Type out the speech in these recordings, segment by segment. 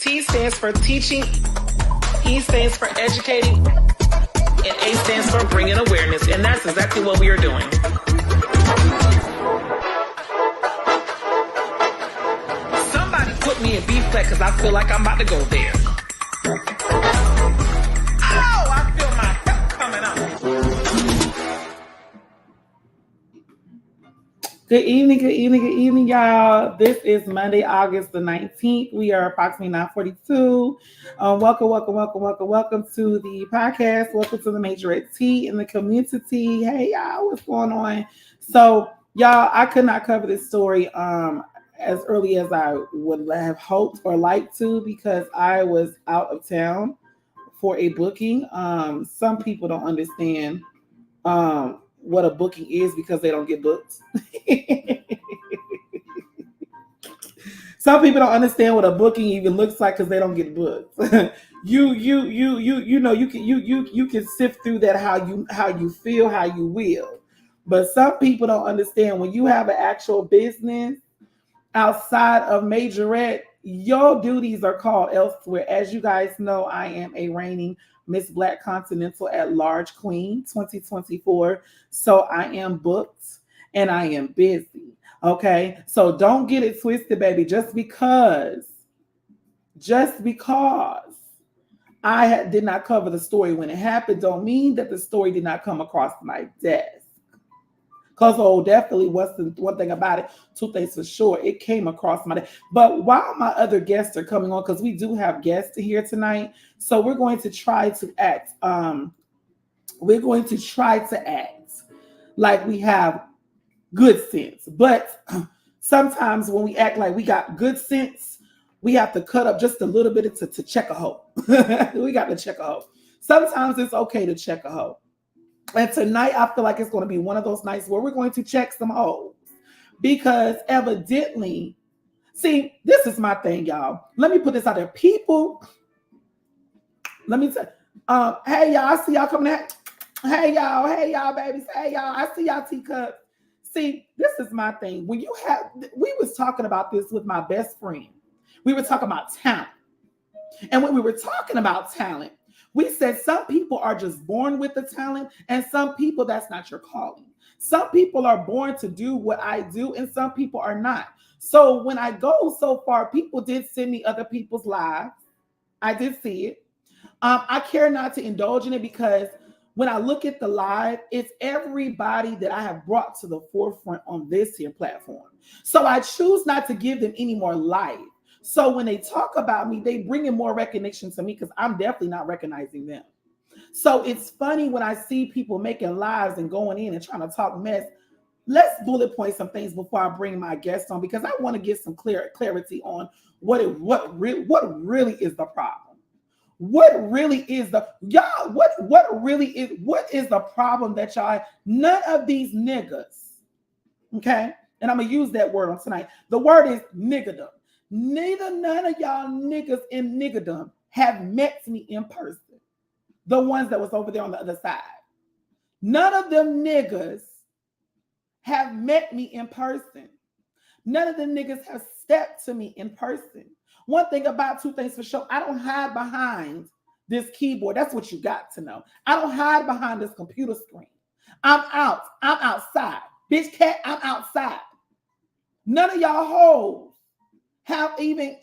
T stands for teaching, E stands for educating, and A stands for bringing awareness. And that's exactly what we are doing. Somebody put me in B flat because I feel like I'm about to go there. Oh, I feel my hip coming up. Good evening, y'all. This is Monday, August the 19th. We are approximately 9:42. Welcome to the podcast. Welcome to the Majorette Tea in the community. Hey, y'all, what's going on? So, y'all, I could not cover this story as early as I would have hoped or liked to because I was out of town for a booking. Some people don't understand what a booking is because they don't get booked. Some people don't understand what a booking even looks like because they don't get booked. You know you can sift through that how you feel, how you will. But some people don't understand when you have an actual business outside of Majorette, your duties are called elsewhere. As you guys know, I am a reigning Miss Black Continental at Large Queen 2024. So I am booked and I am busy. Okay. So don't get it twisted, baby. Just because I did not cover the story when it happened, don't mean that the story did not come across my desk. Because definitely what's the one thing about it, two things for sure, it came across my desk. But while my other guests are coming on, because we do have guests here tonight, so we're going to try to act. Like we have good sense. But sometimes when we act like we got good sense, we have to cut up just a little bit to check a hoe. We got to check a hoe. Sometimes it's okay to check a hoe. And tonight, I feel like it's going to be one of those nights where we're going to check some hoes. Because evidently, see, this is my thing, y'all. Let me put this out there. People, let me tell hey, y'all, I see y'all coming out. Hey, y'all, babies. Hey, y'all, I see y'all teacups. See, this is my thing. We was talking about this with my best friend. We were talking about talent. And when we were talking about talent, we said some people are just born with the talent and some people that's not your calling. Some people are born to do what I do and some people are not. So when I go so far, people did send me other people's lives. I did see it. I care not to indulge in it because when I look at the live, it's everybody that I have brought to the forefront on this here platform. So I choose not to give them any more life. So when they talk about me, they bring in more recognition to me because I'm definitely not recognizing them. So it's funny when I see people making lives and going in and trying to talk mess. Let's bullet point some things before I bring my guest on because I want to get some clarity on what really is the problem. What really is the y'all? What is the problem that y'all? None of these niggas, okay? And I'm gonna use that word on tonight. The word is niggerdom. None of y'all niggas in niggerdom have met me in person. The ones that was over there on the other side. None of them niggas have met me in person. None of them niggas have stepped to me in person. One thing about two things for sure, I don't hide behind this keyboard. That's what you got to know. I don't hide behind this computer screen. I'm out. I'm outside. Bitch cat, I'm outside. None of y'all hoes have even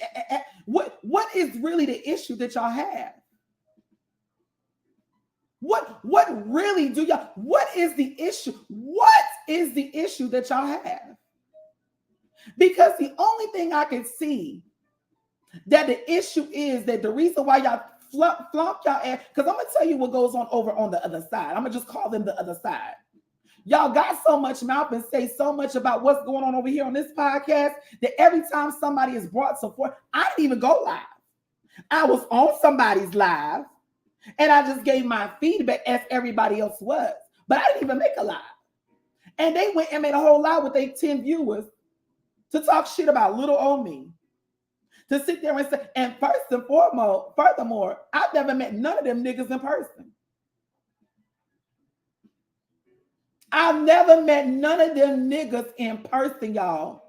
what is really the issue that y'all have? What really do y'all? What is the issue? What is the issue that y'all have? Because the only thing I can see that the issue is that the reason why y'all flunk y'all ass, because I'm gonna tell you what goes on over on the other side. I'm gonna just call them the other side. Y'all got so much mouth and say so much about what's going on over here on this podcast that every time somebody is brought support, I didn't even go live. I was on somebody's live and I just gave my feedback as everybody else was. But I didn't even make a live. And they went and made a whole live with their 10 viewers to talk shit about little old me. To sit there and say, and first and foremost, furthermore, I've never met none of them niggas in person. I've never met none of them niggas in person, y'all.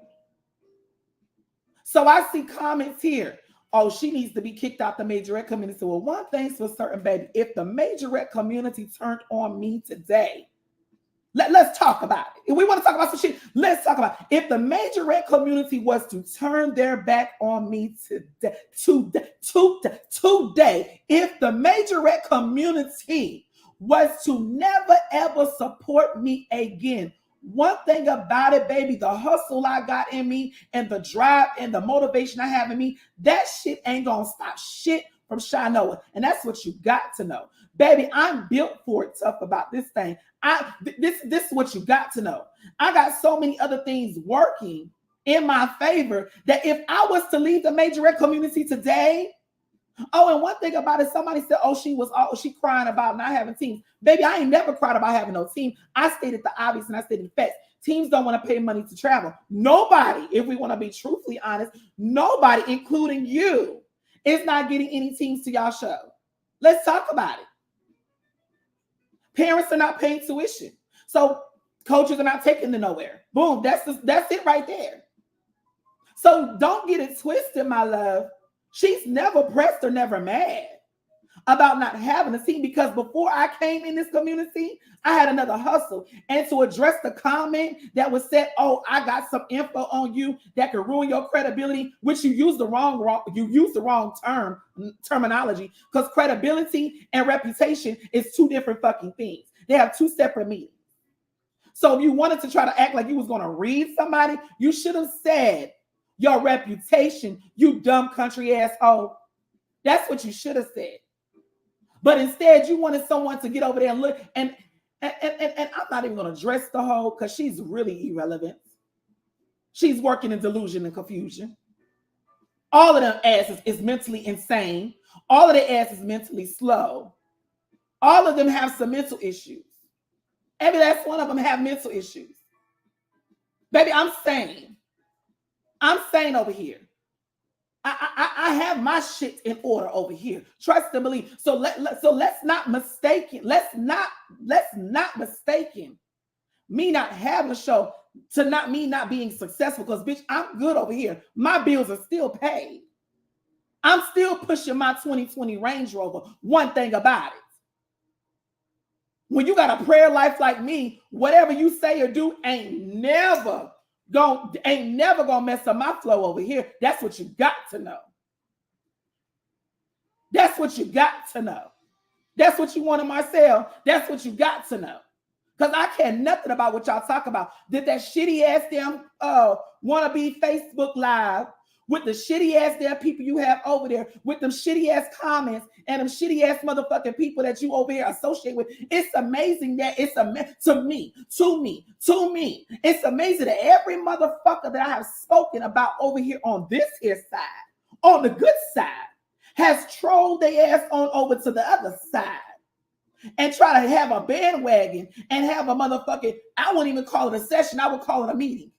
So I see comments here. oh, she needs to be kicked out the Majorette community. So, well, one thing's for certain, baby. If the Majorette community turned on me today, let's talk about it. If we want to talk about some shit, let's talk about it. If the Majorette community was to turn their back on me today, if the Majorette community was to never ever support me again, one thing about it, baby, the hustle I got in me and the drive and the motivation I have in me, that shit ain't gonna stop shit from Shinoa. And that's what you got to know. Baby, I'm built for it, tough about this thing. This is what you got to know. I got so many other things working in my favor that if I was to leave the Majorette community today, oh, and one thing about it, somebody said, oh, she crying about not having teams. Baby, I ain't never cried about having no team. I stated the obvious and I stated the facts. Teams don't want to pay money to travel. Nobody, if we want to be truthfully honest, nobody, including you, is not getting any teams to y'all show. Let's talk about it. Parents are not paying tuition. So coaches are not taking to nowhere. Boom, that's it right there. So don't get it twisted, my love. She's never pressed or never mad about not having a team, because before I came in this community, I had another hustle. And to address the comment that was said, oh, I got some info on you that could ruin your credibility, which you used the wrong terminology, because credibility and reputation is two different fucking things. They have two separate meanings. So if you wanted to try to act like you was going to read somebody, you should have said your reputation, you dumb country asshole. That's what you should have said. But instead, you wanted someone to get over there and look. And I'm not even going to address the whole, because she's really irrelevant. She's working in delusion and confusion. All of them asses is mentally insane. All of their asses is mentally slow. All of them have some mental issues. Every last one of them have mental issues. Baby, I'm sane. I'm sane over here. I have my shit in order over here. Trust and believe. So let's not mistaken. Let's not mistaken me not having a show to not me not being successful. Because bitch, I'm good over here. My bills are still paid. I'm still pushing my 2020 Range Rover. One thing about it, when you got a prayer life like me, whatever you say or do ain't never gonna mess up my flow over here. That's what you got to know. That's what you got to know. That's what you want in Marcel. That's what you got to know. Because I care nothing about what y'all talk about. Did that shitty ass damn wannabe Facebook Live with the shitty ass damn people you have over there, with them shitty ass comments and them shitty ass motherfucking people that you over here associate with. It's amazing that to me, it's amazing that every motherfucker that I have spoken about over here on this here side, on the good side, has trolled their ass on over to the other side and try to have a bandwagon and have a motherfucking, I wouldn't even call it a session, I would call it a meeting.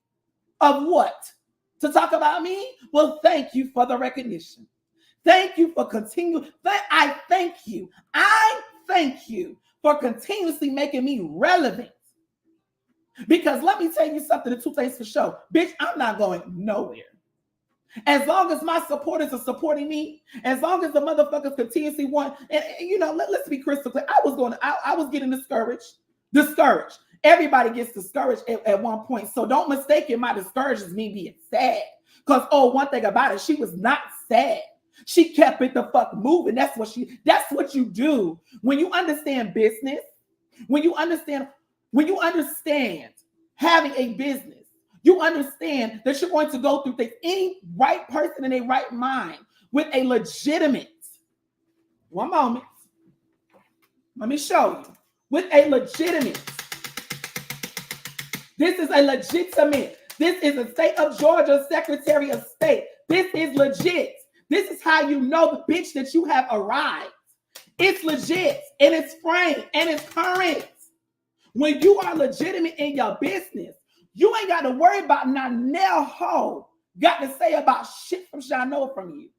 Of what? To talk about me? Well, thank you for the recognition. Thank you for continuing. I thank you. I thank you for continuously making me relevant. Because let me tell you something, the two things for sure. Bitch, I'm not going nowhere. As long as my supporters are supporting me, as long as the motherfuckers continuously want, and you know, let's be crystal clear. I was getting discouraged. Everybody gets discouraged at one point. So don't mistake it. My discouragement is me being sad. Because, one thing about it, she was not sad. She kept it the fuck moving. That's what you do. When you understand business, when you understand having a business, you understand that you're going to go through things. Any right person in a right mind with a legitimate, one moment, let me show you, with a legitimate, this is a state of Georgia Secretary of State. This is legit. This is how you know the bitch that you have arrived. It's legit and it's frank and it's current. When you are legitimate in your business, you ain't got to worry about not nail hoe got to say about shit from Shinoa from you.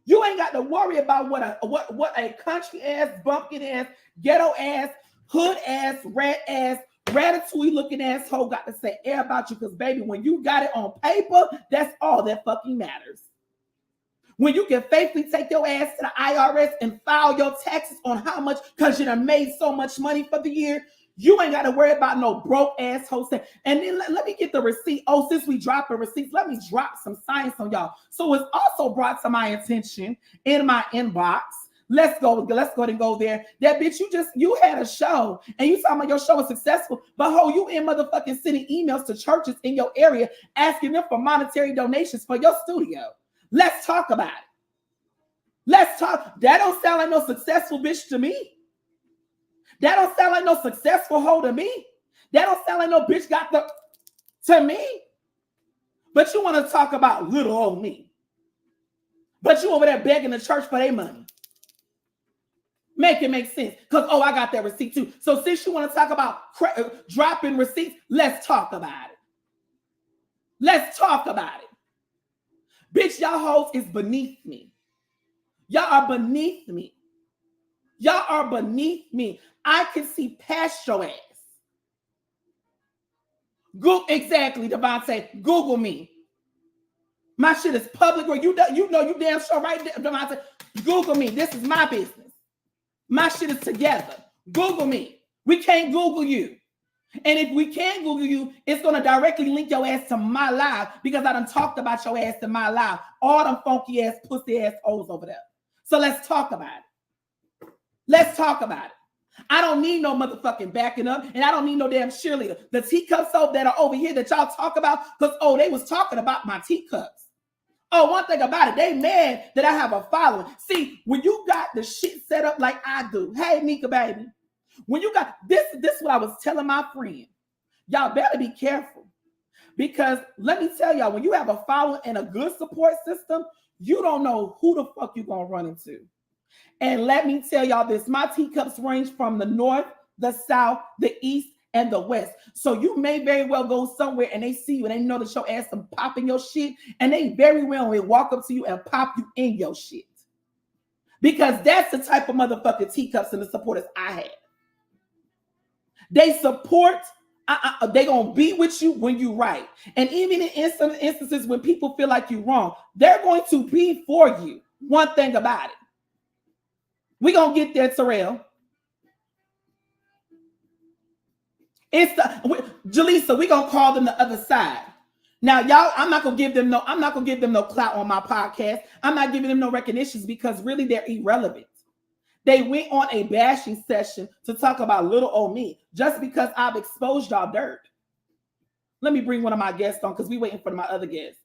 You ain't got to worry about what a country ass, bumpkin ass, ghetto ass, hood ass, rat ass, ratatouille looking asshole got to say about you. Because baby, when you got it on paper, that's all that fucking matters. When you can faithfully take your ass to the IRS and file your taxes on how much, because you done made so much money for the year, you ain't got to worry about no broke ass host. And then let me get the receipt. Oh, since we dropped the receipts, let me drop some science on y'all. So it's also brought to my attention in my inbox. Let's go and go there. That bitch, you had a show and you talking about your show was successful, but you in motherfucking sending emails to churches in your area asking them for monetary donations for your studio. Let's talk about it. Let's talk. That don't sound like no successful bitch to me. That don't sound like no successful hoe to me. That don't sound like no bitch got the to me. But you want to talk about little old me. But you over there begging the church for their money. Make it make sense. Because, I got that receipt too. So since you want to talk about dropping receipts, let's talk about it. Let's talk about it. Bitch, y'all hoes is beneath me. Y'all are beneath me. Y'all are beneath me. I can see past your ass. Exactly, Devontae. Google me. My shit is public. Where you know you damn sure right there, Devontae. Google me. This is my business. My shit is together. Google me. We can't Google you. And if we can Google you, it's going to directly link your ass to my live because I done talked about your ass in my live. All them funky ass, pussy ass hoes over there. So let's talk about it. Let's talk about it. I don't need no motherfucking backing up, and I don't need no damn cheerleader. The teacups that are over here that y'all talk about, because, they was talking about my teacups. One thing about it, they mad that I have a following. See, when you got the shit set up like I do, hey, Mika, baby, when you got this is what I was telling my friend. Y'all better be careful. Because let me tell y'all, when you have a following and a good support system, you don't know who the fuck you're going to run into. And let me tell y'all this, my teacups range from the north, the south, the east, and the west. So you may very well go somewhere and they see you and they know that your ass is popping your shit, and they very well will walk up to you and pop you in your shit. Because that's the type of motherfucking teacups and the supporters I have. They support, they gonna be with you when you right. And even in some instances when people feel like you're wrong, they're going to be for you. One thing about it. We're gonna get there, Terrell. Jaleesa, we're gonna call them the other side. Now, y'all, I'm not gonna give them no clout on my podcast. I'm not giving them no recognitions because really they're irrelevant. They went on a bashing session to talk about little old me just because I've exposed y'all dirt. Let me bring one of my guests on because we're waiting for my other guest.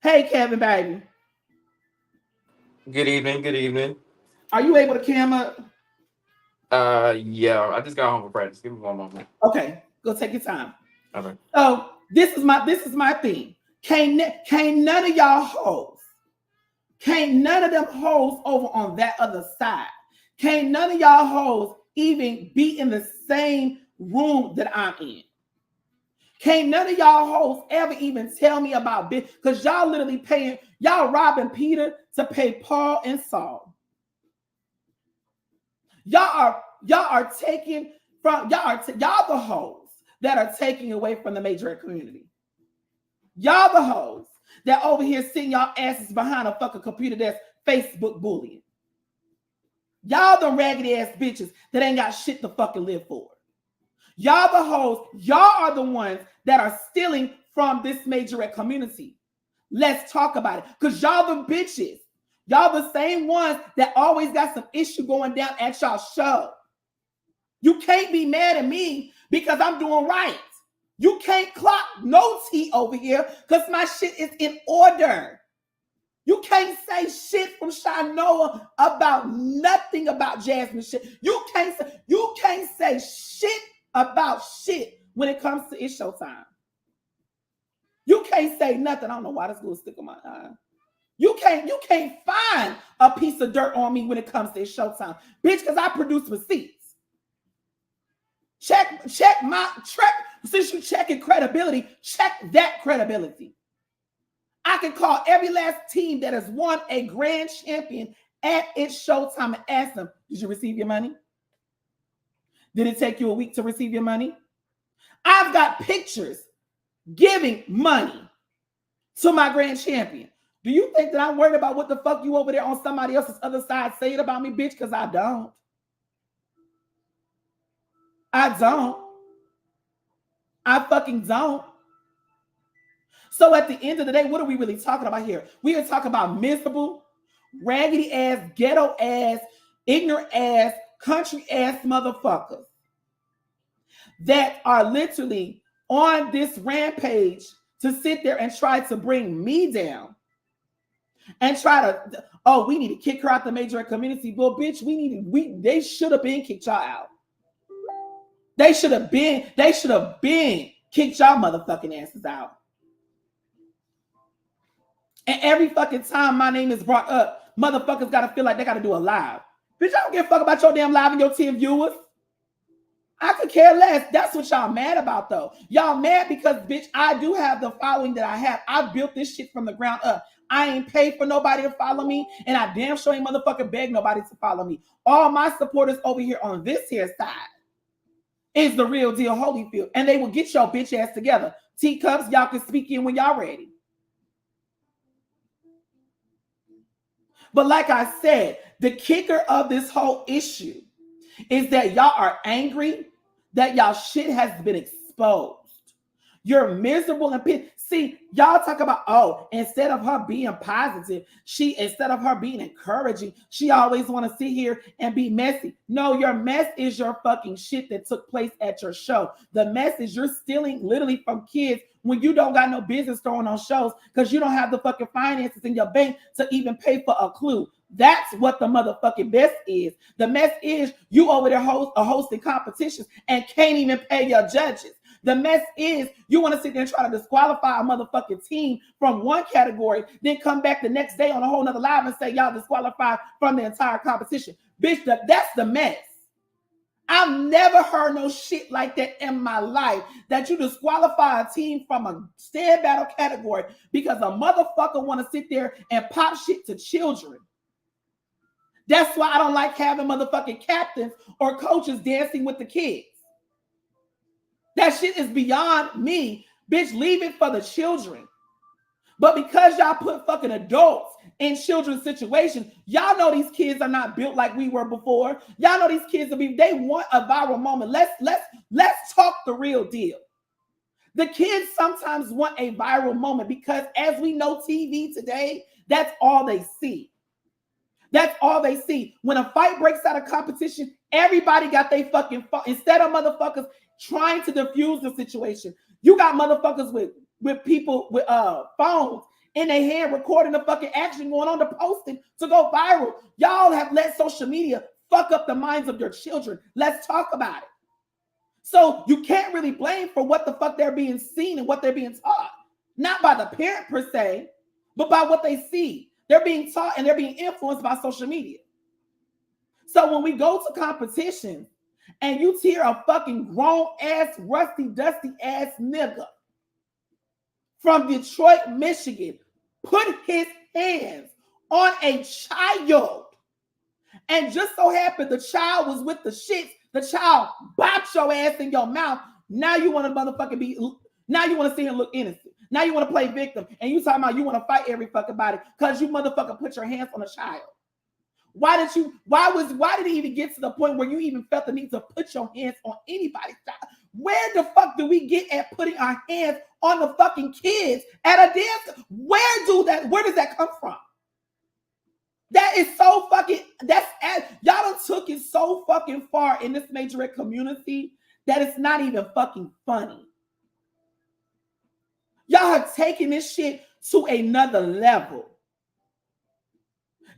Hey, Kevin, baby. Good evening. Good evening. Are you able to cam up? Yeah. I just got home from practice. Give me one moment. Okay, go take your time. Okay. So this is my thing. Can't none of y'all hoes. Can't none of them hoes over on that other side. Can't none of y'all hoes even be in the same room that I'm in. Can't none of y'all hoes ever even tell me about bitch, because y'all literally paying, y'all robbing Peter to pay Paul and Saul. Y'all are taking from, y'all the hoes that are taking away from the Majorette community. Y'all the hoes that over here sitting y'all asses behind a fucking computer that's Facebook bullying. Y'all the raggedy ass bitches that ain't got shit to fucking live for. Y'all the hoes, y'all are the ones that are stealing from this Majorette community. Let's talk about it. Because y'all the bitches. Y'all the same ones that always got some issue going down at y'all show. You can't be mad at me because I'm doing right. You can't clock no tea over here because my shit is in order. You can't say shit from Shanoa about nothing about Jasmine shit. You can't say shit about shit when it comes to It's Showtime. You can't say nothing. I don't know why this glue stick on my eye. You can't find a piece of dirt on me when it comes to It's Showtime. Bitch, because I produce receipts. Check my track. Since you checking credibility, check that credibility. I can call every last team that has won a grand champion at It's Showtime and ask them, did you receive your money? Did it take you a week to receive your money? I've got pictures giving money to my grand champion. Do you think that I'm worried about what the fuck you over there on somebody else's other side saying about me, bitch? Because I don't. I don't. I fucking don't. So at the end of the day, what are we really talking about here? We are talking about miserable, raggedy ass, ghetto ass, ignorant ass, country ass motherfuckers that are literally on this rampage to sit there and try to bring me down and try to, oh, we need to kick her out the Majorette community. Well, bitch, they should have been kicked y'all out. They should have been kicked y'all motherfucking asses out. And every fucking time my name is brought up, motherfuckers gotta feel like they gotta do a live. Bitch, I don't give a fuck about your damn live and your 10 viewers. I could care less. That's what y'all mad about, though. Y'all mad because, bitch, I do have the following that I have. I built this shit from the ground up. I ain't paid for nobody to follow me, and I damn sure ain't motherfucking beg nobody to follow me. All my supporters over here on this here side is the real deal Holyfield, and they will get your bitch ass together. Teacups, y'all can speak in when y'all ready. But like I said, the kicker of this whole issue is that y'all are angry that y'all shit has been exposed. You're miserable and pissed. See, y'all talk about, oh, instead of her being positive, instead of her being encouraging, she always want to sit here and be messy. No, your mess is your fucking shit that took place at your show. The mess is you're stealing literally from kids when you don't got no business throwing on shows because you don't have the fucking finances in your bank to even pay for a clue. That's what the motherfucking mess is. The mess is you over there hosting competitions and can't even pay your judges. The mess is you want to sit there and try to disqualify a motherfucking team from one category, then come back the next day on a whole nother live and say y'all disqualified from the entire competition. Bitch, that's the mess. I've never heard no shit like that in my life, that you disqualify a team from a stand battle category because a motherfucker want to sit there and pop shit to children. That's why I don't like having motherfucking captains or coaches dancing with the kids. That shit is beyond me. Bitch, leave it for the children. But because y'all put fucking adults in children's situations, y'all know these kids are not built like we were before. Y'all know these kids they want a viral moment. Let's talk the real deal. The kids sometimes want a viral moment because as we know TV today, that's all they see. That's all they see. When a fight breaks out of competition, everybody got their fucking phone. Instead of motherfuckers trying to diffuse the situation, you got motherfuckers with people with phones in their hand recording the fucking action going on to posting to go viral. Y'all have let social media fuck up the minds of your children. Let's talk about it. So you can't really blame for what the fuck they're being seen and what they're being taught. Not by the parent per se, but by what they see. They're being taught and they're being influenced by social media. So when we go to competition and you hear a fucking grown ass, rusty, dusty ass nigga from Detroit, Michigan, put his hands on a child, and just so happened the child was with the shits, the child bopped your ass in your mouth. Now you want to motherfucking now you want to see him look innocent. Now you want to play victim, and you talking about you want to fight every fucking body because you motherfucker put your hands on a child. Why did it even get to the point where you even felt the need to put your hands on anybody's child? Where the fuck do we get at putting our hands on the fucking kids at a dance? Where does that come from? That is so fucking, y'all done took it so fucking far in this Majorette community that it's not even fucking funny. Y'all have taken this shit to another level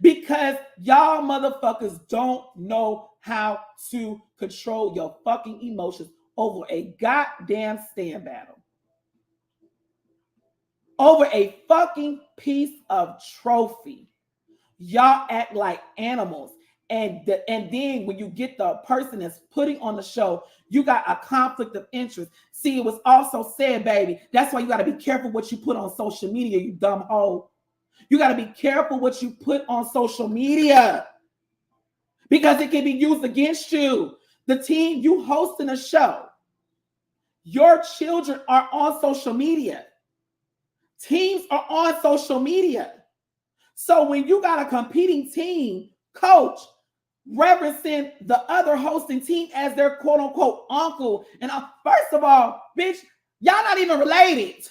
because y'all motherfuckers don't know how to control your fucking emotions over a goddamn stand battle. Over a fucking piece of trophy. Y'all act like animals. And then when you get the person that's putting on the show, you got a conflict of interest. See, it was also said, baby, that's why you got to be careful what you put on social media, you dumb hoe. You got to be careful what you put on social media because it can be used against you. The team, you hosting a show. Your children are on social media. Teams are on social media. So when you got a competing team coach referencing the other hosting team as their quote unquote uncle, and first of all, bitch, y'all not even related.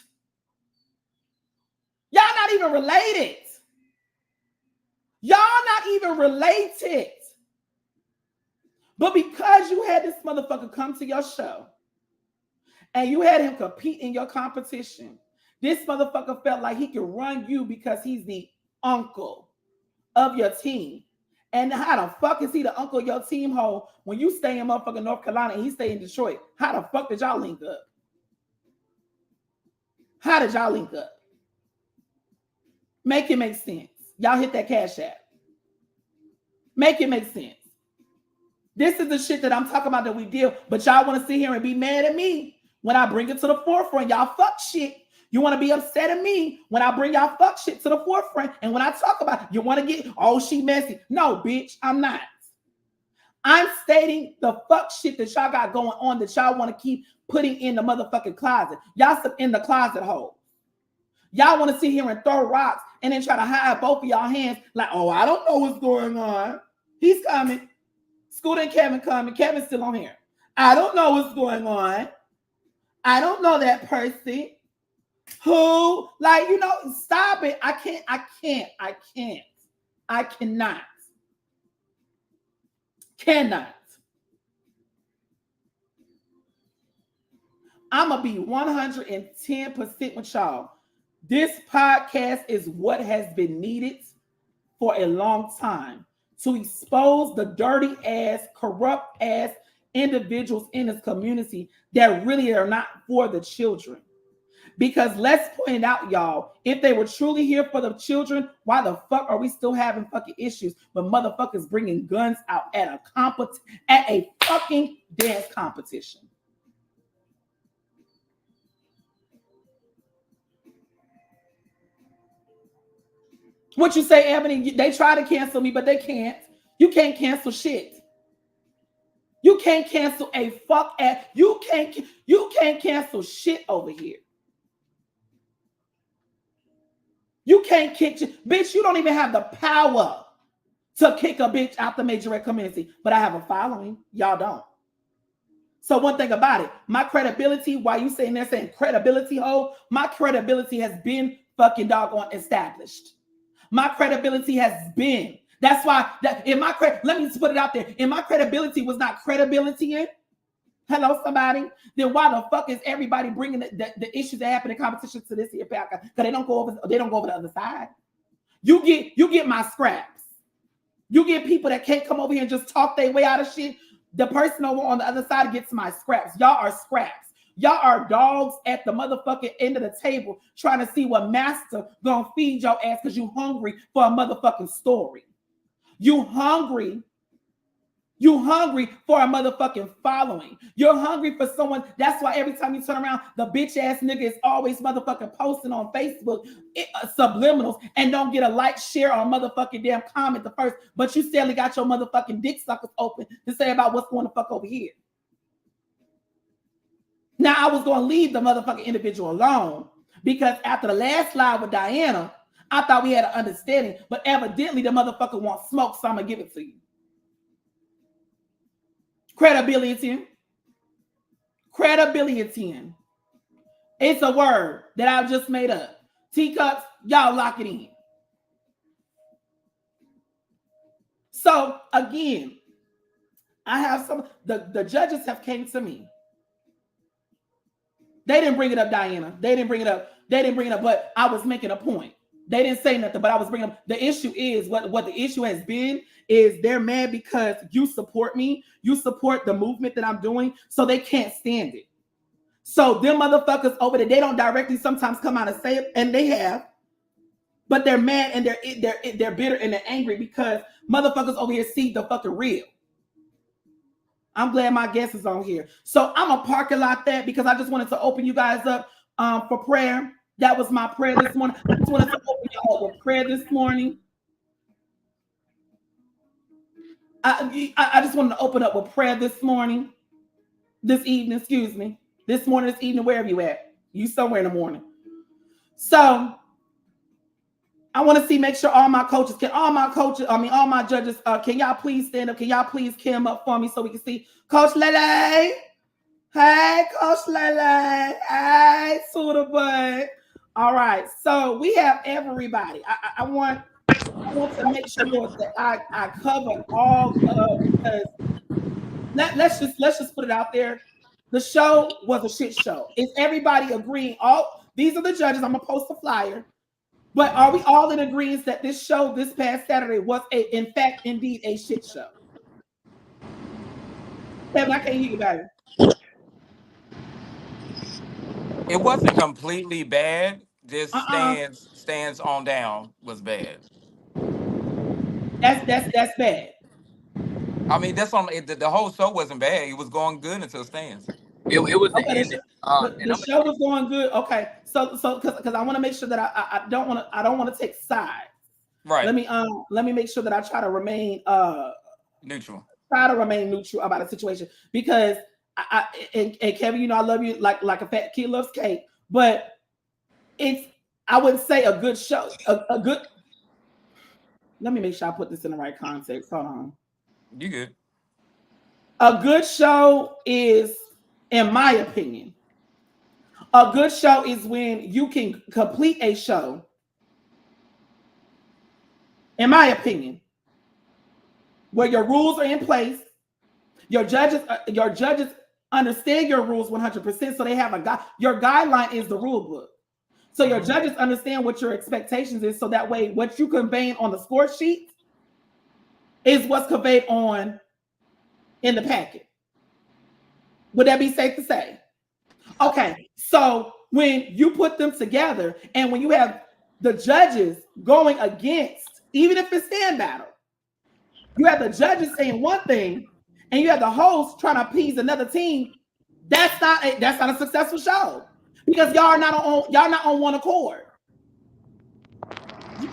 Y'all not even related. Y'all not even related. But because you had this motherfucker come to your show and you had him compete in your competition, this motherfucker felt like he could run you because he's the uncle of your team. And how the fuck is he the uncle of your team hole when you stay in motherfucking North Carolina and he stay in Detroit? How the fuck did y'all link up? How did y'all link up? Make it make sense. Y'all hit that Cash App. Make it make sense. This is the shit that I'm talking about that we deal, but y'all want to sit here and be mad at me when I bring it to the forefront. Y'all fuck shit. You want to be upset at me when I bring y'all fuck shit to the forefront. And when I talk about it, you want to get, oh, she messy. No, bitch, I'm not. I'm stating the fuck shit that y'all got going on that y'all want to keep putting in the motherfucking closet. Y'all sit in the closet hole. Y'all want to sit here and throw rocks and then try to hide both of y'all hands like, oh, I don't know what's going on. He's coming. Scooter and Kevin coming. Kevin's still on here. I don't know what's going on. I don't know that person. Who, like, you know, stop it. I cannot. I'm going to be 110% with y'all. This podcast is what has been needed for a long time to expose the dirty ass, corrupt ass individuals in this community that really are not for the children. Because let's point it out, y'all, if they were truly here for the children, why the fuck are we still having fucking issues when motherfuckers bringing guns out at a fucking dance competition? What you say, Ebony? They try to cancel me, but they can't. You can't cancel shit. You can't cancel a fuck ass. You can't cancel shit over here. You can't kick, bitch. You don't even have the power to kick a bitch out the Majorette community. But I have a following. Y'all don't. So one thing about it, my credibility, why you sitting there saying credibility hole, my credibility has been fucking doggone established. My credibility has been. That's why that in my let me just put it out there. In my credibility was not credibility in. Hello, somebody. Then why the fuck is everybody bringing the issues that happen in competition to this here pack? Because they don't go over the other side. You get my scraps. You get people that can't come over here and just talk their way out of shit. The person over on the other side gets my scraps. Y'all are scraps. Y'all are dogs at the motherfucking end of the table trying to see what master gonna feed your ass because you hungry for a motherfucking story. You hungry for a motherfucking following. You're hungry for someone. That's why every time you turn around, the bitch ass nigga is always motherfucking posting on Facebook subliminals and don't get a like, share, or a motherfucking damn comment the first. But you still got your motherfucking dick suckers open to say about what's going to fuck over here. Now, I was going to leave the motherfucking individual alone because after the last live with Diana, I thought we had an understanding, but evidently the motherfucker wants smoke, so I'm going to give it to you. Credibility. It's a word that I've just made up. Teacups, y'all lock it in. So, again, I have the judges have came to me. They didn't bring it up, Diana. They didn't bring it up, but I was making a point. They didn't say nothing, but I was bringing up. The issue is, what the issue has been is they're mad because you support me. You support the movement that I'm doing, so they can't stand it. So them motherfuckers over there, they don't directly sometimes come out and say it, and they have. But they're mad and they're bitter and they're angry because motherfuckers over here see the fucking real. I'm glad my guest is on here. So I'm a parking lot that because I just wanted to open you guys up for prayer. That was my prayer this morning. I just wanted to open you up with prayer this morning. I just wanted to open up with prayer this morning. This evening, excuse me. This morning, this evening, wherever you at. You somewhere in the morning. So I want to see, make sure all my judges, all my judges, can y'all please stand up? Can y'all please cam up for me so we can see Coach Lele? Hey, Coach Lele. Hey, Suda Bud. All right, so we have everybody. I want to make sure that I cover all of, because let's just put it out there. The show was a shit show. Is everybody agreeing? These are the judges. I'm gonna post a flyer. But are we all in agreement that this show this past Saturday was in fact, indeed a shit show? Kevin, I can't hear you, baby. It wasn't completely bad. Just stands on down was bad. That's bad. I mean, that's on the whole show wasn't bad. It was going good until stands. It was the Okay, ending. the show was going good. Okay, so because I want to make sure that I don't want to take sides. Right. Let me make sure that I try to remain neutral. Try to remain neutral about a situation, because and Kevin, you know I love you like a fat kid loves cake, but I wouldn't say a good show. A good. Let me make sure I put this in the right context. Hold on. You good? A good show is, in my opinion, a good show is when you can complete a show. In my opinion, where your rules are in place, your judges understand your rules 100%, so they have your guideline is the rule book. So your judges understand what your expectations is, so that way what you convey on the score sheet is what's conveyed in the packet. Would that be safe to say? Okay, so when you put them together and when you have the judges going against, even if it's stand battle, you have the judges saying one thing and you have the host trying to appease another team, that's not a successful show, because y'all are not on one accord.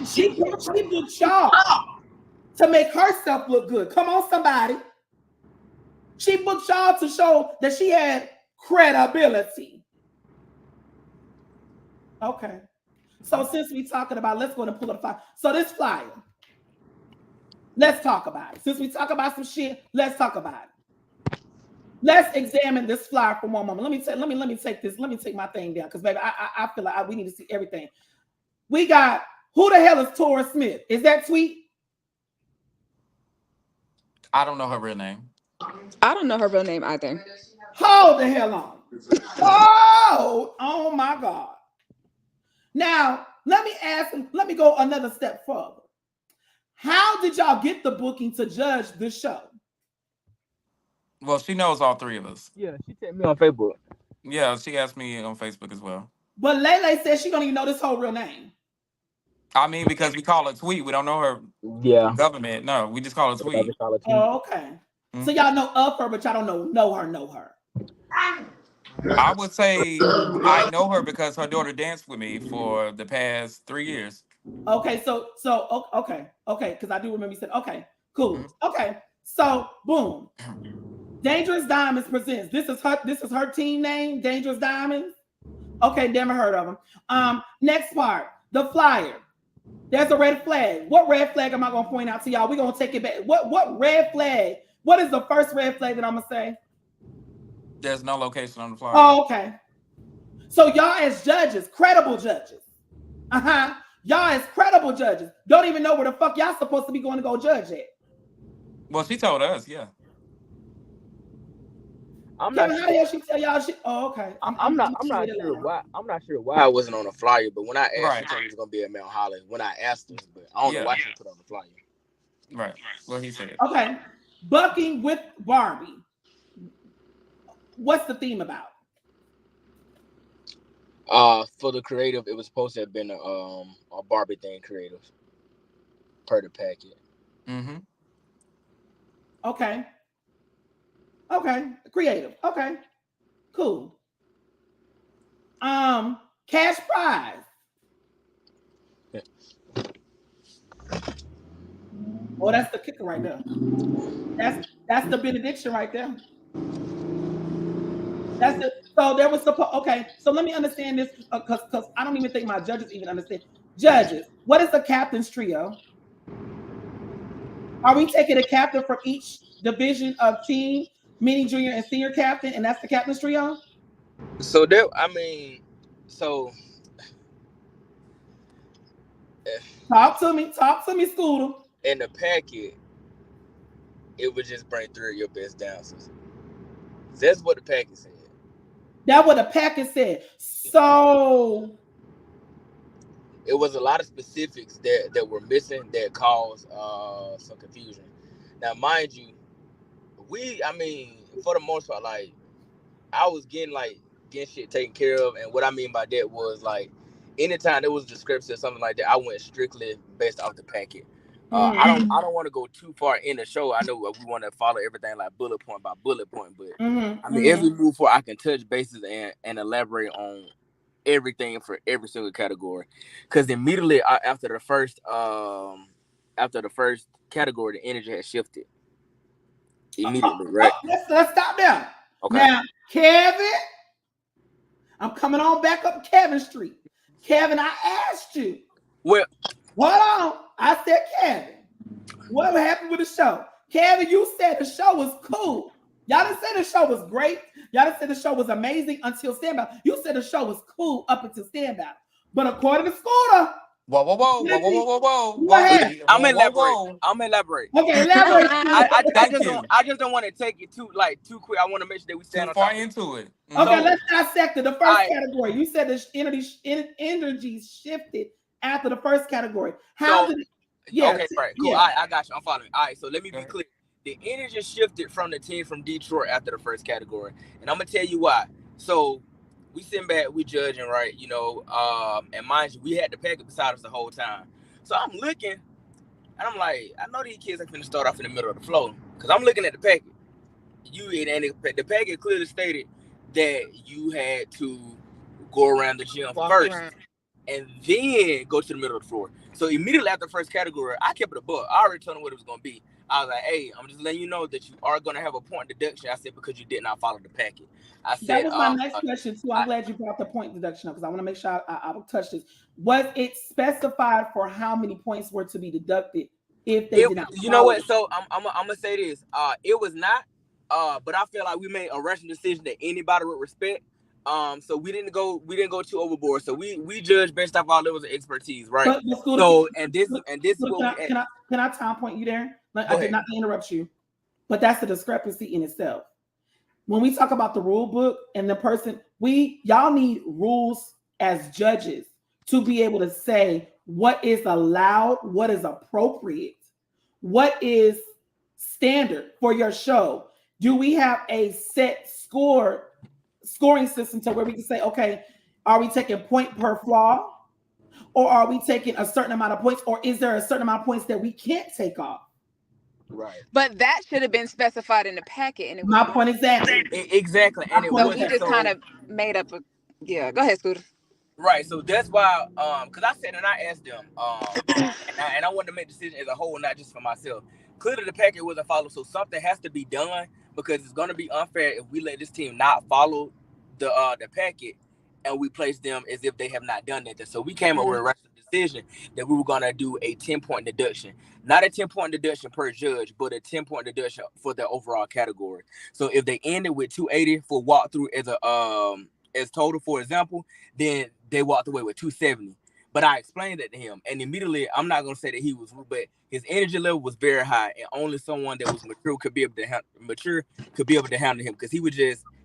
She booked y'all to make herself look good. Come on, somebody. She booked y'all to show that she had credibility. Okay. So since we're talking about, let's go and pull up the flyer. So this flyer, let's talk about it. Since we talk about some shit, let's talk about it. Let's examine this flyer for one moment. Let me take this. Let me take my thing down, because baby, I feel like we need to see everything. We got, who the hell is Tora Smith? Is that Tweet? I don't know her real name. I don't know her real name either. Hold the hell on. Oh my God. Now, let me go another step further. How did y'all get the booking to judge this show? Well, she knows all three of us. Yeah, she texted me on Facebook. Yeah, she asked me on Facebook as well. But Lele said she don't even know this whole real name. I mean, because we call her Tweet, we don't know her government. No, we just call her Tweet. Oh, okay. So y'all know of her, but y'all don't know her. I would say I know her because her daughter danced with me for the past 3 years. Okay, okay, because I do remember you said, okay, cool. Okay, so boom. Dangerous Diamonds presents. This is her team name, Dangerous Diamonds. Okay, never heard of them. Next part, the flyer. There's a red flag. What red flag am I gonna point out to y'all? We're gonna take it back. What red flag? What is the first red flag that I'm gonna say? There's no location on the flyer. Oh, okay. So y'all as judges, credible judges. Y'all as credible judges don't even know where the fuck y'all supposed to be going to go judge at. Well, she told us, yeah. I'm not Kevin, how the hell she tell y'all shit? Oh, okay. I'm not sure why. I'm not sure why I wasn't on the flyer, but when I asked, she told me it was gonna be at Mount Holly. When I asked her, but I don't know why she put on the flyer. Right. Well, he said. Okay. Bucking with Barbie. What's the theme about? For the creative, it was supposed to have been a Barbie thing creative per the packet. Mm-hmm. Okay. Creative. Okay. Cool. Cash prize. Oh, that's the kicker right there. That's the benediction right there. So there was okay. So let me understand this because I don't even think my judges even understand. Judges, what is the captain's trio? Are we taking a captain from each division of team, meaning junior and senior captain, and that's the captain's trio? So there, I mean, so Talk to me, Scooter. in the packet, it would just bring 3 of your best dancers. That's what the packet said. That's what the packet said. So it was a lot of specifics that were missing that caused some confusion. Now, mind you, for the most part, like I was getting shit taken care of, and what I mean by that was like anytime there was a description or something like that, I went strictly based off the packet. I don't want to go too far in the show. I know we want to follow everything like bullet point by bullet point, but as we move forward, I can touch bases and elaborate on everything for every single category. Because immediately after the first category, the energy had shifted immediately, right? Let's stop there. Okay. Now, Kevin, I'm coming on back up Kevin Street. Kevin, I asked you. Well, hold on. I said, Kevin, what happened with the show? Kevin, you said the show was cool. Y'all didn't say the show was great. Y'all didn't say the show was amazing until stand battle. You said the show was cool up until stand battle. But according to Scooter, whoa. I'm elaborate. Okay, elaborate. I just don't want to take it too quick. I want to make sure that we stand too far into it. Okay, let's dissect it. The first category. You said the energy shifted after the first category. How did it? Yes. Okay, right. Cool. Yeah. I got you. I'm following. All right, so let me be clear. The energy shifted from the team from Detroit after the first category. And I'm going to tell you why. So we sitting back, we judging, right? And mind you, we had the packet beside us the whole time. So I'm looking, and I'm like, I know these kids are going to start off in the middle of the flow. Because I'm looking at the packet. The packet clearly stated that you had to go around the gym first. And then go to the middle of the floor. So immediately after the first category, I kept it a buck. I already told them what it was going to be. I was like, hey, I'm just letting you know that you are going to have a point deduction. I said, because you did not follow the packet. I said, that was my next question, too. I'm glad you brought the point deduction up because I want to make sure I will touch this. Was it specified for how many points were to be deducted if they did not follow? You know what? So I'm going to say this. It was not, but I feel like we made a rational decision that anybody would respect. So we didn't go too overboard. So we judged based off our levels of expertise, right? But this is what can I time point you there? I did not interrupt you, but that's a discrepancy in itself. When we talk about the rule book and the person, y'all need rules as judges to be able to say what is allowed, what is appropriate, what is standard for your show. Do we have a set scoring system to where we can say, okay, are we taking point per flaw, or are we taking a certain amount of points, or is there a certain amount of points that we can't take off? Right. But that should have been specified in the packet, and it was my point exactly. Exactly, and so we just kind of made up a. Yeah, go ahead, Scooter. Right, so that's why, because I said and I asked them, and I wanted to make a decision as a whole, not just for myself. Clearly, the packet wasn't followed, so something has to be done. Because it's going to be unfair if we let this team not follow the packet and we place them as if they have not done that. So we came up with a rational decision that we were going to do a 10-point deduction. Not a 10-point deduction per judge, but a 10-point deduction for the overall category. So if they ended with 280 for walkthrough as total, for example, then they walked away with 270. But I explained that to him, and immediately, I'm not going to say that he was rude, but his energy level was very high, and only someone that was mature could be able to handle him, because he was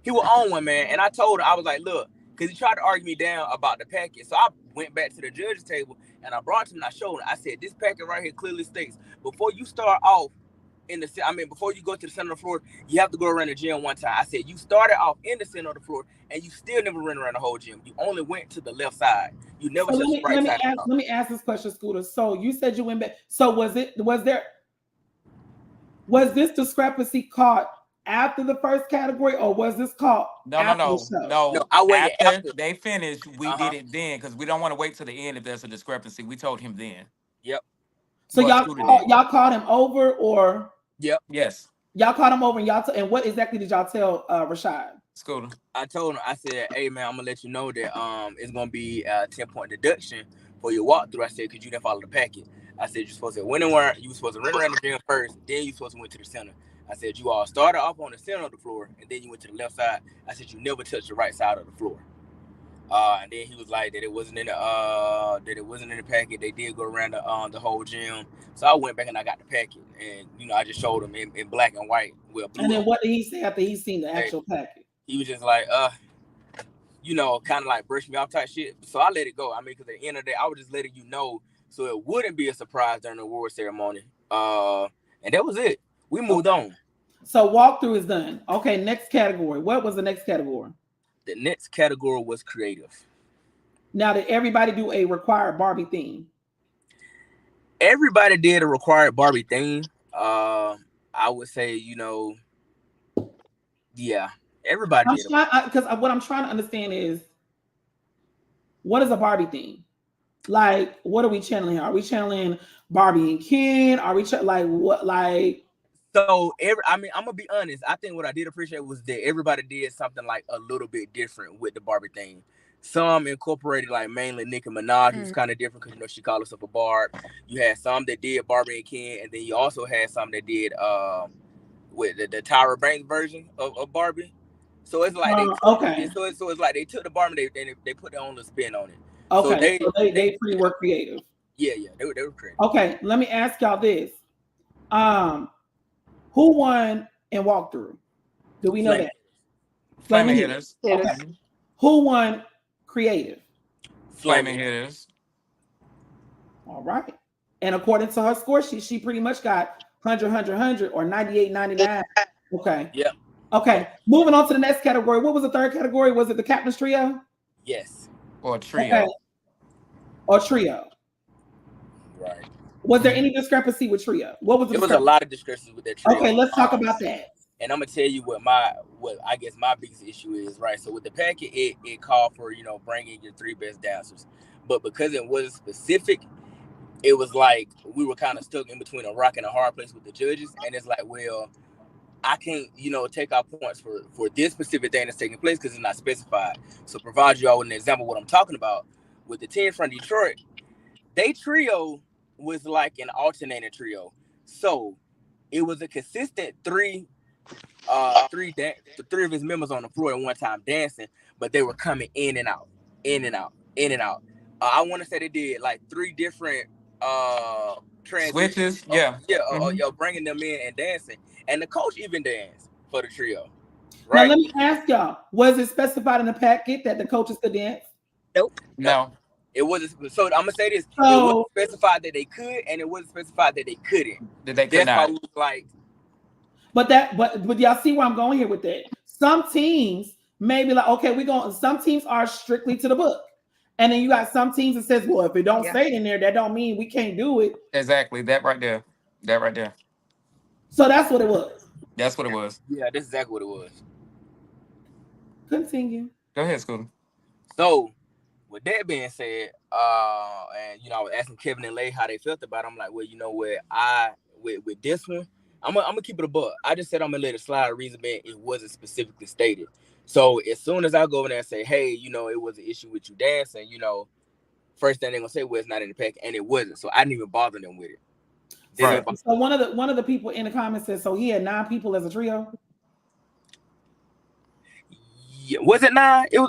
on one, man. And I told him, I was like, look, because he tried to argue me down about the packet. So I went back to the judge's table, and I brought him and I showed him. I said, this packet right here clearly states, before you start off before you go to the center of the floor, you have to go around the gym one time. I said, you started off in the center of the floor, and you still never ran around the whole gym. You only went to the left side. You never touched the right side. Let me ask this question, Scooter. So you said you went back. So was this discrepancy caught after the first category, or was this caught after the show? No. I waited after they finished. We did it then because we don't want to wait till the end if there's a discrepancy. We told him then. Yep. So y'all called him over, or? Yep. Yes. Y'all called him over, and and what exactly did y'all tell Rashad? Scooter. I told him, I said, hey man, I'm gonna let you know that it's gonna be a 10-point deduction for your walkthrough. I said, cause you didn't follow the packet. I said you're supposed to win and learn. You were supposed to run around the gym first, then you supposed to went to the center. I said you all started off on the center of the floor, and then you went to the left side. I said you never touched the right side of the floor. And then he was like that it wasn't in the packet. They did go around the whole gym. So I went back and I got the packet, and I just showed him in black and white with blue. And then what did he say after he seen the actual packet? He was just like, kind of like brush me off type shit. So I let it go. I mean, because at the end of the day, I was just letting you know so it wouldn't be a surprise during the award ceremony. And that was it. We moved on. So walkthrough is done. Okay, next category. What was the next category? The next category was creative. Now, did everybody do a required Barbie theme? Everybody did a required Barbie theme. I would say, yeah, everybody did. Because what I'm trying to understand is, what is a Barbie theme? Like, what are we channeling here? Are we channeling Barbie and Ken? Are we what? Like, so I'm gonna be honest. I think what I did appreciate was that everybody did something like a little bit different with the Barbie theme. Some incorporated like mainly Nicki Minaj, who's kind of different because she called herself a Barb. You had some that did Barbie and Ken, and then you also had some that did with the Tyra Banks version of Barbie. So it's like So it's like they took the Barbie and they put their own little spin on it. Okay, so they pretty were creative. Yeah, they were creative. Okay, let me ask y'all this: who won in walkthrough? Do we know that? Flaming Hitters. Okay. Who won creative? Flaming Hitters. All right. And according to her score sheet, she pretty much got 100, or 98, 99. Okay. Yeah. Okay. Moving on to the next category. What was the third category? Was it the Captain's Trio? Yes. Or trio. Okay. Or trio. Right. Was there any discrepancy with trio? What was There was a lot of discrepancy with that trio. Okay, let's talk about that. And I'm gonna tell you what I guess my biggest issue is, right? So with the packet, it called for bringing your 3 best dancers, but because it wasn't specific, it was like we were kind of stuck in between a rock and a hard place with the judges. And it's like, well, I can't take our points for this specific thing that's taking place because it's not specified. So provide you all with an example of what I'm talking about. With the team from Detroit, they trio was like an alternating trio, so it was a consistent three of his members on the floor at one time dancing, but they were coming in and out. I want to say they did like 3 different switches. Bringing them in and dancing, and the coach even danced for the trio. Right. Now let me ask y'all: was it specified in the packet that the coaches could dance? Nope. No. It wasn't. So I'm gonna say this: it wasn't specified that they could, and it wasn't specified that they couldn't. That they could not. Like. But y'all see where I'm going here with that. Some teams may be like, okay, some teams are strictly to the book. And then you got some teams that says, well, if it don't say it in there, that don't mean we can't do it. Exactly. That right there. So that's what it was. That's what it was. Yeah, that's exactly what it was. Continue. Go ahead, Scooter. So with that being said, and I was asking Kevin and Lay how they felt about it. I'm like, well, you know what, with this one, I'm gonna keep it a buck. I just said I'm gonna let it slide. Reason being, it wasn't specifically stated. So as soon as I go over there and say, hey, it was an issue with you dancing, first thing they're gonna say, well, it's not in the pack, and it wasn't. So I didn't even bother them with it. Right. So one of the people in the comments said, so he had 9 people as a trio. Yeah, was it 9? It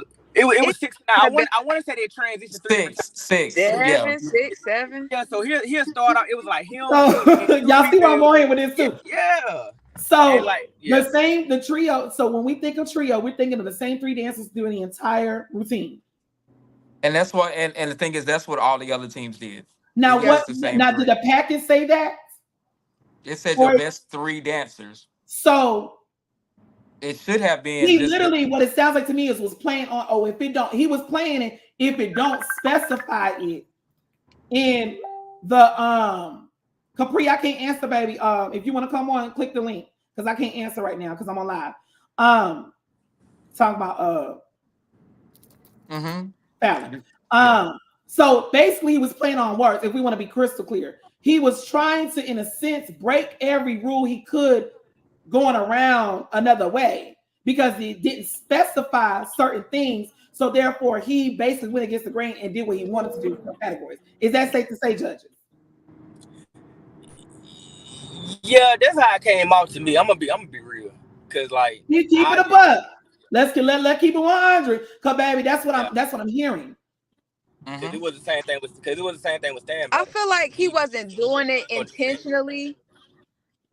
was 6. I want to say they transitioned 6. 6, 7. Yeah. So here start out. It was like him. So, y'all see where I'm going with this too. Yeah. So the trio. So when we think of trio, we're thinking of the same 3 dancers doing the entire routine. And that's what. And the thing is, that's what all the other teams did. Now what? Now did the package say that? It said your best 3 dancers. So. It should have been. He literally, what it sounds like to me is was playing on. Oh, if it don't, he was playing it. If it don't specify it in the Capri, I can't answer, baby. If you want to come on, click the link because I can't answer right now because I'm on live. Talking about Fallon. So basically, he was playing on words. If we want to be crystal clear, he was trying to, in a sense, break every rule he could, going around another way. because he didn't specify certain things. So therefore, he basically went against the grain and did what he wanted to do for categories. Is that safe to say, judges? Yeah, that's how it came out to me. I'm gonna be real, cause like You keep it a buck. Let's keep it 100. Cause baby, that's what I'm hearing. Cause it was the same thing with Stan I Battle. feel like he wasn't doing it intentionally.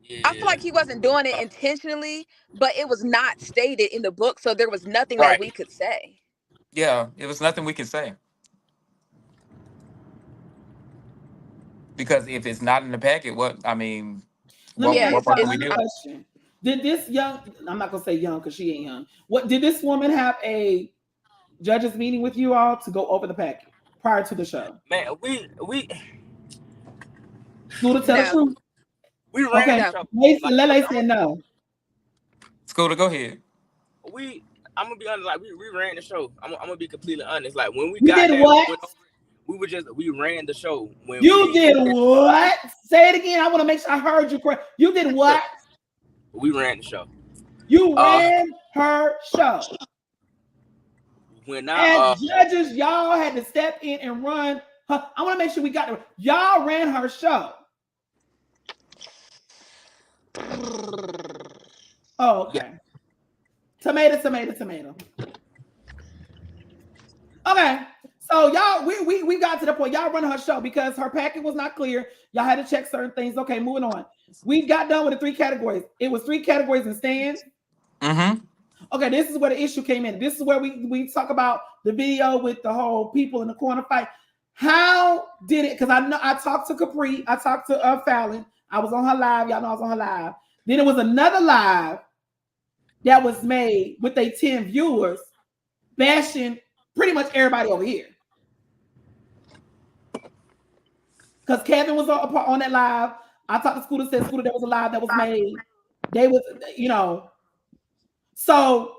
Yeah. I feel like he wasn't doing it intentionally, but it was not stated in the book, so there was nothing that Right. we could say. Yeah, it was nothing we could say. Because if it's not in the packet, what I mean, Let me what ask what Yes, more y'all can we another do? question. Did this young, I'm not gonna say young because she ain't young. What did this woman have a judges meeting with you all to go over the packet prior to the show? Man, we School to tell the no, truth. ran Okay. the no. show. Like, Lele said no. Scooter, go ahead. I'm gonna be honest. Like we ran the show. I'm gonna be completely honest. Like when we You got did there, what? we ran the show. When You did what? Say it again. I want to make sure I heard you correct. You did what? We ran the show. You ran her show. When As judges, y'all had to step in and run her. I want to make sure we got it. Y'all ran her show. Oh, okay. Yeah. Tomato. Okay. So y'all, we got to the point. Y'all run her show because her packet was not clear. Y'all had to check certain things. Okay, moving on. We got done with the 3 categories. It was 3 categories in stand. Mm-hmm. Okay, this is where the issue came in. This is where we talk about the video with the whole people in the corner fight. How did it? Because I know I talked to Capri, I talked to Fallon. I was on her live. Y'all know I was on her live. Then it was another live that was made with 10 viewers bashing pretty much everybody over here. Because Kevin was on that live. I talked to Scooter, said Scooter, there was a live that was made. They was, so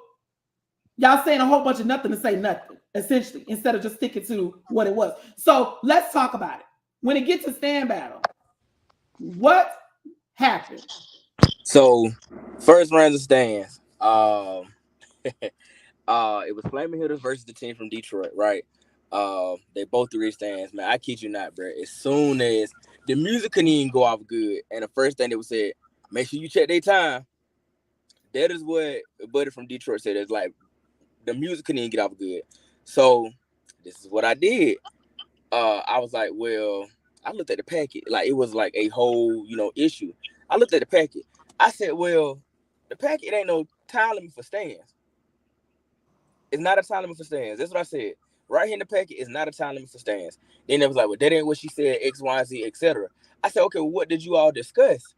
y'all saying a whole bunch of nothing to say nothing, essentially, instead of just sticking to what it was. So let's talk about it. When it gets to stand battle, what happened? So first round of stands. It was Flaming Hitters versus the team from Detroit, right? They both 3 stands, man. I kid you not, bro. As soon as the music couldn't even go off good, and the first thing they would say, make sure you check their time. That is what a buddy from Detroit said. It's like the music couldn't even get off good. So this is what I did. I was like, well, I looked at the packet. Like it was like a whole, issue. I looked at the packet. I said, well, the packet ain't no time limit for stands. It's not a time limit for stands. That's what I said. Right here in the packet is not a time limit for stands. Then it was like, well, that ain't what she said, X, Y, Z, etc. I said, okay, well, what did you all discuss?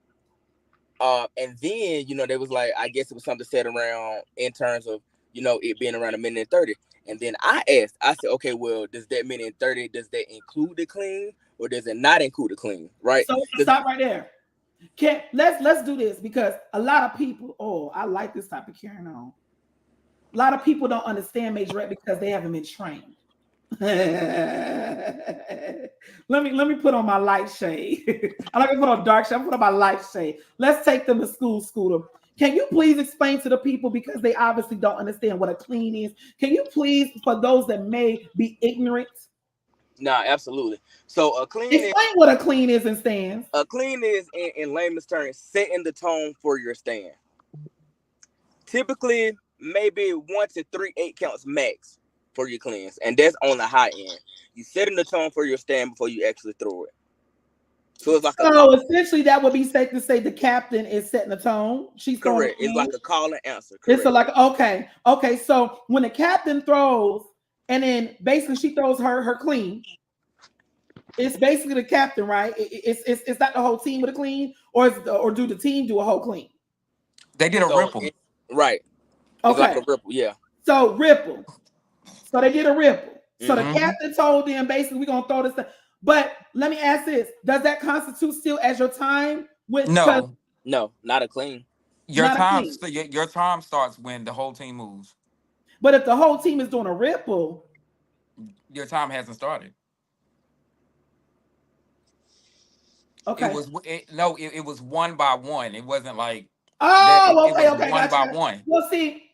And then, they was like, I guess it was something said around in terms of, it being around 1:30. And then I asked, I said, okay, well, does that 1:30, does that include the clean or does it not include the clean? Right? So stop right there. Let's do this because a lot of people, I like this topic carrying on. A lot of people don't understand Majorette because they haven't been trained. let me put on my light shade. I'm not gonna put on dark shade. I'm put on my light shade. Let's take them to school, Scooter. Can you please explain to the people because they obviously don't understand what a clean is? Can you please, for those that may be ignorant? Nah, absolutely. So a clean explain what a clean is in stands. A clean is in layman's terms setting the tone for your stand. Typically, maybe 1 to 3 8 counts max for your cleans, and that's on the high end. You setting the tone for your stand before you actually throw it. So it's like essentially that would be safe to say the captain is setting the tone. She's correct. It's like a call and answer. Correct. It's like okay. So when the captain throws, and then basically she throws her clean, it's basically the captain, right? It's not the whole team with a clean, or do the team do a whole clean? They did a ripple, right? Okay, it's like a ripple, yeah. So ripple. So they did a ripple. So the captain told them basically we're gonna throw this thing. But let me ask this: does that constitute still as your time? No, not a clean. Your time starts when the whole team moves. But if the whole team is doing a ripple, your time hasn't started. Okay. It was 1 by 1. It wasn't like okay. One by one. Well, see,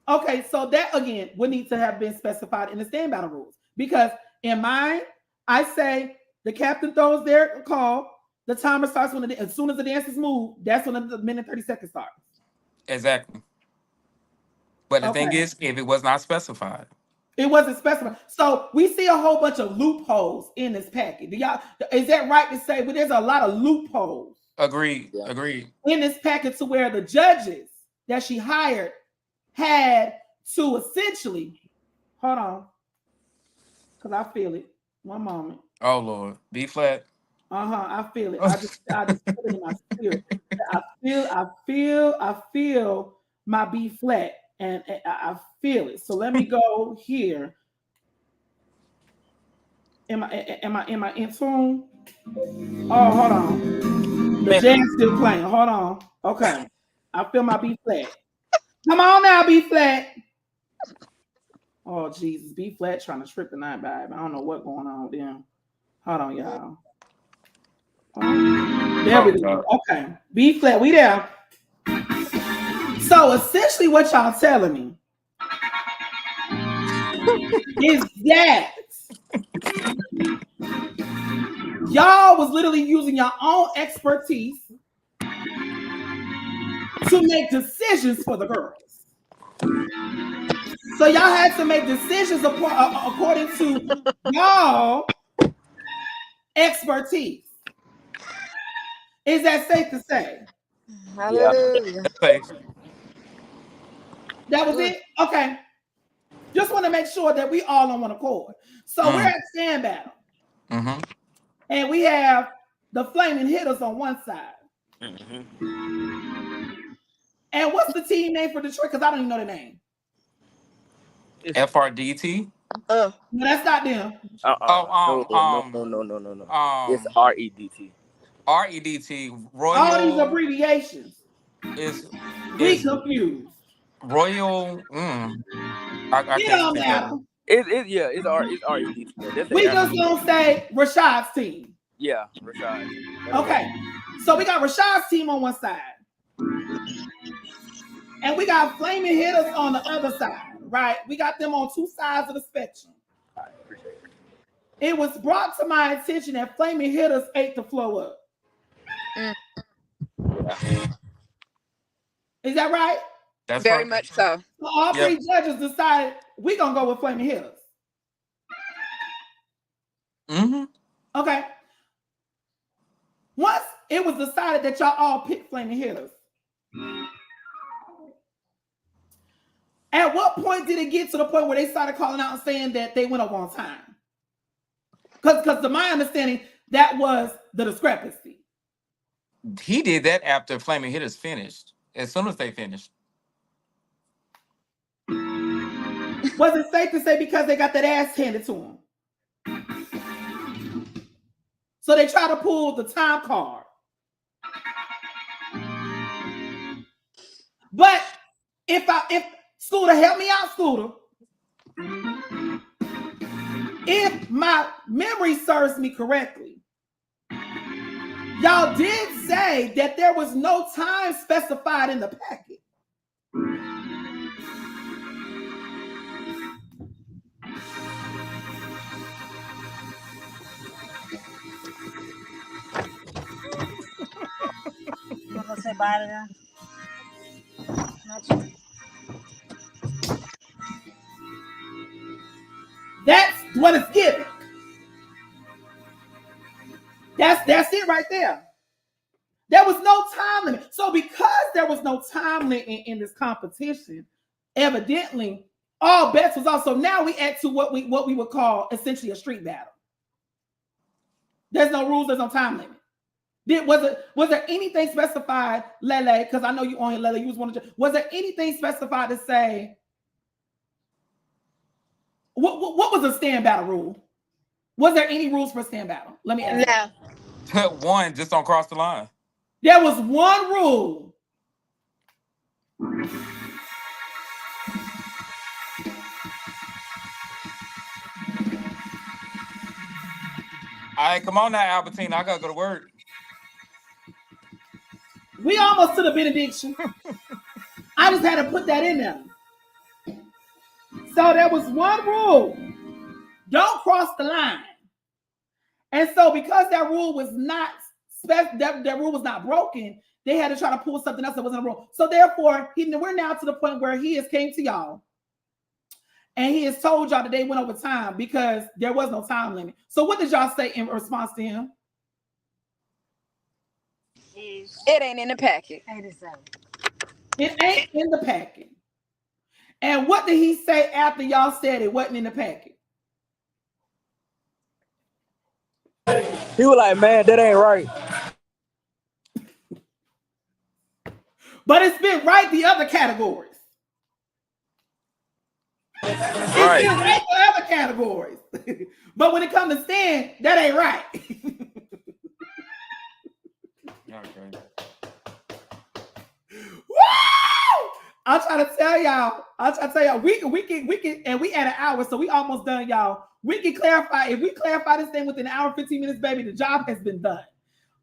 Okay, so that again would need to have been specified in the stand battle rules because in mine, I say the captain throws their call. The timer starts as soon as the dancers move. That's when the minute 30 seconds starts. Exactly. But the thing Okay, is, if it was not specified, it wasn't specified. So we see a whole bunch of loopholes in this packet. Do y'all? Is that right to say? Well, there's a lot of loopholes agreed, Yeah. agreed. in this packet to where the judges that she hired had to essentially hold on because I feel it. One moment. Oh Lord, B flat. I feel it. I just feel it in my spirit. I feel my B flat, and I feel it. So let me go here. Am I in tune? Oh, hold on. The jam's still playing. Hold on. Okay. I feel my B flat. Come on now, B flat. Oh Jesus, B flat trying to trip the night, babe. I don't know what's going on with them. Hold on, y'all. There we Oh go. God. Okay. B flat, we there. So essentially what y'all telling me is that y'all was literally using your own expertise to make decisions for the girls. So y'all had to make decisions according to y'all expertise. Is that safe to say? Yeah. Hallelujah. Safe. That was it? Okay. Just want to make sure that we all on one accord. So we're Mm. at stand battle. Mm-hmm. And we have the flaming hitters on one side. And what's the team name for Detroit? Because I don't even know the name. FRDT. No, that's not them. Oh, No. It's um, REDT. REDT. All these Royal abbreviations. is We is confused. Royal. I It can't don't think of matter. it. It's REDT. That's the We just acronym. gonna say Rashad's team. Yeah, Rashad. That's right. Okay. So we got Rashad's team on one side. And we got flaming hitters on the other side, right? We got them on two sides of the spectrum. I appreciate it. It was brought to my attention that flaming hitters ate the flow up. Mm. Is that right? That's Very right. much so. So all Yep. three judges decided we're gonna go with flaming hitters. Mm-hmm. Okay. Once it was decided that y'all all picked flaming hitters, at what point did it get to the point where they started calling out and saying that they went up on time? Because to my understanding, that was the discrepancy. He did that after Flaming Hitters finished. As soon as they finished. Was it safe to say because they got that ass handed to them? So they try to pull the time card. But if Scooter, help me out, Scooter. If my memory serves me correctly, y'all did say that there was no time specified in the packet. I'm gonna say bye to them. Not you. That's what it's given. That's it right there. There was no time limit. So because there was no time limit in this competition, evidently all bets was off. So now we add to what we would call essentially a street battle. There's no rules. There's no time limit. Was there anything specified, Lele? Because I know you on here, Lele. You was one of the. Was there anything specified to say? What was a stand battle rule? Was there any rules for stand battle? Let me ask. No. One, just don't cross the line. There was one rule. All right, come on now, Albertina. I gotta go to work. We almost to the benediction. I just had to put that in there. So there was one rule: don't cross the line. And so because that rule was not that rule was not broken, they had to try to pull something else that wasn't a rule. So therefore, we're now to the point where he has came to y'all and he has told y'all that they went over time because there was no time limit. So what did y'all say in response to him? It ain't in the packet. It ain't in the packet. And what did he say after y'all said it wasn't in the packet? He was like, man, that ain't right. But it's been right the other categories. It's been right the other categories. But when it comes to stand, that ain't right. Okay. Woo! I'm trying to tell y'all, we can, and we at an hour, so we almost done, y'all. We can clarify, if we clarify this thing within an hour, 15 minutes, baby, the job has been done.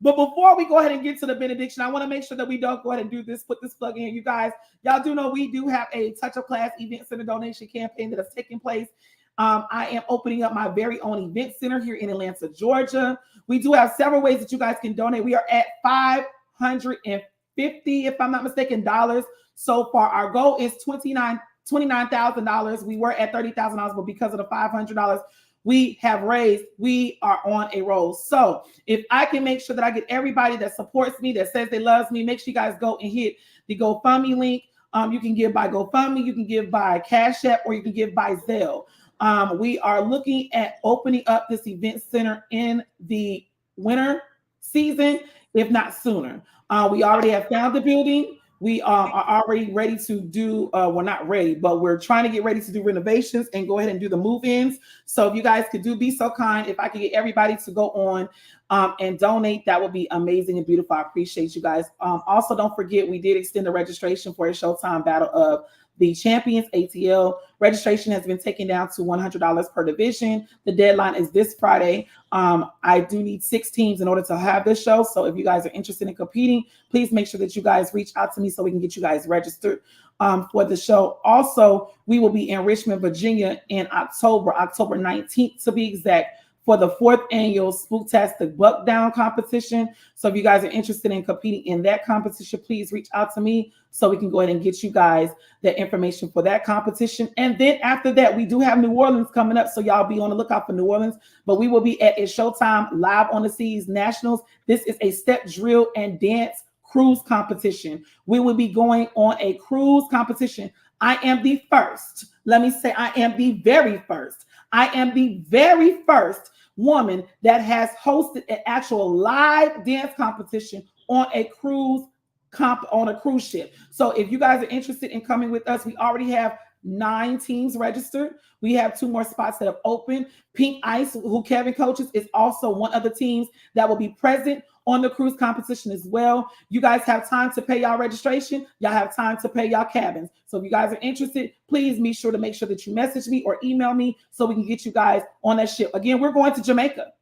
But before we go ahead and get to the benediction, I want to make sure that we don't go ahead and do this, put this plug in. You guys, y'all do know we do have a Touch Up Class Event Center donation campaign that is taking place. I am opening up my very own event center here in Atlanta, Georgia. We do have several ways that you guys can donate. We are at $550, if I'm not mistaken, dollars so far. Our goal is $29,000. We were at $30,000, but because of the $500 we have raised, we are on a roll. So if I can make sure that I get everybody that supports me, that says they loves me, make sure you guys go and hit the GoFundMe link. You can give by GoFundMe, you can give by Cash App, or you can give by Zelle. We are looking at opening up this event center in the winter season, if not sooner. We already have found the building. We are already ready to do, we're not ready, but we're trying to get ready to do renovations and go ahead and do the move-ins. So if you guys could be so kind, if I could get everybody to go on and donate, that would be amazing and beautiful. I appreciate you guys. Also, don't forget, we did extend the registration for a Showtime Battle of the Champions ATL. Registration has been taken down to $100 per division. The deadline is this Friday. I do need 6 teams in order to have this show. So if you guys are interested in competing, please make sure that you guys reach out to me so we can get you guys registered for the show. Also, we will be in Richmond, Virginia in October 19th to be exact, for the 4th annual Spooktastic Buck Down competition. So if you guys are interested in competing in that competition, please reach out to me so we can go ahead and get you guys the information for that competition. And then after that, we do have New Orleans coming up. So y'all be on the lookout for New Orleans. But we will be at a Showtime Live on the Seas Nationals. This is a step, drill, and dance cruise competition. We will be going on a cruise competition. I am the first. Let me say, I am the very first. I am the very first woman that has hosted an actual live dance competition on a cruise ship. So if you guys are interested in coming with us, we already have 9 teams registered. We have 2 more spots that have opened. Pink Ice, who Kevin coaches, is also one of the teams that will be present on the cruise competition as well. You guys have time to pay y'all registration. Y'all have time to pay y'all cabins. So if you guys are interested, please be sure to make sure that you message me or email me so we can get you guys on that ship. Again, we're going to Jamaica.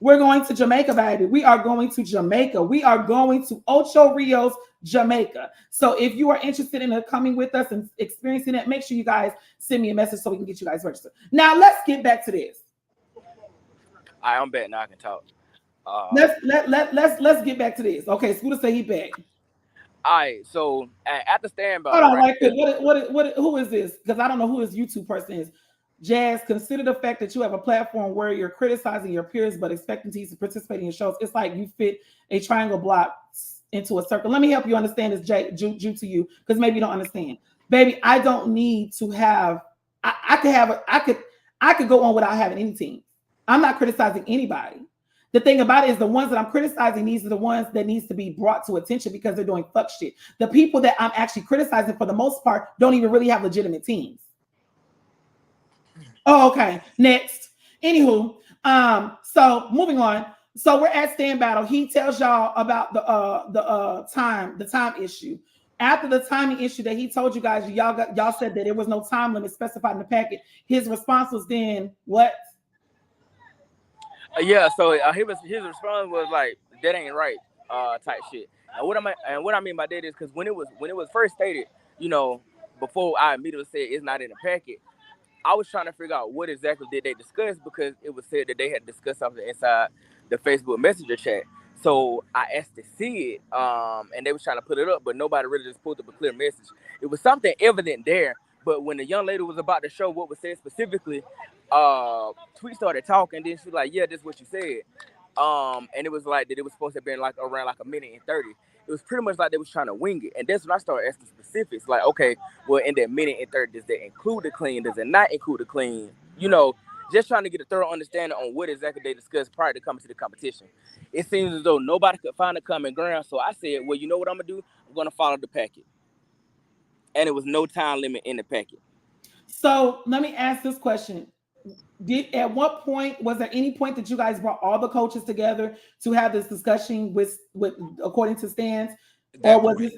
We're going to Jamaica, baby. We are going to Jamaica. We are going to Ocho Rios, Jamaica. So if you are interested in coming with us and experiencing it, make sure you guys send me a message so we can get you guys registered. Now let's get back to this. I'm back now. I can talk. Let's get back to this. Okay, Scooter say he back. All right. So at the stand by, Hold on, right? Who is this? Because I don't know who this YouTube person is. Jazz, consider the fact that you have a platform where you're criticizing your peers but expecting to participate in your shows. It's like you fit a triangle block into a circle. Let me help you understand this, Ju to you, because maybe you don't understand. Baby, I don't need to have. I could go on without having any team. I'm not criticizing anybody. The thing about it is the ones that I'm criticizing, these are the ones that needs to be brought to attention because they're doing fuck shit. The people that I'm actually criticizing for the most part don't even really have legitimate teams. Oh, okay. Next. Anywho, so moving on. So we're at stand battle. He tells y'all about the time issue. After the timing issue that he told you guys, y'all said that there was no time limit specified in the packet. His response was then what? Yeah. So his response was like, "That ain't right," type shit. And what I mean by that is because when it was first stated, before I immediately said it's not in the packet, I was trying to figure out what exactly did they discuss because it was said that they had discussed something inside the Facebook Messenger chat. So I asked to see it, and they was trying to put it up, but nobody really just pulled up a clear message. It was something evident there, but when the young lady was about to show what was said specifically, Tweet started talking. Then she was like, "Yeah, this is what you said," and it was like that it was supposed to have been like around like a minute and 30. It was pretty much like they was trying to wing it, and that's when I started asking specifics. Like, okay, well, in that minute and 30, does that include the clean? Does it not include the clean? You know, just trying to get a thorough understanding on what exactly they discussed prior to coming to the competition. It seems as though nobody could find a common ground, so I said, well, you know what I'm gonna do? I'm gonna follow the packet, and it was no time limit in the packet. So let me ask this question. At what point was there any point that you guys brought all the coaches together to have this discussion with according to stands, or was this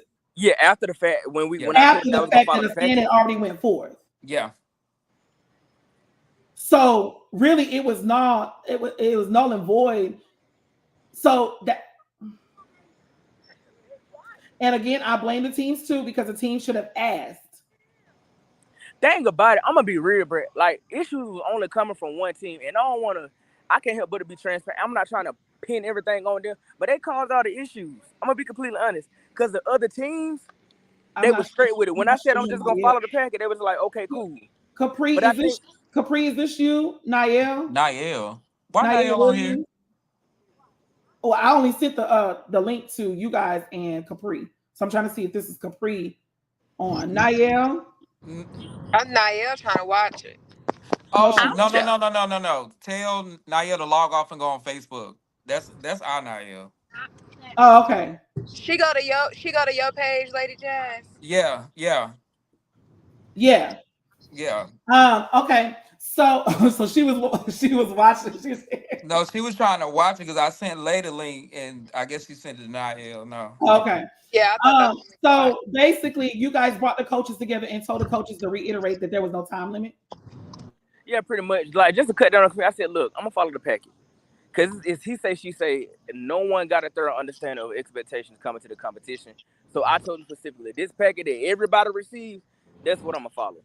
after the fact when I after the fact that the stand had already went forth? Yeah. So really, it was null and void. So that, and again, I blame the teams too because the team should have asked. Thing about it, I'm gonna be real, Brett. Like, issues was only coming from one team, and I can't help but to be transparent. I'm not trying to pin everything on them, but they caused all the issues. I'm gonna be completely honest, because the other teams, they were straight with it. When I said I'm just gonna follow the packet, they was like, okay, cool. Capri, is this you, Niall? Niall. Why Niall on here? Oh, I only sent the link to you guys and Capri, so I'm trying to see if this is Capri on Niall. I'm Niall trying to watch it. Oh no! Tell Niall to log off and go on Facebook. That's our Niall. Oh, okay. She go to your page, Lady Jazz. Yeah. Okay. So she was watching. No, she was trying to watch it because I sent Lady link, and I guess she sent it to Niall. No. Okay. Yeah. So basically, you guys brought the coaches together and told the coaches to reiterate that there was no time limit. Yeah, pretty much. Like, just to cut down on me, I said, look, I'm gonna follow the packet. Because it's he say, she say, no one got a thorough understanding of expectations coming to the competition. So I told them specifically, this packet that everybody receives, that's what I'm gonna follow.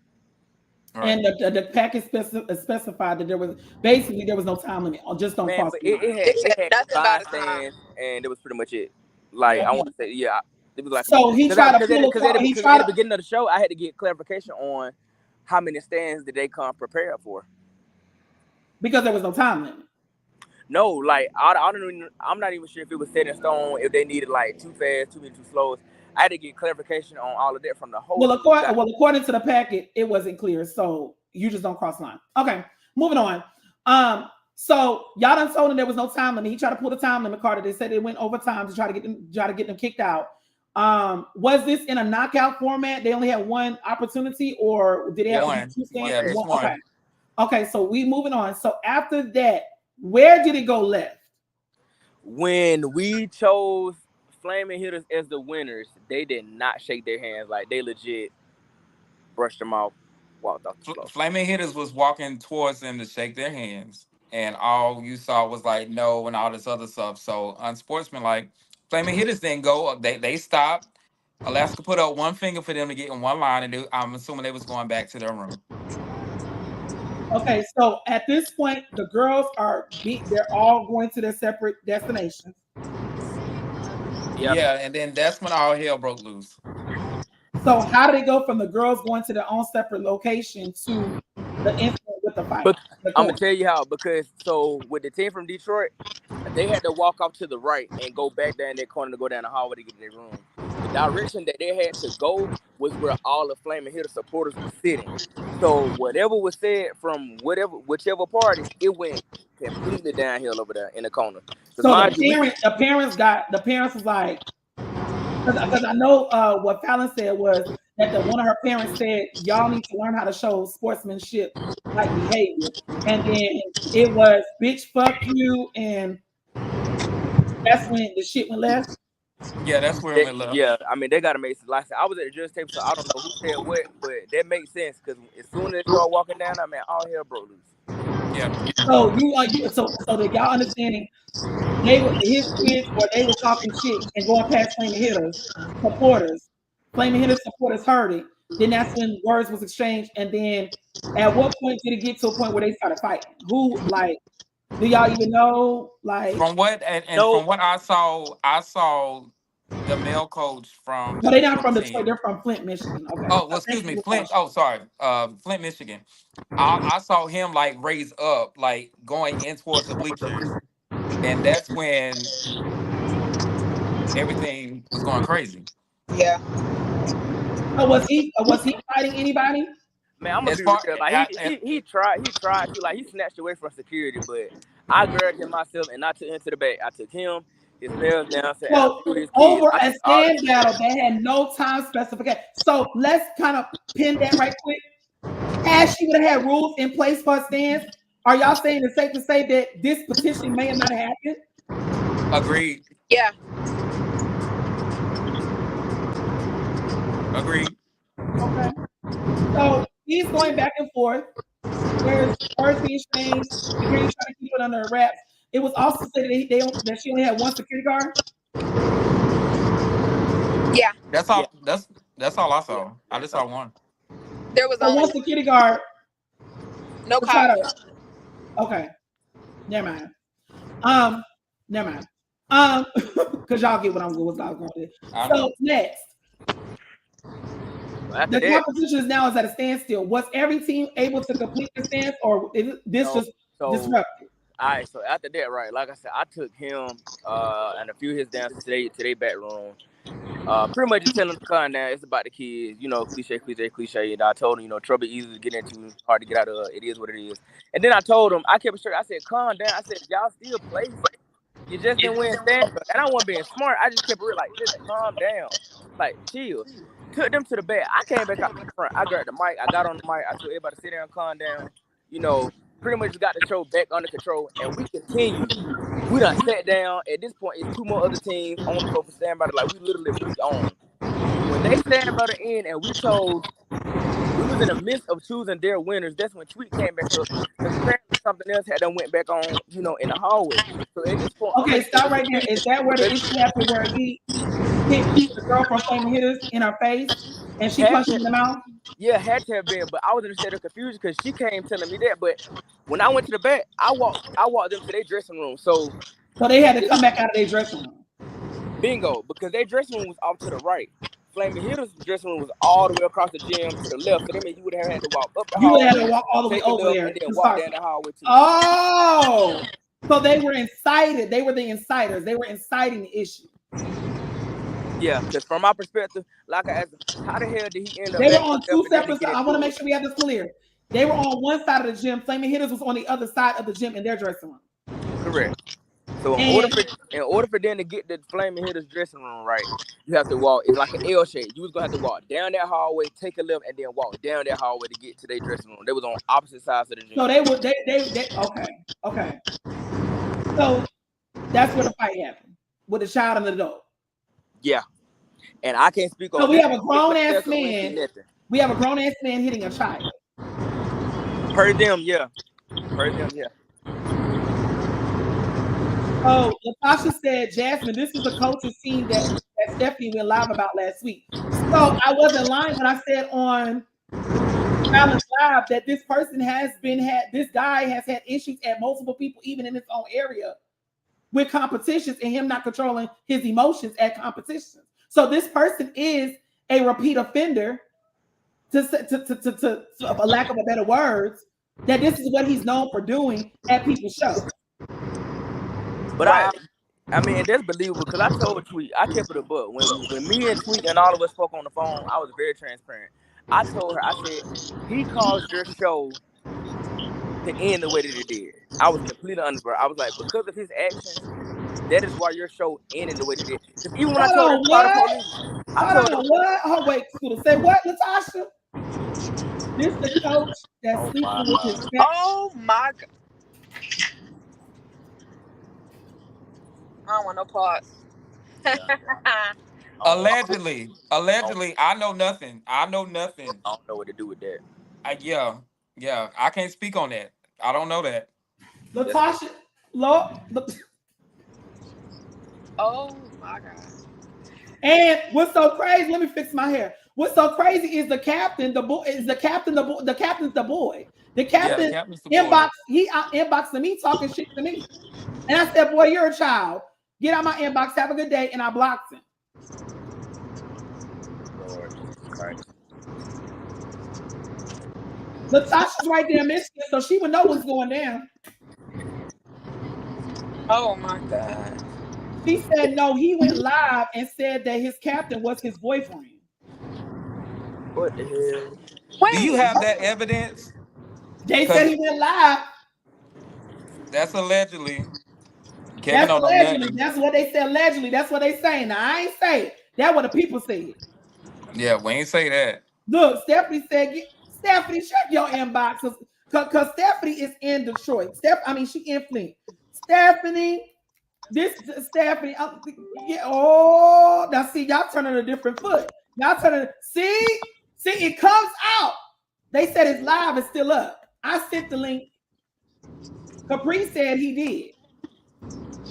Right. And the packet specified that there was no time limit. Just don't cross. It had 5 stands, and it was pretty much it. Like, I want to say, yeah, it was like. So he tried to at the beginning of the show, I had to get clarification on how many stands did they come prepared for. Because there was no time limit. No, like I'm not even sure if it was set in stone, if they needed like too fast, too slow. I had to get clarification on all of that from the whole. Well, according to the packet, it wasn't clear, so you just don't cross line. Okay, moving on. So y'all done told him there was no time limit. He tried to pull the time limit card. They said it went overtime to try to get them kicked out. Was this in a knockout format? They only had one opportunity, or did they have two stands? Yeah, one. Okay, so we moving on. So after that, where did it go left? When we chose Flaming Hitters as the winners, they did not shake their hands. Like, they legit brushed them off, walked off the floor. Flaming Hitters was walking towards them to shake their hands, and all you saw was like no and all this other stuff. So unsportsmanlike, Flaming Hitters didn't go. They stopped. Alaska put up one finger for them to get in one line, and I'm assuming they was going back to their room. Okay, so at this point, the girls they're all going to their separate destinations. Yep. Yeah, and then that's when all hell broke loose. So how did it go from the girls going to their own separate location to the incident with the fight? I'm gonna tell you how, because so with the team from Detroit, they had to walk off to the right and go back down that corner to go down the hallway to get to their room. The direction that they had to go was where all the Flaming Hitter supporters were sitting. So whatever was said from whichever party, it went completely downhill over there in the corner. So the parents was like, because I know what Fallon said was that one of her parents said, y'all need to learn how to show sportsmanship like behavior. And then it was, bitch, fuck you. And that's when the shit went left. Yeah, that's where it went left. Yeah, I mean, they got to make some. Like I was at the judge table, so I don't know who said what, but that makes sense because as soon as they start walking down, I mean, all hell broke loose. Yeah. So so that y'all understanding, his kids, or they were talking shit and going past Flaming Hitters supporters. Flaming Hitters supporters heard it. Then that's when words was exchanged. And then at what point did it get to a point where they started fighting? Who, like, do y'all even know? Like, From what and No, from what I saw the male coach from no, the they're not from Detroit Detroit. team. They're from Flint, Michigan. Okay. Oh, well, Thank excuse me, you, Flint. Latasha. Oh, sorry, Flint, Michigan. I saw him like raise up, like going in towards the bleachers, and that's when everything was going crazy. Yeah. So was he fighting anybody? man, I'm gonna As be real. far Like he tried to, like he snatched away from security, but I grabbed him myself and I took him to the back. I took him, his males downstairs, and I So threw his kids. over I a took all the stand battle that had no time specification. So let's kind of pin that right quick. As she would have had rules in place for stands, are y'all saying it's safe to say that this petition may have not happened? agreed, Yeah. agreed. Okay. So he's going back and forth. There's words being exchanged. Security trying to keep it under wraps. It was also said that she only had one security guard. Yeah. That's yeah, all. That's all I yeah, saw. I just so saw one. There was So only one security guard no to try cops. to. Okay. Never mind. Um. Never mind. Because y'all get what I'm going to. I So know. next, after the that, competition is now at a standstill. Was every team able to complete the stance, or is this no. just So disrupted? all right, so after that, right, like I said, I took him and a few of his dancers to their back room. Pretty much just telling them to calm down. It's about the kids, cliche. And I told him, trouble easy to get into, hard to get out of. It is what it is. And then I told him, I kept it straight. I said, calm down. I said, y'all still play. You just didn't win stand. And I wasn't being smart. I just kept it real, like, just calm down, like chill. Took them to the back. I came back out to the front. I grabbed the mic. I got on the mic. I told everybody to sit down, calm down. Pretty much just got the show back under control, and we continue. We done sat down. At this point, it's two more other teams on the floor for stand by. Like we literally on. When they stand by the end, and we was in the midst of choosing their winners. That's when Tweet came back up because apparently something else had done went back on, in the hallway. So at this point, I'm Okay, in the stop right there. Is that where the issue happened where he hit the girl from Flaming Hitters in her face and she had punched him to, in the mouth? yeah, had to have been, but I was in a state of confusion because she came telling me that. But when I went to the back, I walked them to their dressing room. So they had to come back out of their dressing room. bingo, because their dressing room was off to the right. Flaming Hitters' dressing room was all the way across the gym to the left. So that means you would have had to walk up the You would have hallway, to walk all the way take a over left, there and then to walk start. down the hallway too. Oh, so they were incited. They were the inciters. They were inciting the issue. Yeah, because from my perspective, like I asked, how the hell did he end up They were back on up two there and separate get sides. I want to into make it? sure we have this clear. They were on one side of the gym. Flaming Hitters was on the other side of the gym in their dressing room. Correct. So in order for them to get the Flaming Hitters dressing room right, you have to walk. It's like an L shape. You was gonna have to walk down that hallway, take a left, and then walk down that hallway to get to their dressing room. They was on opposite sides of the gym. So they were okay. So that's where the fight happened with the child and the adult. Yeah, and I can't speak So on we that. have a grown ass We ain't see man. nothing. We have a grown ass man hitting a child. Per them, yeah. Per them, yeah. So Latasha said, Jasmine, this is the coach's team that Stephanie went live about last week. So I wasn't lying when I said on Balance Live that this person this guy has had issues at multiple people, even in his own area, with competitions and him not controlling his emotions at competitions. So this person is a repeat offender, to a lack of a better words, that this is what he's known for doing at people's shows. But I mean, that's believable because I told Tweet, I kept it a book. When me and Tweet and all of us spoke on the phone, I was very transparent. I told her, I said, he caused your show to end the way that it did. I was completely honest, bro. I was like, because of his actions, that is why your show ended the way it did. Because even when I told her to call the police, I told her, what? Oh, wait, Scooter. Say what, Latasha? This the coach that's sleeping with his family. Oh my god. I don't want no parts. Allegedly, I know nothing. I don't know what to do with that. Yeah, I can't speak on that. I don't know that. Latasha, Lord. Oh my god. And what's so crazy? Let me fix my hair. What's so crazy is the captain, the boy is the captain, the captain's the boy. The Yeah, the captain captain's the boy. inbox, he out inboxing me, talking shit to me. And I said, boy, you're a child. Get out my inbox, have a good day. And I blocked him. Lord Jesus Christ. Latasha's right there in Michigan, so she would know what's going down. Oh my God. She said no, he went live and said that his captain was his boyfriend. What the hell? Do you Wait, have that evidence? They said Because he went live. that's allegedly. Kevin That's don't know allegedly. nothing. That's what they said allegedly. That's what they saying. Now I ain't say it. That's what the people said. Yeah, we ain't say that. Look, Stephanie said, Stephanie, check your inboxes. Cause Stephanie is in Detroit. I mean, she in Flint. Stephanie, this Stephanie, yeah, oh, now see, y'all turning a different foot. Y'all turning, see, it comes out. They said it's live, it's still up. I sent the link. Capri said he did.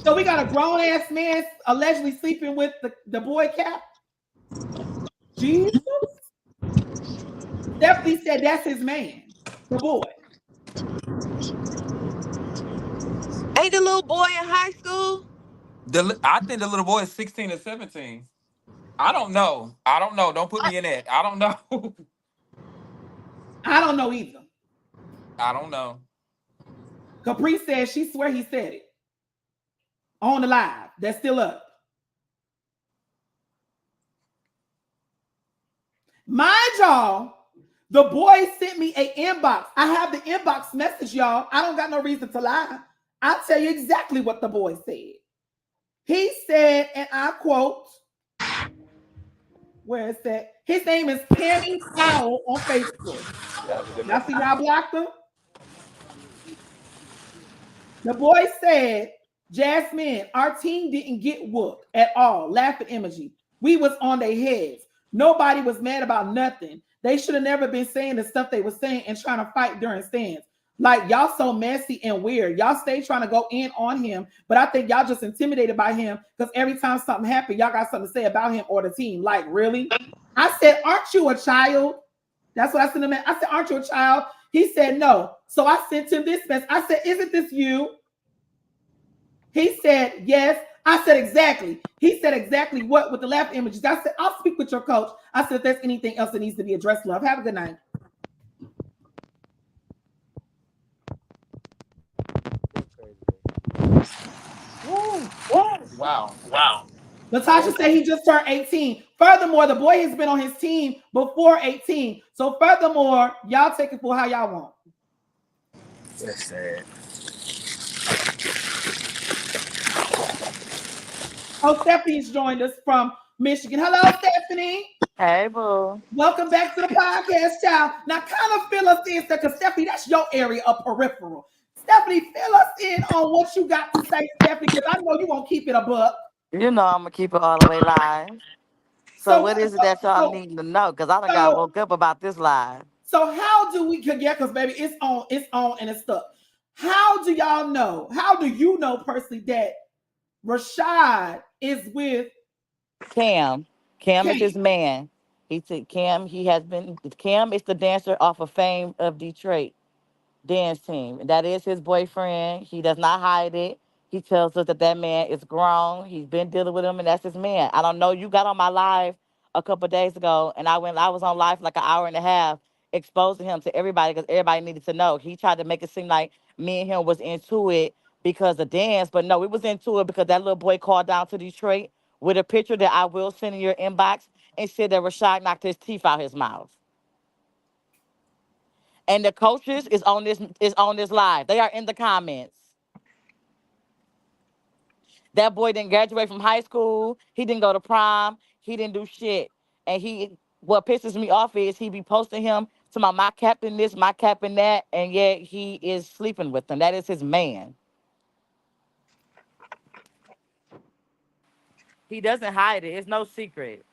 So we got a grown ass man allegedly sleeping with the boy cap. Jesus. Stephanie said that's his man, the boy. ain't the little boy in high school? I think the little boy is 16 or 17. I don't know. I don't know. Don't put me in that. I don't know. I don't know either. I don't know. Capri said she swear he said it on the live. That's still up. Mind y'all, the boy sent me a inbox. I have the inbox message, y'all. I don't got no reason to lie. I'll tell you exactly what the boy said. He said, and I quote, where is that? His name is Cammy Powell on Facebook. Y'all see where I blocked him? The boy said, Jasmine, our team didn't get whooped at all. Laughing emoji. We was on their heads. Nobody was mad about nothing. They should have never been saying the stuff they were saying and trying to fight during stands. Like y'all so messy and weird. Y'all stay trying to go in on him, but I think y'all just intimidated by him because every time something happened, y'all got something to say about him or the team. Like, really? I said, aren't you a child? That's what I sent him. I said, aren't you a child? He said, no. So I sent him this message. I said, isn't this you? He said, yes. I said, exactly. He said, exactly what with the laugh images. I said, I'll speak with your coach. I said, if there's anything else that needs to be addressed, love. Have a good night. Woo. Wow. Latasha said he just turned 18. Furthermore, the boy has been on his team before 18. So furthermore, y'all take it for how y'all want. That's sad. Oh, Stephanie's joined us from Michigan. Hello, Stephanie. Hey, boo. Welcome back to the podcast, child. Now, kind of fill us in, because Stephanie, that's your area of peripheral. Stephanie, fill us in on what you got to say, Stephanie, because I know you won't keep it a buck. You know I'm gonna keep it all the way live. So So, what is it so, that y'all so, need to know? Cause I done got so, woke up about this live. so how do we get? Because baby, it's on, and it's stuck. How do y'all know? How do you know personally that Rashad is with Cam. Cam is Cam? his man. He said Cam, he has been Cam is the dancer off of Fame of Detroit dance team. That is his boyfriend. He does not hide it. He tells us that that man is grown. He's been dealing with him, and that's his man. I don't know. You got on my live a couple of days ago, and I was on live for like an hour and a half, exposing him to everybody because everybody needed to know. He tried to make it seem like me and him was into it because of dance, but no, we was into it because that little boy called down to Detroit with a picture that I will send in your inbox and said that Rashad knocked his teeth out his mouth. And the coaches is on this live. They are in the comments. That boy didn't graduate from high school. He didn't go to prom. He didn't do shit. And what pisses me off is he be posting him to my captain this, my captain that, and yet he is sleeping with them. That is his man. He doesn't hide it. It's no secret.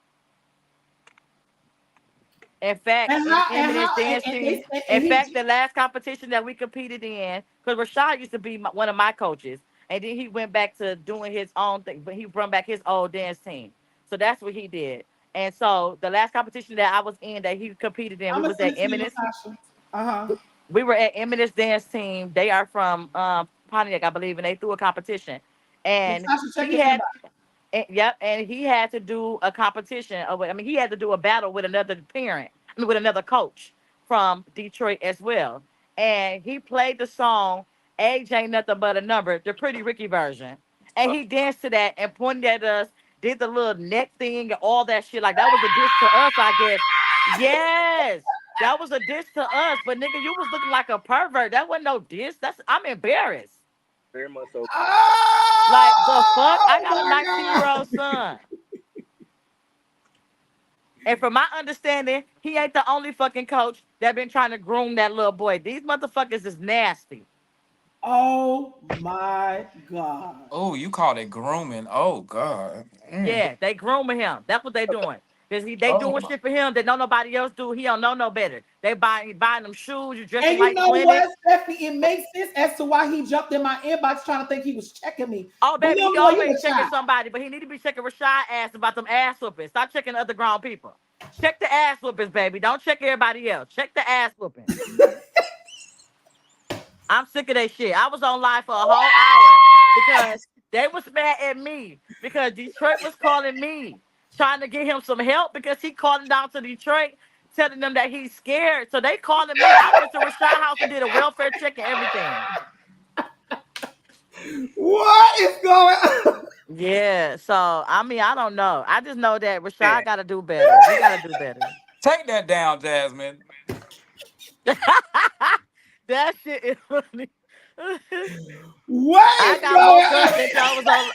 In fact, And in how him and his dance and team. they In and fact, he the last competition that we competed in, because Rashad used to be one of my coaches, and then he went back to doing his own thing, but he brought back his old dance team. So that's what he did. And so the last competition that I was in that he competed in, I'm we gonna was send at it to you, Eminence. Natasha. Uh-huh. We were at Eminence dance team. They are from Pontiac, I believe, and they threw a competition. And Natasha, check he your had inbox. yep, and he had to do a competition. I mean, he had to do a battle with another parent, I mean, with another coach from Detroit as well. And he played the song "Age Ain't Nothing But a Number," the Pretty Ricky version. And he danced to that and pointed at us, did the little neck thing and all that shit. Like that was a diss to us, I guess. Yes. That was a diss to us, but nigga, you was looking like a pervert. That wasn't no diss. I'm embarrassed. Very much so. Like the fuck? I Oh got a my 19-year-old God. son. And from my understanding, he ain't the only fucking coach that been trying to groom that little boy. These motherfuckers is nasty. Oh my God. Oh, you called it grooming. Oh God. Mm. Yeah, they grooming him. That's what they doing. Cause they Oh doing my. shit for him that don't nobody else do. He don't know no better. They buying them shoes. You dressing And you like know what, clinics. Stephanie? It makes sense as to why he jumped in my inbox trying to think he was checking me. Oh, But baby, little he boy, you always a checking child. somebody, but he need to be checking Rashad ass about them ass whoopings. Stop checking other grown people. Check the ass whoopings, baby. Don't check everybody else. Check the ass whoopings. I'm sick of that shit. I was on live for a whole hour because they was mad at me because Detroit was calling me, trying to get him some help because he calling down to Detroit, telling them that he's scared. So they calling me. I went to Rashad house and did a welfare check and everything. What is going on? Yeah. So I mean, I don't know. I just know that Man, Rashad got to do better. He got to do better. Take that down, Jasmine. That shit is funny. What I is got going woke up on? that y'all was on.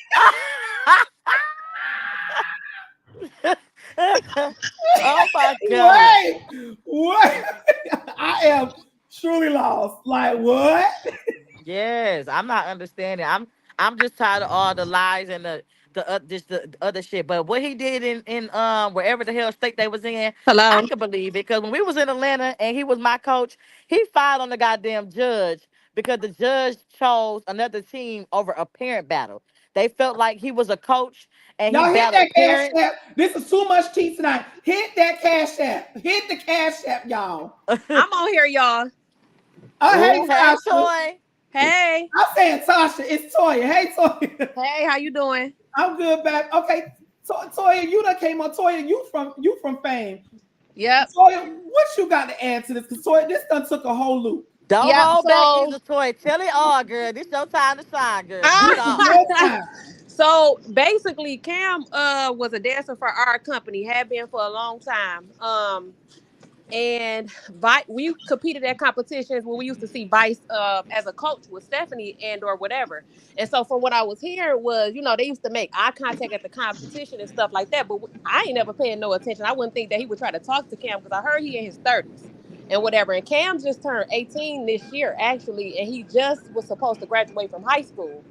Oh my god. Wait, what? I am truly lost. Like what? Yes, I'm not understanding. I'm just tired of all the lies and the other shit. But what he did in wherever the hell state they was in, I Hello. could believe it because when we was in Atlanta and he was my coach, he filed on the goddamn judge because the judge chose another team over a parent battle. They felt like he was a coach and he Y'all hit that battled cash parents. app. This is too much tea tonight. Hit that cash app. Hit the cash app, y'all. I'm on here, y'all. Oh, hey, Oh, hey, Tasha. Toy. Hey. I'm saying Tasha. It's Toya. Hey, Toya. Hey, how you doing? I'm good back. Okay, Toya, you done came on. Toya, you from Fame. Yep. Toya, what you got to add to this? Because Toya, this done took a whole loop. Don't Yep. hold back So either, Toy. Tell it all, girl. This your time to shine, girl. Tell This it is all. your time. so basically Cam was a dancer for our company, had been for a long time. And we competed at competitions when we used to see Vice as a coach with Stephanie and or whatever. And so from what I was hearing was, they used to make eye contact at the competition and stuff like that. But I ain't never paying no attention. I wouldn't think that he would try to talk to Cam because I heard he in his 30s and whatever. And Cam just turned 18 this year actually, and he just was supposed to graduate from high school.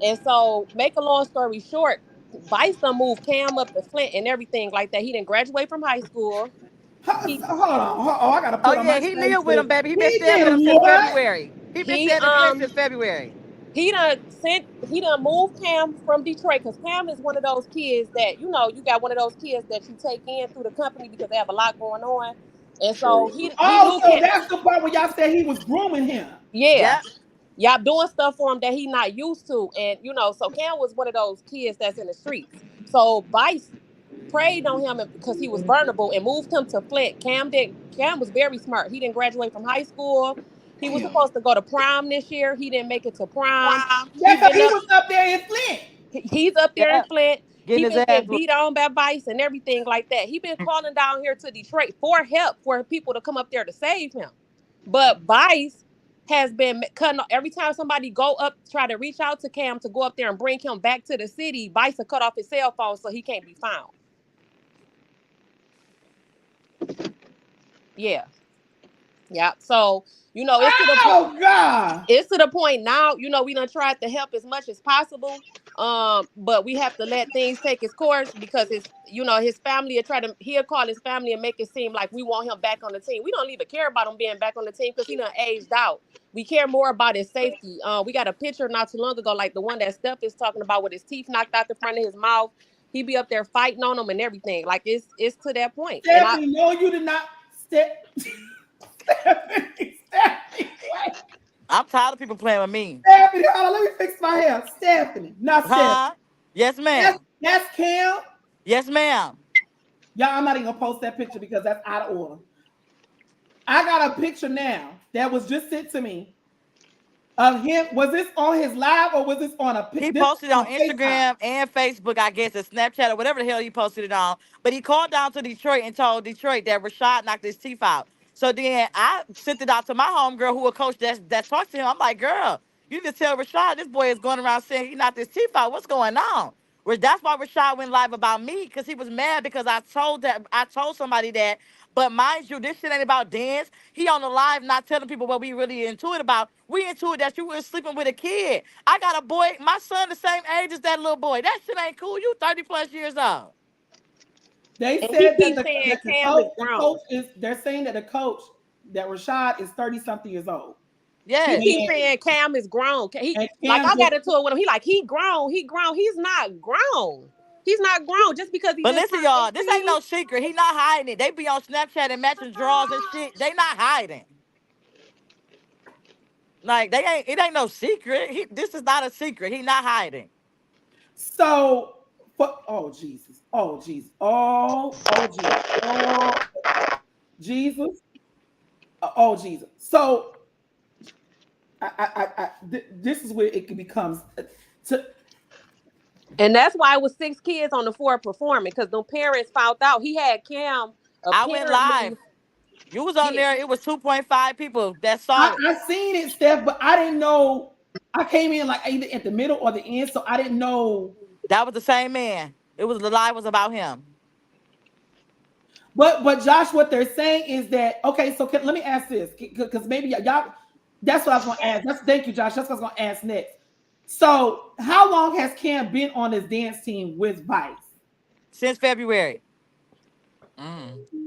And so, make a long story short, Vice done moved Cam up to Flint and everything like that. He didn't graduate from high school. He Hold on. Oh, I got to Oh put on my yeah, he shades lived with list. him, baby. He been He staying with did him since what? February. He been he staying in Flint since February. he done moved Cam from Detroit because Cam is one of those kids that you got one of those kids that you take in through the company because they have a lot going on, and so true. he Oh, knew so Cam. that's the part where y'all said he was grooming him. Yeah, Yep. y'all doing stuff for him that he not used to, and so Cam was one of those kids that's in the streets. So Vice preyed on him because he was vulnerable and moved him to Flint. Cam was very smart. He didn't graduate from high school. He was Damn. supposed to go to prom this year. He didn't make it to prom. He That's because been he up was up there in Flint. he's up there in Yep. Flint. Getting He his been ass getting whooped. beat on by Vice and everything like that. He been calling down here to Detroit for help for people to come up there to save him. But Vice has been cutting every time somebody go up try to reach out to Cam to go up there and bring him back to the city. Vice will cut off his cell phone so he can't be found. Yeah, yeah. So Oh God. it's to the point now, we done tried to help as much as possible. But we have to let things take its course because his family he'll call his family and make it seem like we want him back on the team. We don't even care about him being back on the team because he done aged out. We care more about his safety. We got a picture not too long ago, like the one that Steph is talking about with his teeth knocked out the front of his mouth. He be up there fighting on them and everything. Like it's to that point. And Stephanie, no, you did not. Stephanie, wait. I'm tired of people playing with me. Stephanie, hold on, let me fix my hair. Stephanie, not Stephanie. Huh? Yes, ma'am. That's Cam. Yes, ma'am. Y'all, I'm not even gonna post that picture because that's out of order. I got a picture now that was just sent to me of him. Was this on his live or was this on a picture? He posted it on Instagram and Facebook, I guess, or Snapchat or whatever the hell he posted it on. But he called down to Detroit and told Detroit that Rashad knocked his teeth out. So then I sent it out to my homegirl who a coach that talked to him. I'm like, girl, you need to tell Rashad this boy is going around saying he knocked his teeth out. What's going on? That's why Rashad went live about me, because he was mad because I told somebody that. But mind you, this shit ain't about dance. He on the live not telling people what we really into it about. We into it that you were sleeping with a kid. I got a boy, my son the same age as that little boy. That shit ain't cool. You 30 plus years old. They and said he that keeps saying the Cam is coach grown. they're saying that the coach, that Rashad is 30-something years old. He Yes. keeps saying Cam is grown. Like I got into it with him. He like, he grown. He's not grown. He's not grown just because he But just listen, turned y'all, this 18. ain't no secret. He not hiding it. They be on Snapchat and matching draws and shit. They not hiding. Like it ain't no secret. This is not a secret. He not hiding. So oh Jesus, oh Jesus, Jesus, oh Jesus. So this is where it becomes And that's why it was 6 kids on the floor performing, because the parents found out he had Cam I went apparently. live. You was on there. It was 2.5 people that saw it. I seen it, Steph, but I didn't know. I came in like either at the middle or the end, so I didn't know. That was the same man. The live was about him. But Josh, what they're saying is that okay. So let me ask this, because maybe y'all. That's what I was going to ask. Thank you, Josh. That's what I was going to ask next. So, how long has Cam been on his dance team with Vice? Since February.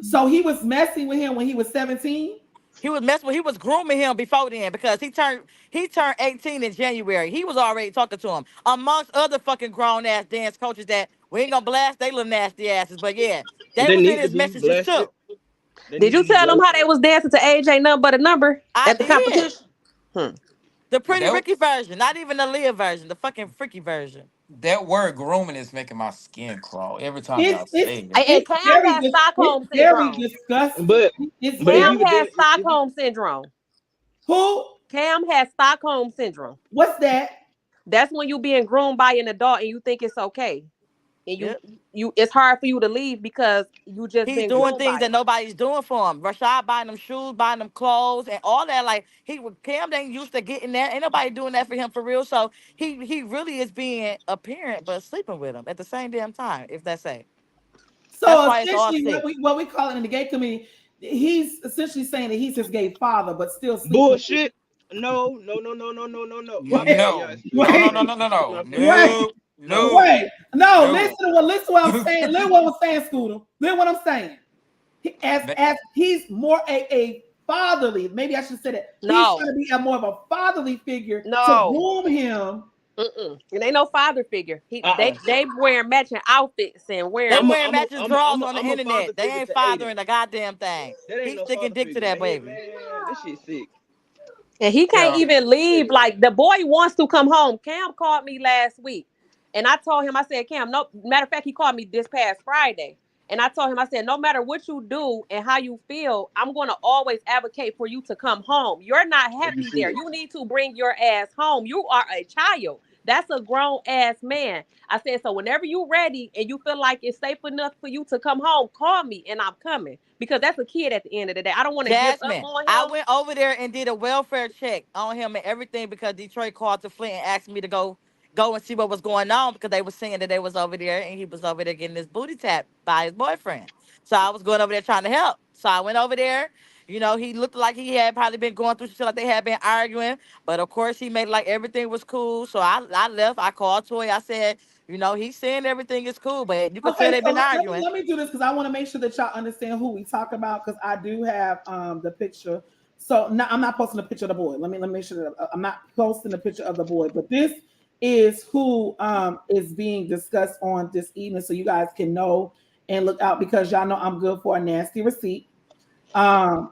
So he was messing with him when he was 17? He was grooming him before then, because he turned 18 in January. He was already talking to him, amongst other fucking grown ass dance coaches that we ain't gonna blast they little nasty asses. But yeah, they was in his messages too. Did you tell them how they was dancing to AJ Nothing But a Number at the competition? The Pretty Ricky version, not even the Leah version, the fucking freaky version. That word grooming is making my skin crawl every time y'all say it. And Cam has Stockholm syndrome. Very disgusting. But Cam has Stockholm syndrome. Who? Cam has Stockholm syndrome. What's that? That's when you being groomed by an adult and you think it's okay. And you it's hard for you to leave because you just He's been doing things that nobody's doing for him. Rashad buying them shoes, buying them clothes, and all that. Like Cam ain't used to getting that. Ain't nobody doing that for him for real. So he really is being a parent, but sleeping with him at the same damn time. If that's it. So that's why it's all essentially, what we call it in the gay community, he's essentially saying that he's his gay father, but still sleeping. Bullshit. No. No. No. Wait. No. Listen to what I'm saying. Listen what I'm saying, Scooter. Listen what I'm saying. As he's more a fatherly, maybe I should say that. He's trying to be a more of a fatherly figure to groom him. It ain't no father figure. They wearing matching outfits and wearing. They wearing matching drawers on the internet. They ain't fathering a goddamn thing. He's sticking dick to that baby. Man, this shit sick. And he can't even leave. Like, the boy wants to come home. Cam called me last week. And I told him, I said, Cam, no, matter of fact, he called me this past Friday. And I told him, I said, no matter what you do and how you feel, I'm going to always advocate for you to come home. You're not happy there. You need to bring your ass home. You are a child. That's a grown ass man. I said, so whenever you're ready and you feel like it's safe enough for you to come home, call me and I'm coming. Because that's a kid at the end of the day. I don't want to give up on him. I went over there and did a welfare check on him and everything because Detroit called to Flint and asked me to go and see what was going on because they were saying that they was over there and he was over there getting his booty tapped by his boyfriend. So I was going over there trying to help. So I went over there. You know, he looked like he had probably been going through shit, like they had been arguing. But of course, he made like everything was cool. So I left. I called Toy. I said, you know, he's saying everything is cool, but you can tell they've been arguing. Let me do this because I want to make sure that y'all understand who we talk about because I do have the picture. So I'm not posting a picture of the boy. Let me make sure that I'm not posting a picture of the boy. But this is who is being discussed on this evening, so you guys can know and look out because y'all know I'm good for a nasty receipt.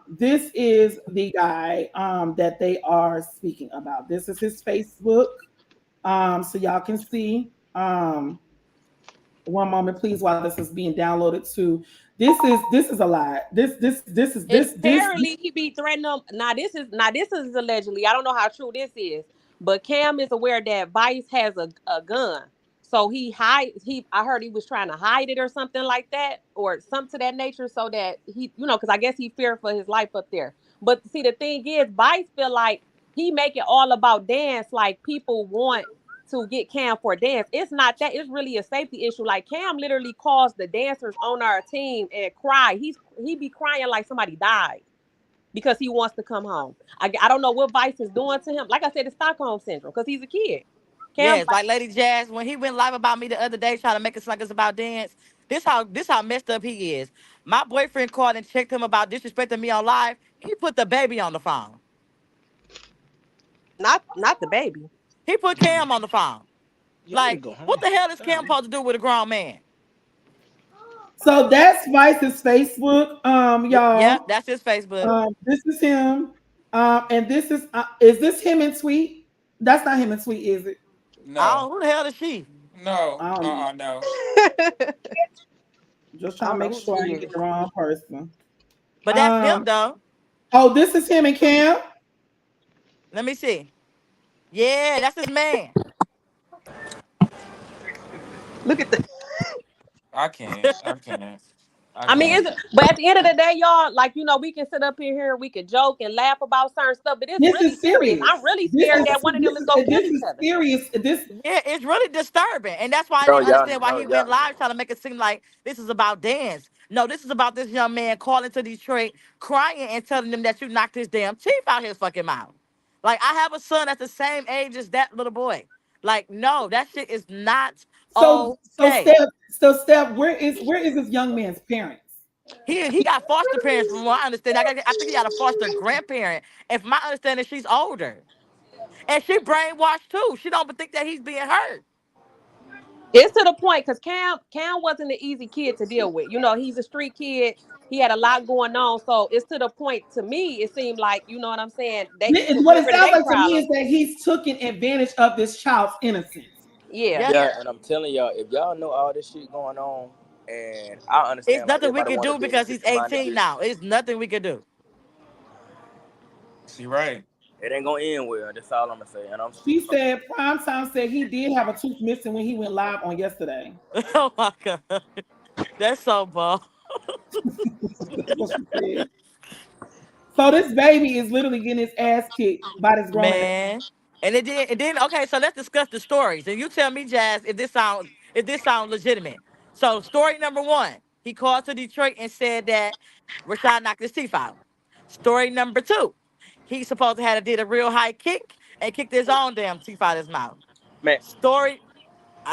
This is the guy that they are speaking about. This is his Facebook. So y'all can see. One moment, please, while this is being downloaded to. This is a lie. This. Apparently, he be threatening them. Now this is allegedly. I don't know how true this is, but Cam is aware that Vice has a gun. So he hide he I heard he was trying to hide it or something like that, or something to that nature, so that because I guess he feared for his life up there. But see, the thing is, Vice feel like he make it all about dance, like people want to get Cam for a dance. It's not that. It's really a safety issue. Like Cam literally calls the dancers on our team and cry. He be crying like somebody died because he wants to come home. I don't know what Vice is doing to him. Like I said, it's Stockholm syndrome because he's a kid. Cam, Yes, like Lady Jazz, when he went live about me the other day trying to make it like it's about dance, this how messed up he is. My boyfriend called and checked him about disrespecting me on live. He put the baby on the phone. not the baby. He put Cam on the phone. Y'all need to Like, go home. what the hell is God Cam supposed to do with a grown man? So that's Vice's Facebook, Yeah, y'all. that's his Facebook. This is him. And is this him in Tweet? That's not him in Tweet, is it? I No, don't, who the hell is she? no, I don't know. no. Just I trying to don't know make who sure I she didn't is. get the wrong person. But that's him Um, though. oh, this is him and Cam. Let me see. Yeah, that's his man. Look at the. I can't. I can't. I I mean, can't. but at the end of the day, y'all, like we can sit up in here, we can joke and laugh about certain stuff, but it's This really is serious. serious. I'm really This scared is that one of this them is is gonna kill this each is other. serious. This Yeah, it's really disturbing. And that's why I No, didn't y'all, understand why no, he went y'all. live trying to make it seem like this is about dance. No, this is about this young man calling to Detroit, crying and telling them that you knocked his damn teeth out his fucking mouth. Like, I have a son that's the same age as that little boy. Like, no, that shit is not so okay. Steph, where is this young man's parents? He got foster parents from what I understand. I think he got a foster grandparent. If my understanding, she's older. And she brainwashed too. She don't think that he's being hurt. It's to the point because Cam wasn't an easy kid to deal with. He's a street kid. He had a lot going on, so it's to the point. To me, it seemed like what I'm saying. That he was What getting it rid of sounds their like to me is problem. that he's taking advantage of this child's innocence. Yeah. Yeah. Yeah, and I'm telling y'all, if y'all know all this shit going on, and I It's understand why nothing we everybody can want a do because business he's system-minded 18 bitch, now. It's nothing we can do. See, right. it ain't gonna end well. That's all I'm gonna say. And I'm She speaking from said Primetime said he did have a tooth missing when he went live on yesterday. Oh my God. That's so ball. That's what she said. So this baby is literally getting his ass kicked by this grown ass. Man. And then okay, so let's discuss the stories. And you tell me, Jazz, if this sounds legitimate. So story number one, he called to Detroit and said that Rashad knocked his teeth out. Story number two, he supposed to have did a real high kick and kicked his own damn teeth out his mouth. man. Story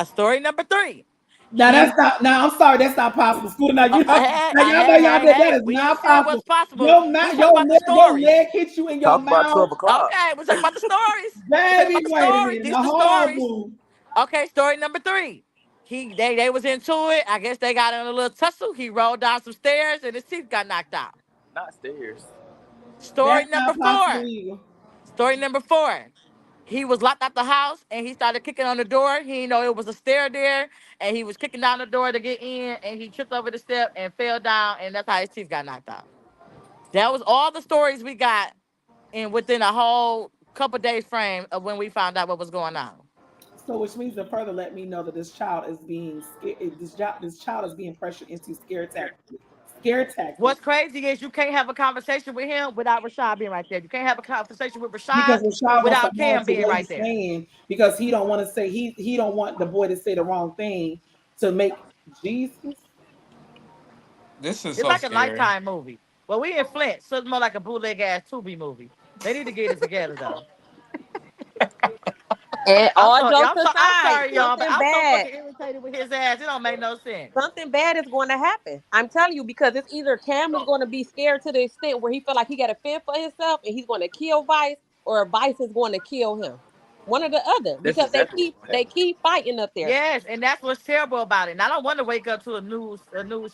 story number three. Now He that's not. Now I'm sorry, that's not possible. School. Now you know. Now y'all know y'all did. That is We not understand possible. what's possible. Your We mouth, talking about the your stories. leg hit you in your Talk about mouth, 12 o'clock. Okay, we're talking about the stories. We're talking baby. about the Wait a stories. minute. These Now the stories. horrible. Okay, story number three. They was into it. I guess they got in a little tussle. He rolled down some stairs and his teeth got knocked out. Not stairs. Story That's number not possible four. either. Story number four. He was locked out the house and he started kicking on the door. He didn't know it was a stair there, and he was kicking down the door to get in, and he tripped over the step and fell down, and that's how his teeth got knocked out. That was all the stories we got in within a whole couple days frame of when we found out what was going on. So, which means to further let me know that this child is being scared. This child is being pressured into scare tactics. Scare What's tactics. crazy is you can't have a conversation with him without Rashad being right there. You can't have a conversation with Because Rashad Rashad wants to without hold Cam to being what right he's there. saying because he don't want to say he don't want the boy to say the wrong thing to make Jesus. This is It's so like a scary. Lifetime movie. Well, we in Flint, so it's more like a bootleg ass Tubi movie. They need to get it together though. And I'm all so yeah, jokes I'm aside, sorry, y'all, but something I'm so bad, fucking irritated with his ass. It don't make no sense. something bad is going to happen. I'm telling you because it's either Cam is going to be scared to the extent where he feel like he got to fend for himself and he's going to kill Vice, or Vice is going to kill him. one or the other, That's because they exactly what's keep gonna they happen. keep fighting up there. Yes, and that's what's terrible about it. And I don't want to wake up to a news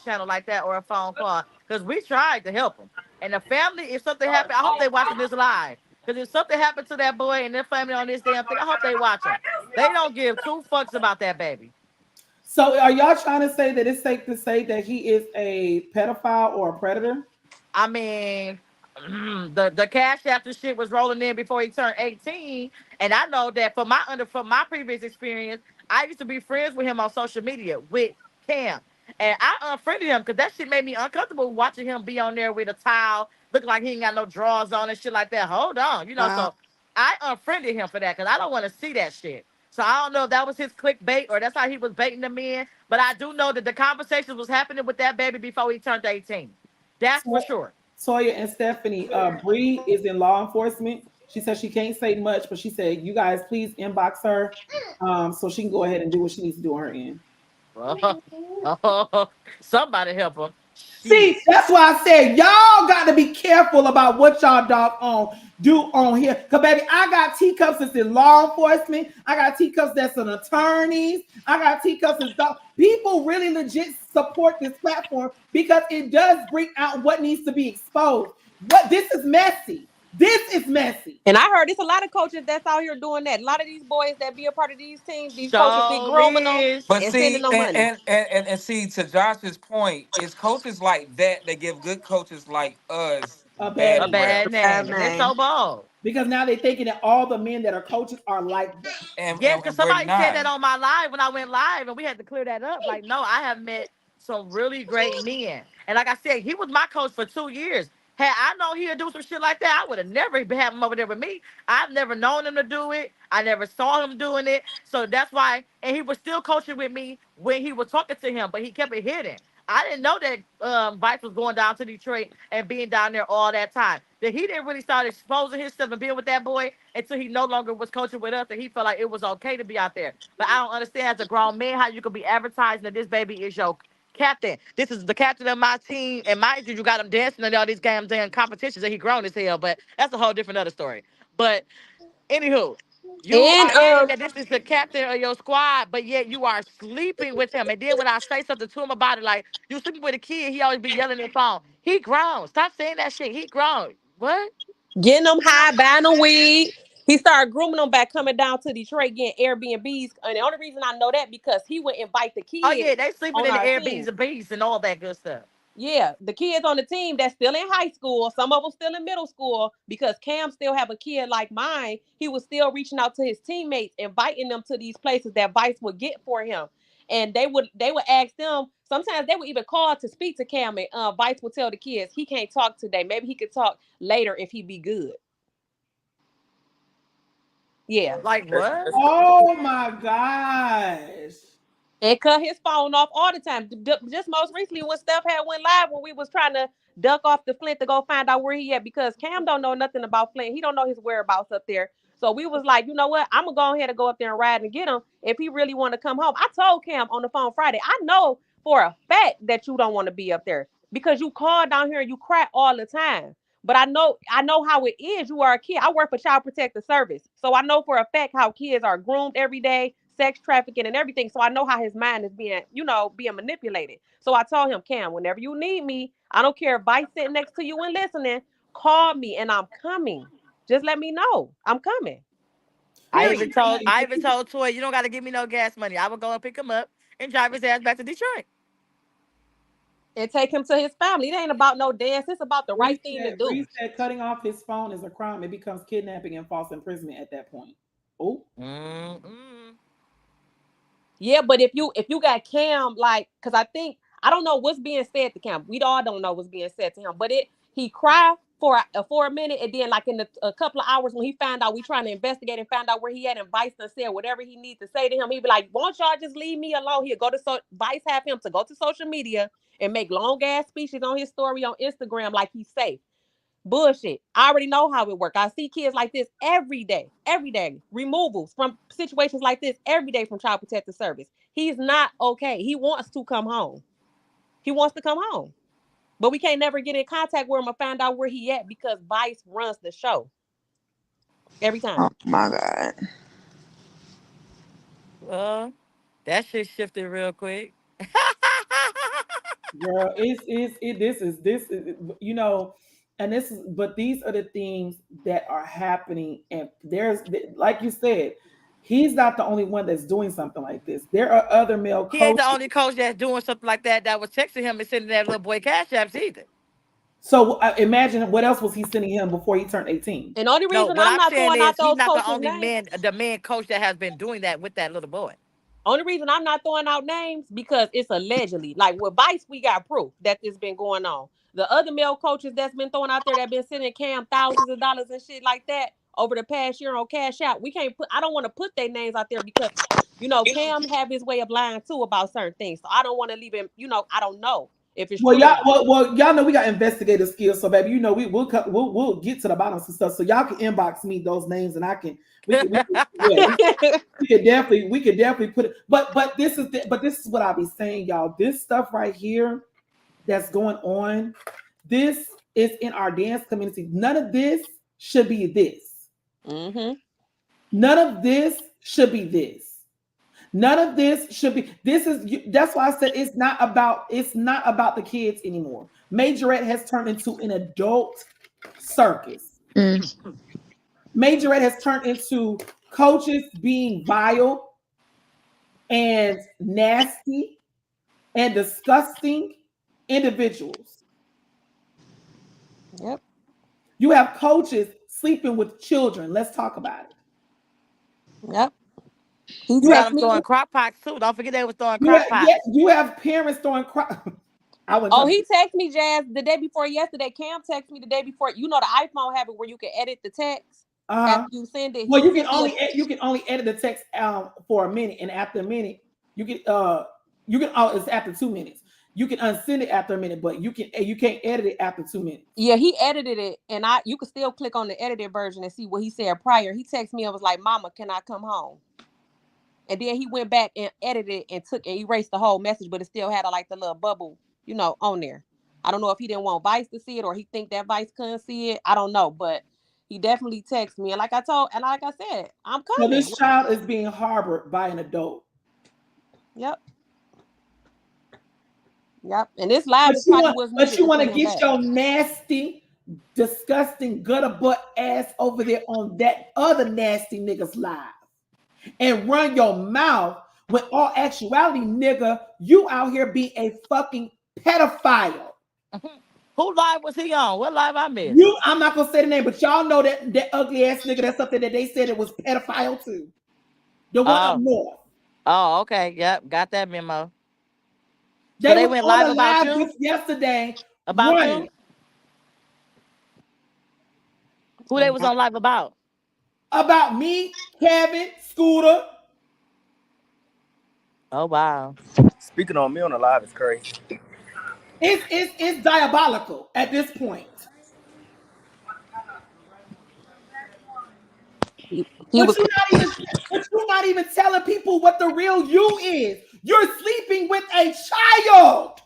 channel like that or a phone call because we tried to help them. And the family, if something happened, I hope they watching this live. Because if something happened to that boy and their family on this damn thing, I hope they watching. They don't give two fucks about that baby. So are y'all trying to say that it's safe to say that he is a pedophile or a predator? I mean, the cash after shit was rolling in before he turned 18. And I know that from my previous experience, I used to be friends with him on social media with Cam. And I unfriended him because that shit made me uncomfortable watching him be on there with a towel, look like he ain't got no drawers on and shit like that. Hold on, Wow. so I unfriended him for that because I don't want to see that shit. So I don't know if that was his clickbait or that's how he was baiting them in. But I do know that the conversations was happening with that baby before he turned 18. That's for So, sure. Toya and Stephanie, Bree is in law enforcement. She said she can't say much, but she said you guys please inbox her, so she can go ahead and do what she needs to do on her end. Oh, somebody help him. See, Shit. that's why I said y'all got to be careful about what y'all dog on do on here. Cause baby, I got teacups that's in law enforcement. I got teacups that's in attorneys. I got teacups that's dog. People really legit support this platform because it does bring out what needs to be exposed. What this is messy. This is messy. And I heard it's a lot of coaches that's out here doing that. A lot of these boys that be a part of these teams, these coaches be So grooming them is. But and sending see, them money. and see, to Josh's point, it's coaches like that that give good coaches like us A bad A bad name. rep. bad name. And they're so bold. Because now they're thinking that all the men that are coaches are like them. Yes, because And we're somebody said not. that on my live when I went live, and we had to clear that up. Like, no, I have met some really great men. And like I said, he was my coach for 2 years. Had I known he'd do some shit like that, I would have never had him over there with me. I've never known him to do it. I never saw him doing it. So that's why, and he was still coaching with me when he was talking to him, but he kept it hidden. I didn't know that Vice was going down to Detroit and being down there all that time. That he didn't really start exposing himself and being with that boy until he no longer was coaching with us and he felt like it was okay to be out there. But I don't understand as a grown man how you could be advertising that this baby is your captain. This is the captain of my team. And mind you, you got him dancing in all these damn competitions and he grown as hell. But that's a whole different other story. But anywho, you And are saying that this is the captain of your squad, but yet you are sleeping with him. And then when I say something to him about it, like you sleeping with a kid, he always be yelling at the phone. He grown. Stop saying that shit. He grown. What? getting them high, buying them weed. He started grooming them back coming down to Detroit getting Airbnbs. And the only reason I know that because he would invite the Oh kids yeah, they sleeping on in the our team. Airbnbs and bees and all that good stuff. Yeah, the kids on the team that's still in high school, some of them still in middle school, because Cam still have a kid like mine. He was still reaching out to his teammates, inviting them to these places that Vice would get for him. And they would ask them. Sometimes they would even call to speak to Cam, and Vice would tell the kids he can't talk today. Maybe he could talk later if he be good. Yeah, Like That's what? that's crazy. Oh my gosh. and cut his phone off all the time. Just most recently when Steph had went live when we was trying to duck off the Flint to go find out where he at because Cam don't know nothing about Flint. He don't know his whereabouts up there. So we was like, you know what? I'm gonna go ahead and go up there and ride and get him if he really want to come home. I told Cam on the phone Friday, I know for a fact that you don't want to be up there because you call down here and you cry all the time. But I know how it is. You are a kid. I work for Child Protective Service. So I know for a fact how kids are groomed every day, sex trafficking and everything. So I know how his mind is being manipulated. So I told him, Cam, whenever you need me, I don't care if Vice sitting next to you and listening, call me and I'm coming. Just let me know. I'm coming. I Period. even told I even told Toy, you don't gotta give me no gas money. I will go and pick him up and drive his ass back to Detroit. And take him to his family. It ain't about no dance. It's about the right thing to do. Bree said cutting off his phone is a crime. It becomes kidnapping and false imprisonment at that point. Oh, Mm-mm. Yeah, but if you got Cam, like, cause I don't know what's being said to Cam. We all don't know what's being said to him. But he cried for a minute, and then like in a couple of hours when he found out we trying to investigate and found out where he had, and Vice and said whatever he needs to say to him, he'd be like, "Won't y'all just leave me alone?" He'll go to Vice have him to go to social media and make long ass speeches on his story on Instagram like he's safe. Bullshit. I already know how it works. I see kids like this every day, every day. Removals from situations like this every day from Child Protective Service. He's not okay. He wants to come home. He wants to come home. But we can't never get in contact with him or find out where he at because Vice runs the show every Oh time. my God. Well, that shit shifted real quick. Girl, this is you know, and this is but these are the things that are happening, and there's like you said, he's not the only one that's doing something like this. There are other male He ain't coaches. the only coach that's doing something like that that was texting him and sending that little boy cash apps either. So imagine what else was he sending him before he turned 18? And the only No, reason what I'm I'm not saying throwing out is he's those not the coaches' only names. man, the man coach that has been doing that with that little boy. Only reason I'm not throwing out names because it's allegedly. Like with Vice, we got proof that this been going on. The other male coaches that's been throwing out there that been sending Cam thousands of dollars and shit like that over the past year on Cash Out. We can't put. I don't want to put their names out there because Cam have his way of lying too about certain things. So I don't want to leave him. I don't know if it's Well, true or y'all, not. y'all know we got investigative skills, so baby, we'll get to the bottom of some stuff. So y'all can inbox me those names, and I can yeah, we could definitely put it. But this is what I'll be saying, y'all. This stuff right here that's going on, this is in our dance community. None of this should be this. Mm-hmm. None of this should be this. None of this should be. This is. That's why I said it's not about. It's not about the kids anymore. Majorette has turned into an adult circus. Mm. Majorette has turned into coaches being vile and nasty and disgusting individuals. Yep. You have coaches sleeping with children. Let's talk about it. Yep. He You You got have text him me. throwing crock pots too. Don't forget they was throwing you have crock yeah, pots. you have parents throwing I wouldn't Oh, touch he it. texted me, Jazz, the day before yesterday. Cam texted me the day before. You know the iPhone have it where you can edit the text Uh-huh. after you send it. Well, He sent me a. you can only edit the text for a minute, and after a minute, you can it's after 2 minutes. You can unsend it after a minute, but you can't edit it after 2 minutes. Yeah, he edited it, and you could still click on the edited version and see what he said prior. He texted me and was like, "Mama, can I come home?" And then he went back and edited and took and erased the whole message, but it still had like the little bubble, on there. I don't know if he didn't want Vice to see it or he think that Vice couldn't see it. I don't know, but he definitely texted me, and like I said, I'm So coming. this child is being harbored by an adult. Yep, yep. And this live is probably what's But needed you to want send to him get back. your nasty, disgusting, gutter butt ass over there on that other nasty nigga's live and run your mouth when all actuality, nigga, you out here being a fucking pedophile. Who live was he on? What live I missed? I'm not gonna say the name, but y'all know that ugly ass nigga. That's something that they said it was pedophile too. The one up Oh, north. oh, okay. Yep, got that memo. So They they was went on live the about live you? just yesterday About running you? Who they was on live about? about me, Kevin, Scooter. Oh wow. Speaking on me on the live is crazy. It's diabolical at this point. He But was. you're not even telling people what the real you is. You're sleeping with a child.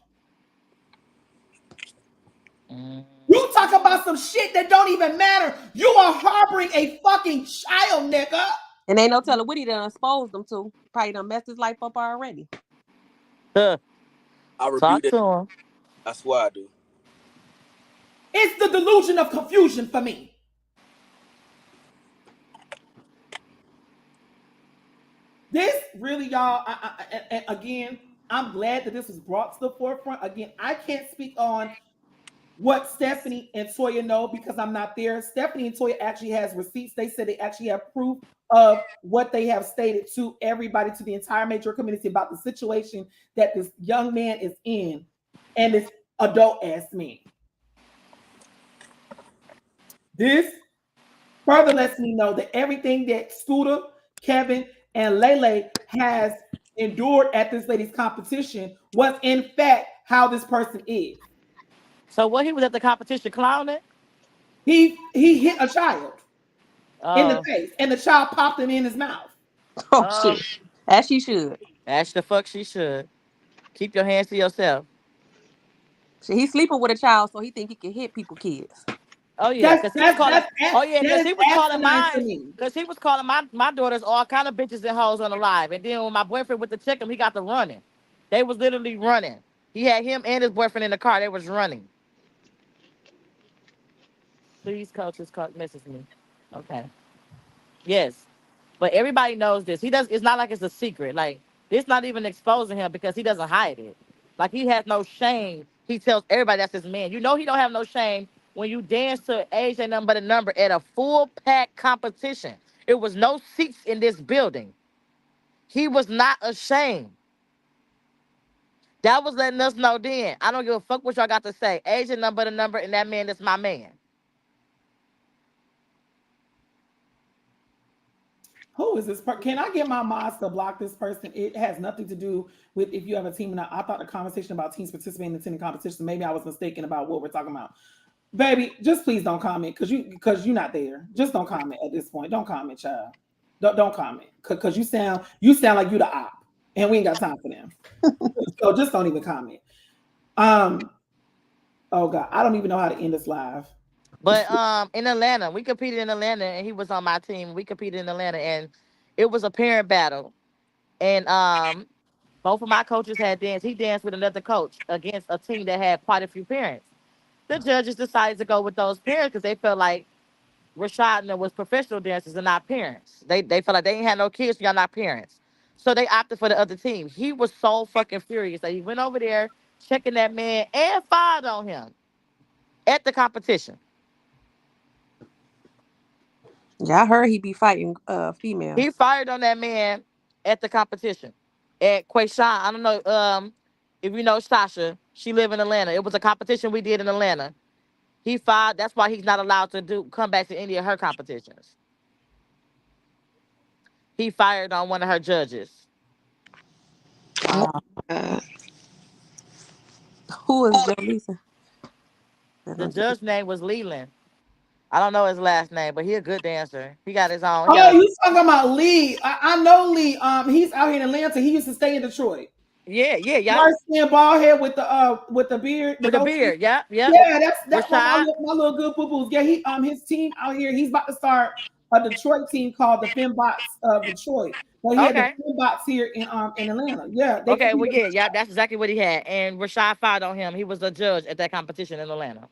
Mm. You talk about some shit that don't even matter. You are harboring a fucking child, nigga. And ain't no telling what he done exposed them to. Probably done messed his life up already. Huh. I rebuke Talk that. to him. I swear I do. It's the delusion of confusion for me. This really, y'all, and again, I'm glad that this was brought to the forefront. Again, I can't speak on what Stephanie and Toya know because I'm not there. Stephanie and Toya actually has receipts. They said they actually have proof of what they have stated to everybody, to the entire major community about the situation that this young man is in and this adult ass man. This further lets me know that everything that Scooter, Kevin, and Lele has endured at this lady's competition was in fact how this person is. So what he was at the competition clowning? He hit a child in the Oh, face, and the child popped him in his mouth. Oh oh. shit. As she should. As the fuck she should. Keep your hands to yourself. Shit, he's sleeping with a child, so he think he can hit people kids. Oh yeah, because he was calling. Oh yeah, that because is he was calling asinine to mine. me. Because he was calling my daughters all kind of bitches and hoes on the live. And then when my boyfriend went to check him, he got to running. They was literally running. He had him and his boyfriend in the car. They was running. Please, coach, his coach misses me. Okay. Yes. But everybody knows this. He does. It's not like it's a secret. Like it's not even exposing him because he doesn't hide it. Like he has no shame. He tells everybody that's his man. You know he don't have no shame when you dance to age ain't nothing but a number at a full pack competition. It was no seats in this building. He was not ashamed. That was letting us know then. I don't give a fuck what y'all got to say. Age ain't nothing but a number, and that man is my man. Who is this? Can I get my mods to block this person? It has nothing to do with if you have a team or not. I thought the conversation about teams participating in attending competitions. Maybe I was mistaken about what we're talking about. Baby, just please don't comment because you're not there. Just don't comment at this point. Don't comment, child. Don't comment because you sound like you the op, and we ain't got time for them. So just don't even comment. Um. Oh God, I don't even know how to end this live. But in Atlanta, we competed in Atlanta, and he was on my team. We competed in Atlanta, and it was a parent battle. And both of my coaches had danced. He danced with another coach against a team that had quite a few parents. The judges decided to go with those parents because they felt like Rashad and them was professional dancers and not parents. They felt like they ain't had no kids, so y'all not parents. So they opted for the other team. He was so fucking furious that he went over there checking that man and fired on him at the competition. Yeah, I heard he be fighting He females. fired on that man at the competition at Quayshawn. I don't know if you know Sasha. She live in Atlanta. It was a competition we did in Atlanta. He fired. That's why he's not allowed to do come back to any of her competitions. He fired on one of her judges. Oh, Wow. God. Who is Jolisa? The judge name was Leland. I don't know his last name, but he a good dancer. He got his own. He got Oh, a you talking about Lee? I know Lee. He's out here in Atlanta. He used to stay in Detroit. yeah. Dark skin, bald head with the beard, the With the goatee. beard. Yeah. Yeah, that's one of Rashad. my little good boo boos. Yeah, he his team out here. He's about to start a Detroit team called the Fembots of Detroit. But he had the Okay. Fembots here in Atlanta. Yeah, they Okay, compete. well, yeah, that's exactly what he had. And Rashad fired on him. He was a judge at that competition in Atlanta.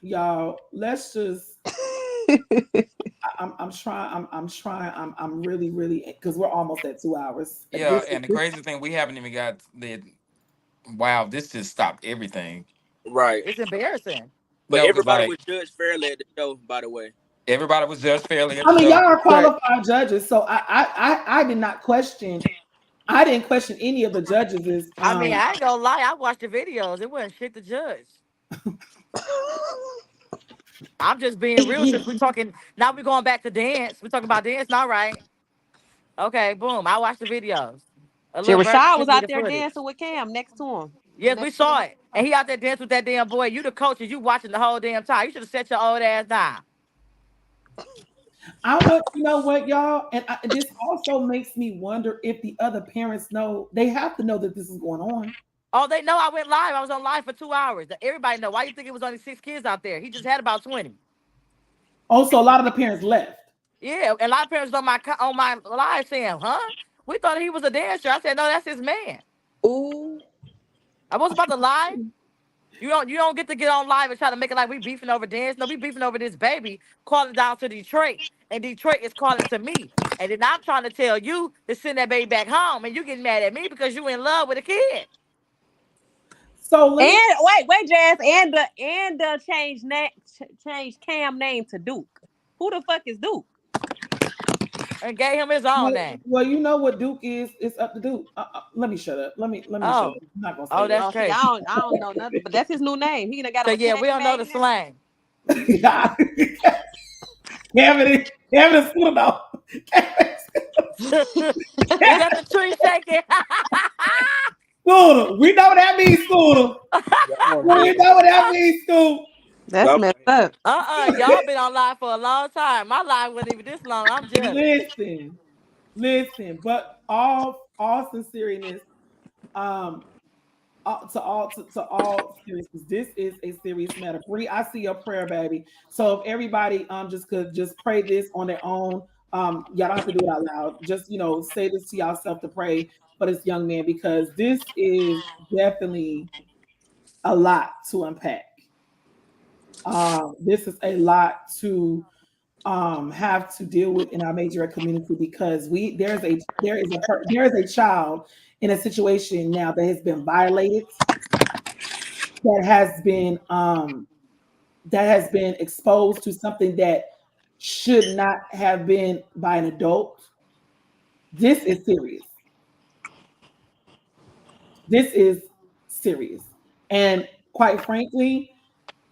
Y'all, let's just. I'm trying. I'm trying. I'm really because we're almost at 2 hours. Yeah, and the crazy thing, we haven't even got the. Wow, this just stopped everything. Right. It's embarrassing. But No, because everybody like was judged fairly at the show, by the way. everybody was judged fairly at the I mean, show. y'all are But qualified judges, so I did not question. I didn't question any of the judges. I mean, I ain't gonna lie. I watched the videos. It wasn't shit to judge. I'm just being real since we're talking. Now we're going back to dance. We're talking about dance now, right? Okay, boom. I watched the videos. A Shit, little virgin Rashad was sent me out the there footage. dancing with Cam next to him. Yes, we Next to saw him. it. And he out there dancing with that damn boy. You the coach and you watching the whole damn time. You should have set your old ass down. I want you know what, y'all, and this also makes me wonder if the other parents know. They have to know that this is going on. Oh, they know I went live. I was on live for 2 hours. Everybody know. Why you think it was only 6 kids out there? He just had about 20. Also, a lot of the parents left. Yeah, and a lot of parents on my live saying, "Huh? We thought he was a dancer." I said, "No, that's his man." Ooh. I was about to lie. You don't get to get on live and try to make it like we beefing over dance. No, we beefing over this baby calling down to Detroit, and Detroit is calling to me. And then I'm trying to tell you to send that baby back home, and you getting mad at me because you in love with a kid. So let me. And wait, Jazz, and change Cam name to Duke. Who the fuck is Duke? And gave him his own Well, name. well, you know what Duke is. It's up to Duke. Let me shut up. Let me shut Oh, up. I'm not gonna oh, say that's Oh, see, crazy. I don't know nothing, but that's his new name. He done got So him a yeah, we candy don't know bag the and everything. slang. that. Kevin is school though. Is that the tree shaking? Scooter. We know what that means, Scooter. Y'all We know what that means, Scooter. That's y'all messed up. Y'all been on live for a long time. My live wasn't even this long. I'm jealous. Listen, listen. But all sincerity, um, to all seriousness, this is a serious matter. Bree, I see your prayer, baby. So if everybody just could just pray this on their own, y'all don't have to do it out loud. Just say this to yourself to pray for this young man because this is definitely a lot to unpack. This is a lot to have to deal with in our major community because there is a child in a situation now that has been violated, that has been exposed to something that should not have been by an adult. This is serious. This is serious. And quite frankly,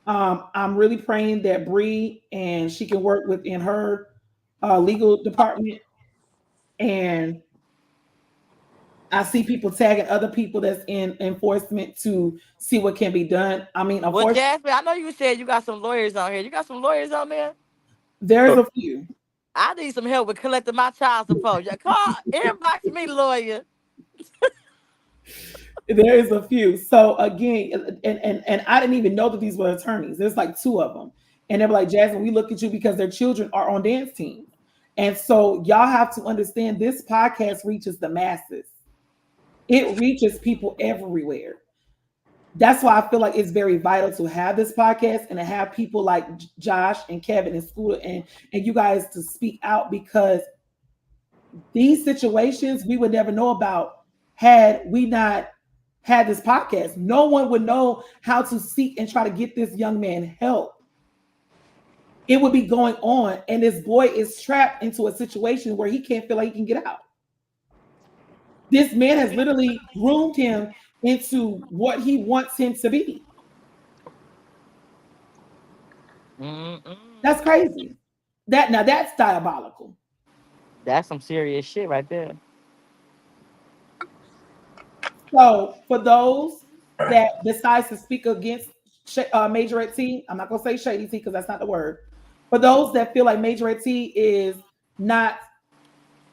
I'm really praying that Bree and she can work within her legal department. And I see people tagging other people that's in enforcement to see what can be done. I mean, Well, unfortunately, Jasmine, I know you said you got some lawyers on here. You got some lawyers on there? there's a few. I need some help with collecting my child support. Yeah, call, inbox me, lawyer. There is a few. So again, and I didn't even know that these were attorneys. There's like two of them, and they were like, Jasmine, we look at you because their children are on dance teams, and so y'all have to understand this podcast reaches the masses. It reaches people everywhere. That's why I feel like it's very vital to have this podcast and to have people like Josh and Kevin and Scooter and you guys to speak out because these situations we would never know about had we not had this podcast. No one would know how to seek and try to get this young man help. It would be going on, and this boy is trapped into a situation where he can't feel like he can get out. This man has literally groomed him into what he wants him to be. Mm-mm. That's crazy. That's diabolical. That's some serious shit right there. So for those that decides to speak against Majorette T, I'm not gonna say Shady T because that's not the word. For those that feel like Majorette T is not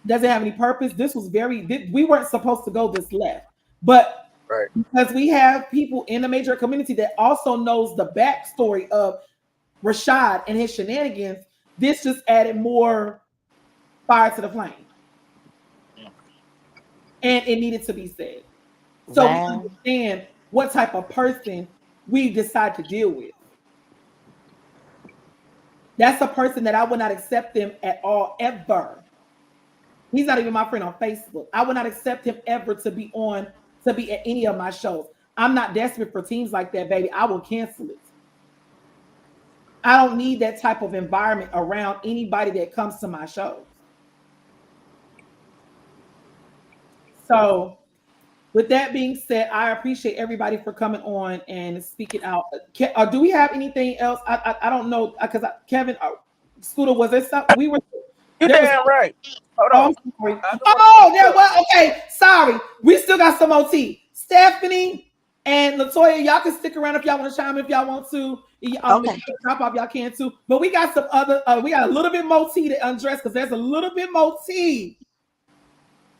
doesn't have any purpose, we weren't supposed to go this left, but Right. because we have people in the major community that also knows the backstory of Rashad and his shenanigans, this just added more fire to the flame, and it needed to be said. So we Man, understand what type of person we decide to deal with. That's a person that I would not accept them at all, ever. He's not even my friend on Facebook. I would not accept him ever to be at any of my shows. I'm not desperate for teams like that, baby. I will cancel it. I don't need that type of environment around anybody that comes to my shows. So with that being said, I appreciate everybody for coming on and speaking out. Do we have anything else? I don't know because Kevin, Scooter, was there something we were? You There was. damn right. Hold Oh, on. I'm sorry. I just want Oh, there to was. Okay, sorry. We still got some OT. Stephanie and Latoya, y'all can stick around if y'all want to chime in, if y'all want to. If Okay. you drop off, y'all can too. But we got some other. We got a little bit more tea to undress because there's a little bit more tea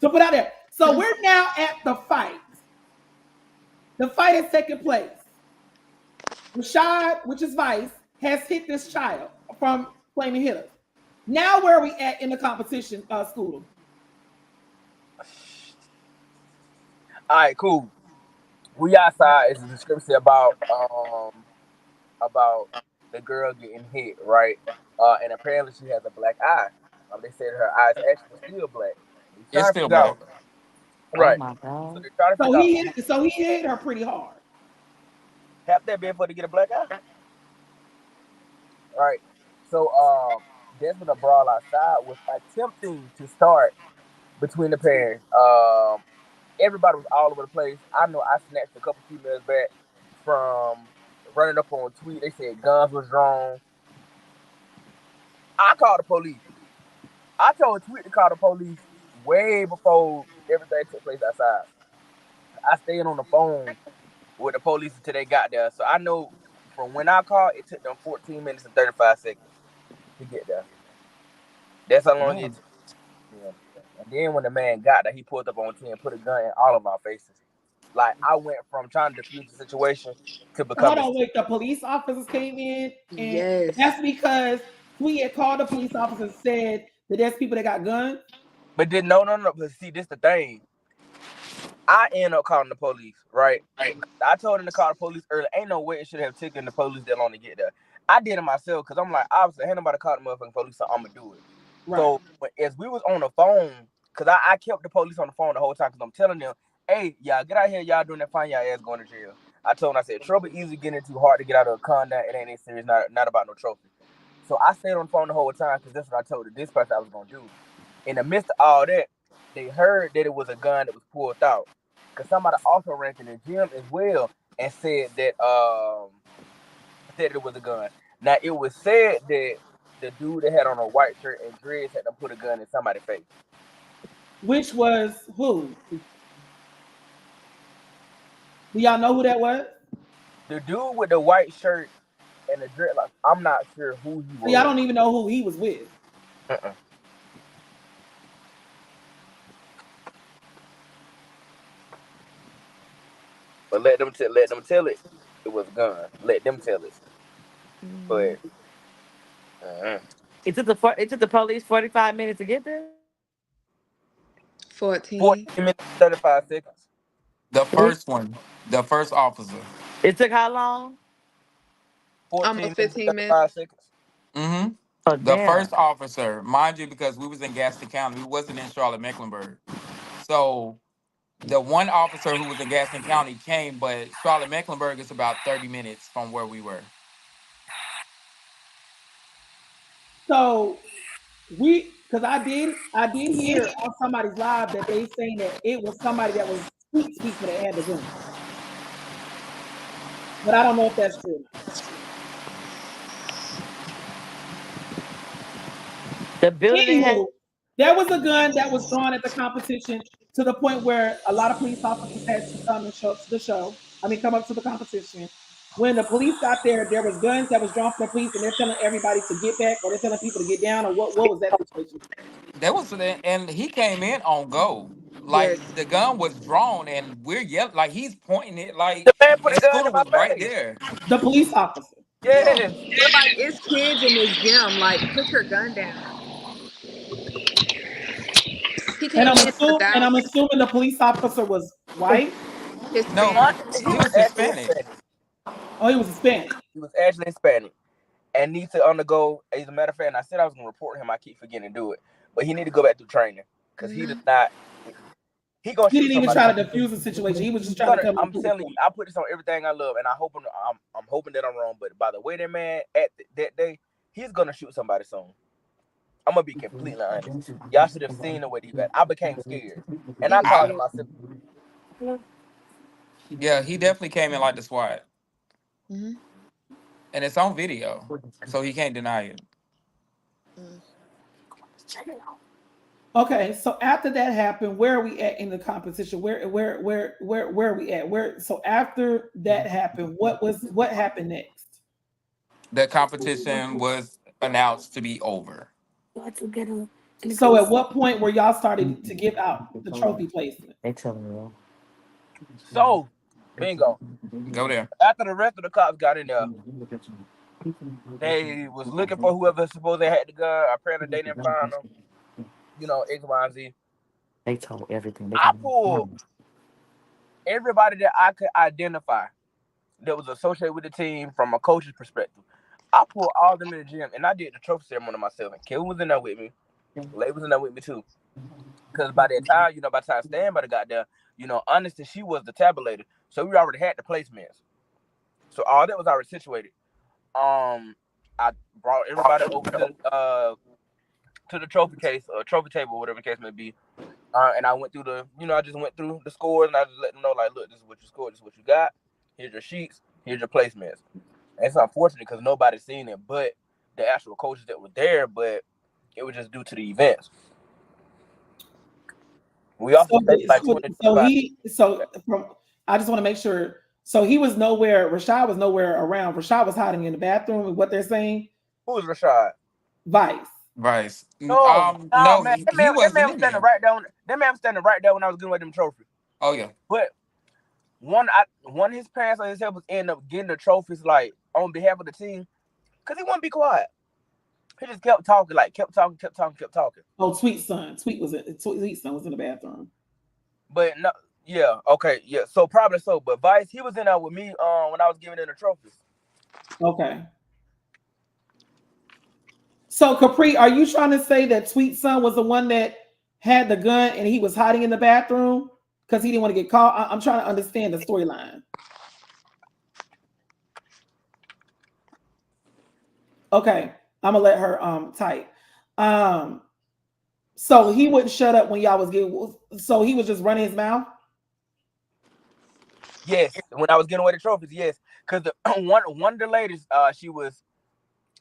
to put out there. So we're now at the fight. The fight has taken place. Rashad, which is Vice, has hit this child from Flaming Hitters. Now, where are we at in the competition, Scooter? All right, cool. We outside is a description about the girl getting hit, right? And apparently she has a black eye. They said her eyes actually still black. They It's trying to still figure black. out, oh right? my So God. they're trying to So figure out he hit her pretty hard. have that been for to get a black eye, right? So there's been a brawl outside was attempting to start between the parents. Everybody was all over the place. I know I snatched a couple females back from running up on a tweet. They said guns was drawn. I called the police. I told Tweet to call the police way before everything took place outside. I stayed on the phone with the police until they got there. So I know from when I called, it took them 14 minutes and 35 seconds to get there. That's how long it Damn. took. Yeah. And then when the man got there, he pulled up on 10 and put a gun in all of our faces. Like I went from trying to defuse the situation to Hold becoming. on, wait. The police officers came in, and Yes. that's because we had called the police officers and said that there's people that got guns. But then no. But see, this the thing. I end up calling the police, right? I told him to call the police early. Ain't no way it should have taken the police that long to get there. I did it myself because I'm like, obviously, ain't nobody call the motherfucking police, so I'm gonna do it. Right. So as we was on the phone, because I kept the police on the phone the whole time because I'm telling them, hey, y'all get out here, y'all doing that fine, y'all ass going to jail. I told them, I said, trouble easy getting too hard to get out of a conduct. It ain't any serious, not about no trophy. So I stayed on the phone the whole time because that's what I told the dispatcher I was gonna do. In the midst of all that, they heard that it was a gun that was pulled out. Cause somebody also ran to the gym as well and said it was a gun. Now it was said that the dude that had on a white shirt and dreads had to put a gun in somebody's face. Which was who? Do y'all know who that was? The dude with the white shirt and the dreadlocks, I'm not sure who he See, I was. don't even know who he was with. Uh-uh. But let them tell it. It was a gun. Let them tell it. Mm-hmm. But uh-uh. It took the police 45 minutes to get there. 14. 14 minutes 35 seconds. The It, first one, the first officer. it took how long? 14 Almost minutes 15 minutes. 35 seconds. Mm-hmm. Oh The damn. first officer, mind you, because we was in Gaston County, we wasn't in Charlotte Mecklenburg. So the one officer who was in Gaston County came, but Charlotte Mecklenburg is about 30 minutes from where we were. So because I did hear on somebody's live that they saying that it was somebody that was sweet people that had the gun, but I don't know if that's true. The building they had. Anywho, there was a gun that was drawn at the competition to the point where a lot of police officers had to come and show up to the show. I mean, come up to the competition. When the police got there was guns that was drawn for the police, and they're telling everybody to get back, or they're telling people to get down, or what was that situation? There was, and he came in on go. Yes. Like the gun was drawn, and we're yelling, like he's pointing it, like The man put a his gun scooter in my was right face. there. The police officer. Yeah. Yes. They're like, it's kids in this gym. Like, put your gun down. He And came in I'm without assuming the police officer was white. No, Hispanic. He he was was actually Hispanic. Hispanic. Oh, he was Hispanic. He was actually Hispanic and needs to undergo. As a matter of fact, and I said I was gonna report him. I keep forgetting to do it, but he need to go back through training because he does Mm-hmm. not. He gonna He shoot didn't even somebody. try to defuse the situation. He was just He's trying to gonna. come and I'm prove a telling you, point. I put this on everything I love, and I'm hoping that I'm wrong. But by the way that man that day, he's gonna shoot somebody soon. I'm gonna be completely honest. Y'all should have seen the way he got. I became scared, and He I was called I him scared. myself. Yeah, he definitely came in like the SWAT, Mm-hmm. and it's on video, so he can't deny it. Mm. Okay, so after that happened, where are we at in the competition? Where are we at? Where so after that happened, what happened next? The competition was announced to be over. So at what point were y'all started to give out the trophy placement? They telling me. So, bingo. Go there. After the rest of the cops got in there, they was looking for whoever supposed they had the gun. Apparently, they didn't find them. You know, X, Y, and Z. They told everything. They I told pulled me. everybody that I could identify that was associated with the team from a coach's perspective. I pulled all of them in the gym, and I did the trophy ceremony myself. And Kevin was in there with me. Lay was in there with me too. Because by that time, by the time Stanbury got there, honestly, she was the tabulator. So we already had the placements. So all that was already situated. I brought everybody over to the trophy case or trophy table, whatever the case may be. And I went through I just went through the scores and I just let them know, like, look, this is what you scored, this is what you got. Here's your sheets, here's your placements. And it's unfortunate because nobody's seen it but the actual coaches that were there, but it was just due to the events. We also So stayed like so, 20, so 25. he so from I just want to make sure. So he was nowhere. Rashad was nowhere around. Rashad was hiding in the bathroom. What they're saying, Who was Rashad? Vice. Vice. No, nah, No, man. he That man wasn't was in standing there. right down. That man was standing right there when I was giving away them trophies. Oh yeah. But one of his parents on his helpers ended up getting the trophies like on behalf of the team because he wouldn't be quiet. He just kept talking, like kept talking, kept talking, kept talking. Oh, Tweet son. Tweet son was in the bathroom. But no, yeah, okay, yeah. So probably so. But Vice, he was in there with me when I was giving him the trophies. Okay. So Capri, are you trying to say that Tweet son was the one that had the gun and he was hiding in the bathroom because he didn't want to get caught? I'm trying to understand the storyline. Okay, I'm gonna let her type. Um, so he wouldn't shut up when y'all was getting. So he was just running his mouth. Yes, when I was getting away the trophies, yes. Because the one of the ladies, she was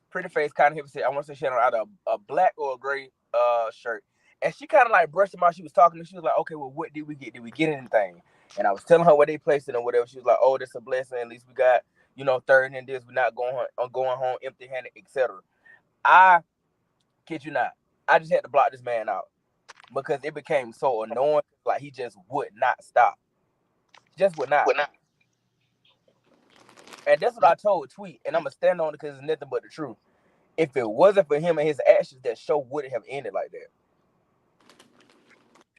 pretty face, kind of heavy. I want to say she had on either a black or a gray shirt, and she kind of like brushed him off. She was talking, and she was like, "Okay, well, what did we get? Did we get anything?" And I was telling her where they placed it and whatever. She was like, "Oh, that's a blessing. At least we got third in this. We're not going home empty-handed, etc." I kid you not, I just had to block this man out because it became so annoying. Like he just would not stop, just would not. And that's what I told Tweet, and I'm gonna stand on it because it's nothing but the truth. If it wasn't for him and his actions, that show wouldn't have ended like that.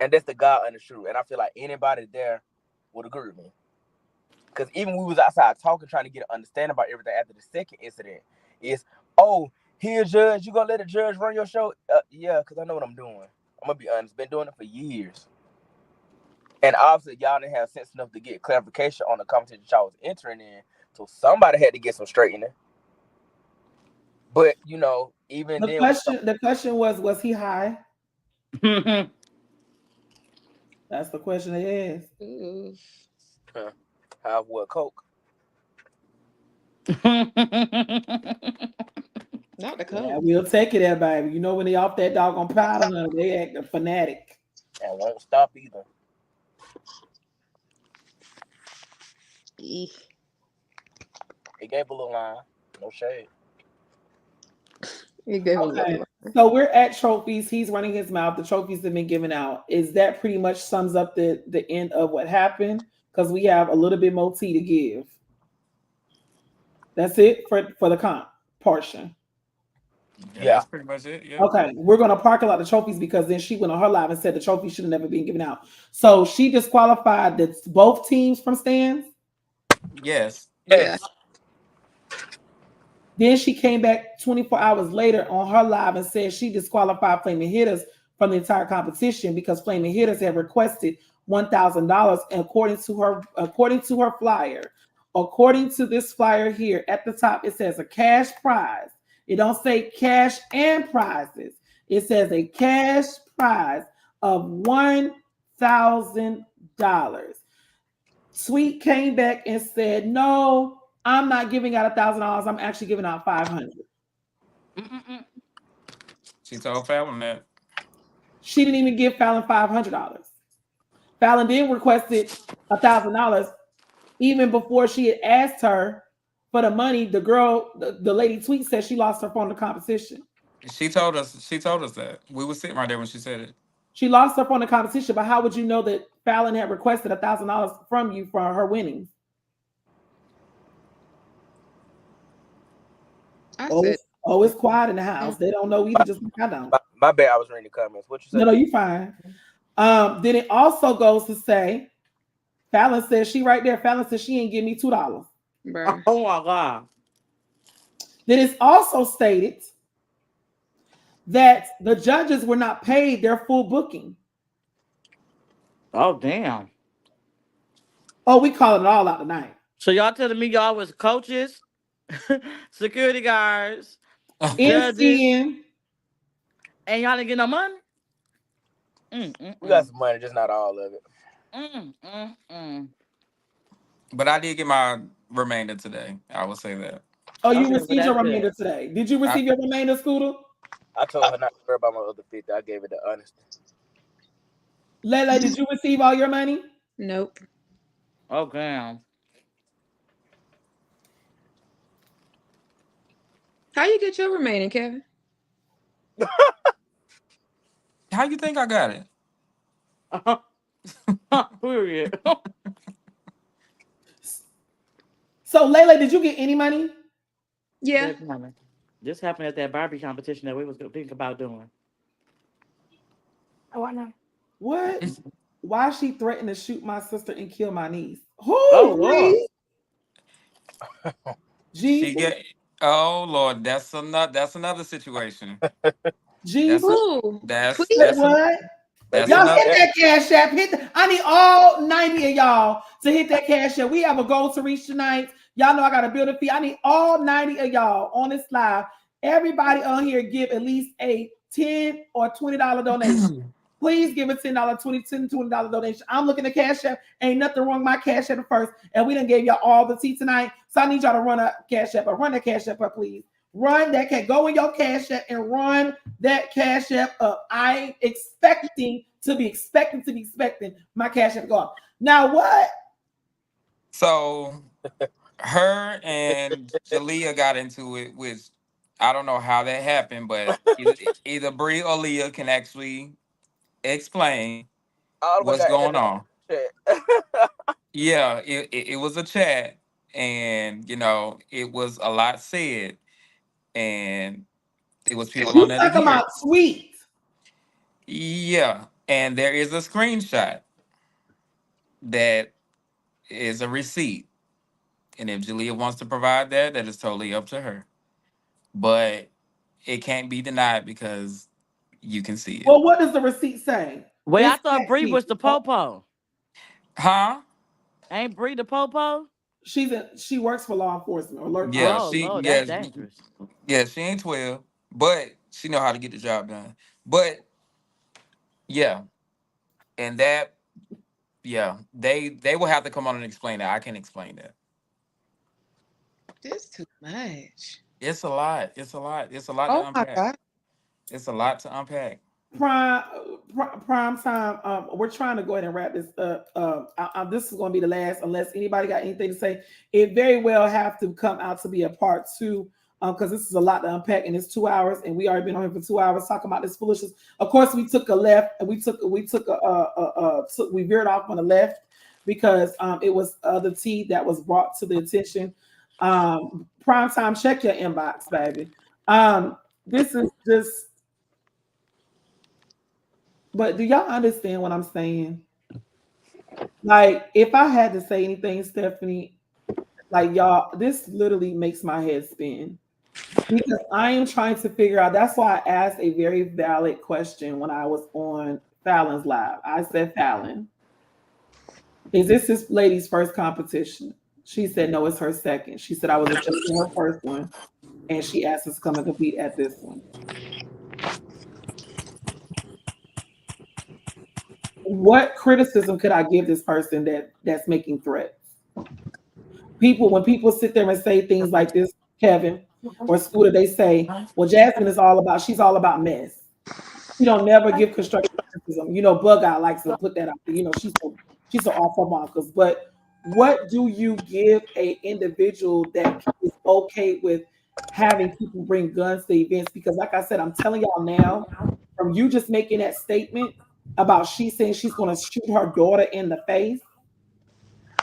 And that's the God honest truth. And I feel like anybody there would agree with me. Because even we was outside talking, trying to get an understanding about everything after the second incident, is, oh, here, judge, you gonna let a judge run your show? Yeah, because I know what I'm doing. I'm gonna be honest, been doing it for years. And obviously, y'all didn't have sense enough to get clarification on the competition y'all was entering in. So somebody had to get some straightening. But even The then, question was he high? That's the question they asked. Ooh. how what coke? Not the Yeah, code. we'll take it there, baby. You know when they off that doggone powder, now, they act a fanatic. And won't stop either. Eek. It gave a little line, no shade. It gave a Okay. little. So we're at trophies. He's running his mouth. The trophies have been given out. Is that pretty much sums up the end of what happened? Because we have a little bit more tea to give. That's it for the comp portion. Yeah, Yeah, that's pretty much it. Yeah. Okay, we're gonna park a lot of trophies because then she went on her live and said the trophy should have never been given out. So she disqualified both teams from stands. Yes. Yeah. yes, Then she came back 24 hours later on her live and said she disqualified Flaming Hitters from the entire competition because Flaming Hitters had requested $1,000 according to her flyer. According to this flyer here at the top, it says a cash prize. It don't say cash and prizes. It says a cash prize of $1,000. Sweet came back and said, "No, I'm not giving out $1,000. I'm actually giving out 500." She told Fallon that. She didn't even give Fallon $500. Fallon then requested $1,000 even before she had asked her for the money. The girl, the lady Tweet said she lost her phone in the competition. She told us. She told us that. We were sitting right there when she said it. She lost her phone in the competition, but how would you know that Fallon had requested $1,000 from you for her winnings? I Oh, said. it's quiet in the house. They don't know either, just like I don't. my bad. I was reading the comments. What you No, say? no, you fine. Then it also goes to say, Fallon says she right there. Fallon says she ain't give me $2. Bruh. Oh my God. Then it's also stated that the judges were not paid their full booking. Oh damn. Oh, we calling it all out tonight. So y'all telling me y'all was coaches, security guards, judges, NCN. and y'all didn't get no money? We got Mm. some money, just not all of it. Mm, mm, mm. But I did get my remainder today. I will say that. Oh, you Okay, well received your that's remainder good. today. Did you I, receive your remainder, Scooter? I told her not to worry about my other 50. I gave it the honesty. Lele, did you receive all your money? Nope. Oh damn. How you get your remaining, Kevin? how you think I got it? Period. So Lele, did you get any money? Yeah. Baby mama. This happened at that Barbie competition that we was thinking about doing. Oh, I know. What? Why she threatened to shoot my sister and kill my niece? Oh Who, Lord. Bree? She Jesus, get. Oh Lord, that's another situation. That's a Jesus. Ooh. that's Say Tweet. that's a what? But that's see, Y'all another. hit that cash app. I need all 90 of y'all to hit that cash app. We have a goal to reach tonight. Y'all know I got to build a fee. I need all 90 of y'all on this live. Everybody on here give at least a $10 or $20 donation. Please give a $10, $20 donation. I'm looking at cash app. Ain't nothing wrong with my cash app first. And we done gave y'all all the tea tonight. So I need y'all to run a cash app. Run that cash app up, please. Run that cash. Go in your cash app and run that cash app up. I'm expecting my cash app to go up. Now what? So her and Jalea got into it, which I don't know how that happened, but either Bree or Leah can actually explain all the way what's got in going that on. chat. Yeah, it was a chat, and it was a lot said, and it was people on You there to talking hear about it. sweet? Yeah, and there is a screenshot that is a receipt, and if Jalea wants to provide that, that is totally up to her. But it can't be denied because you can see it. Well, what does the receipt say? Wait, I It's thought text Bree was people. the popo. Huh? Ain't Bree the popo? She works for law enforcement or alert. Yeah, Oh she Lord, that's yes, dangerous. yeah, she ain't 12, but she know how to get the job done. But yeah, and that yeah, they will have to come on and explain that. I can't explain that. This too much. It's a lot. It's a lot. It's a lot Oh to my unpack. God. It's a lot to unpack. prime prime time. We're trying to go ahead and wrap this up. This is going to be the last, unless anybody got anything to say. It very well have to come out to be a part two, because this is a lot to unpack, and it's 2 hours, and we already been on here for 2 hours talking about this foolishness. Of course, we took a left, and we veered off on the left because it was the tea that was brought to the attention. Prime time, check your inbox, baby. This is just. But do y'all understand what I'm saying? Like, if I had to say anything, Stephanie, like y'all, this literally makes my head spin because I am trying to figure out. That's why I asked a very valid question when I was on Fallon's live. I said, Fallon, is this lady's first competition? She said, no, it's her second. She said, I was adjusting her first one, and she asked us to come and compete at this one. What criticism could I give this person that's making threats? When people sit there and say things like this, Kevin or Scooter, they say, well, Jasmine is she's all about mess. She don't never give constructive criticism. Bug Eye likes to put that out there. She's so off her markers. But what do you give a individual that is okay with having people bring guns to events? Because like I said, I'm telling y'all now, from you just making that statement about she saying she's going to shoot her daughter in the face,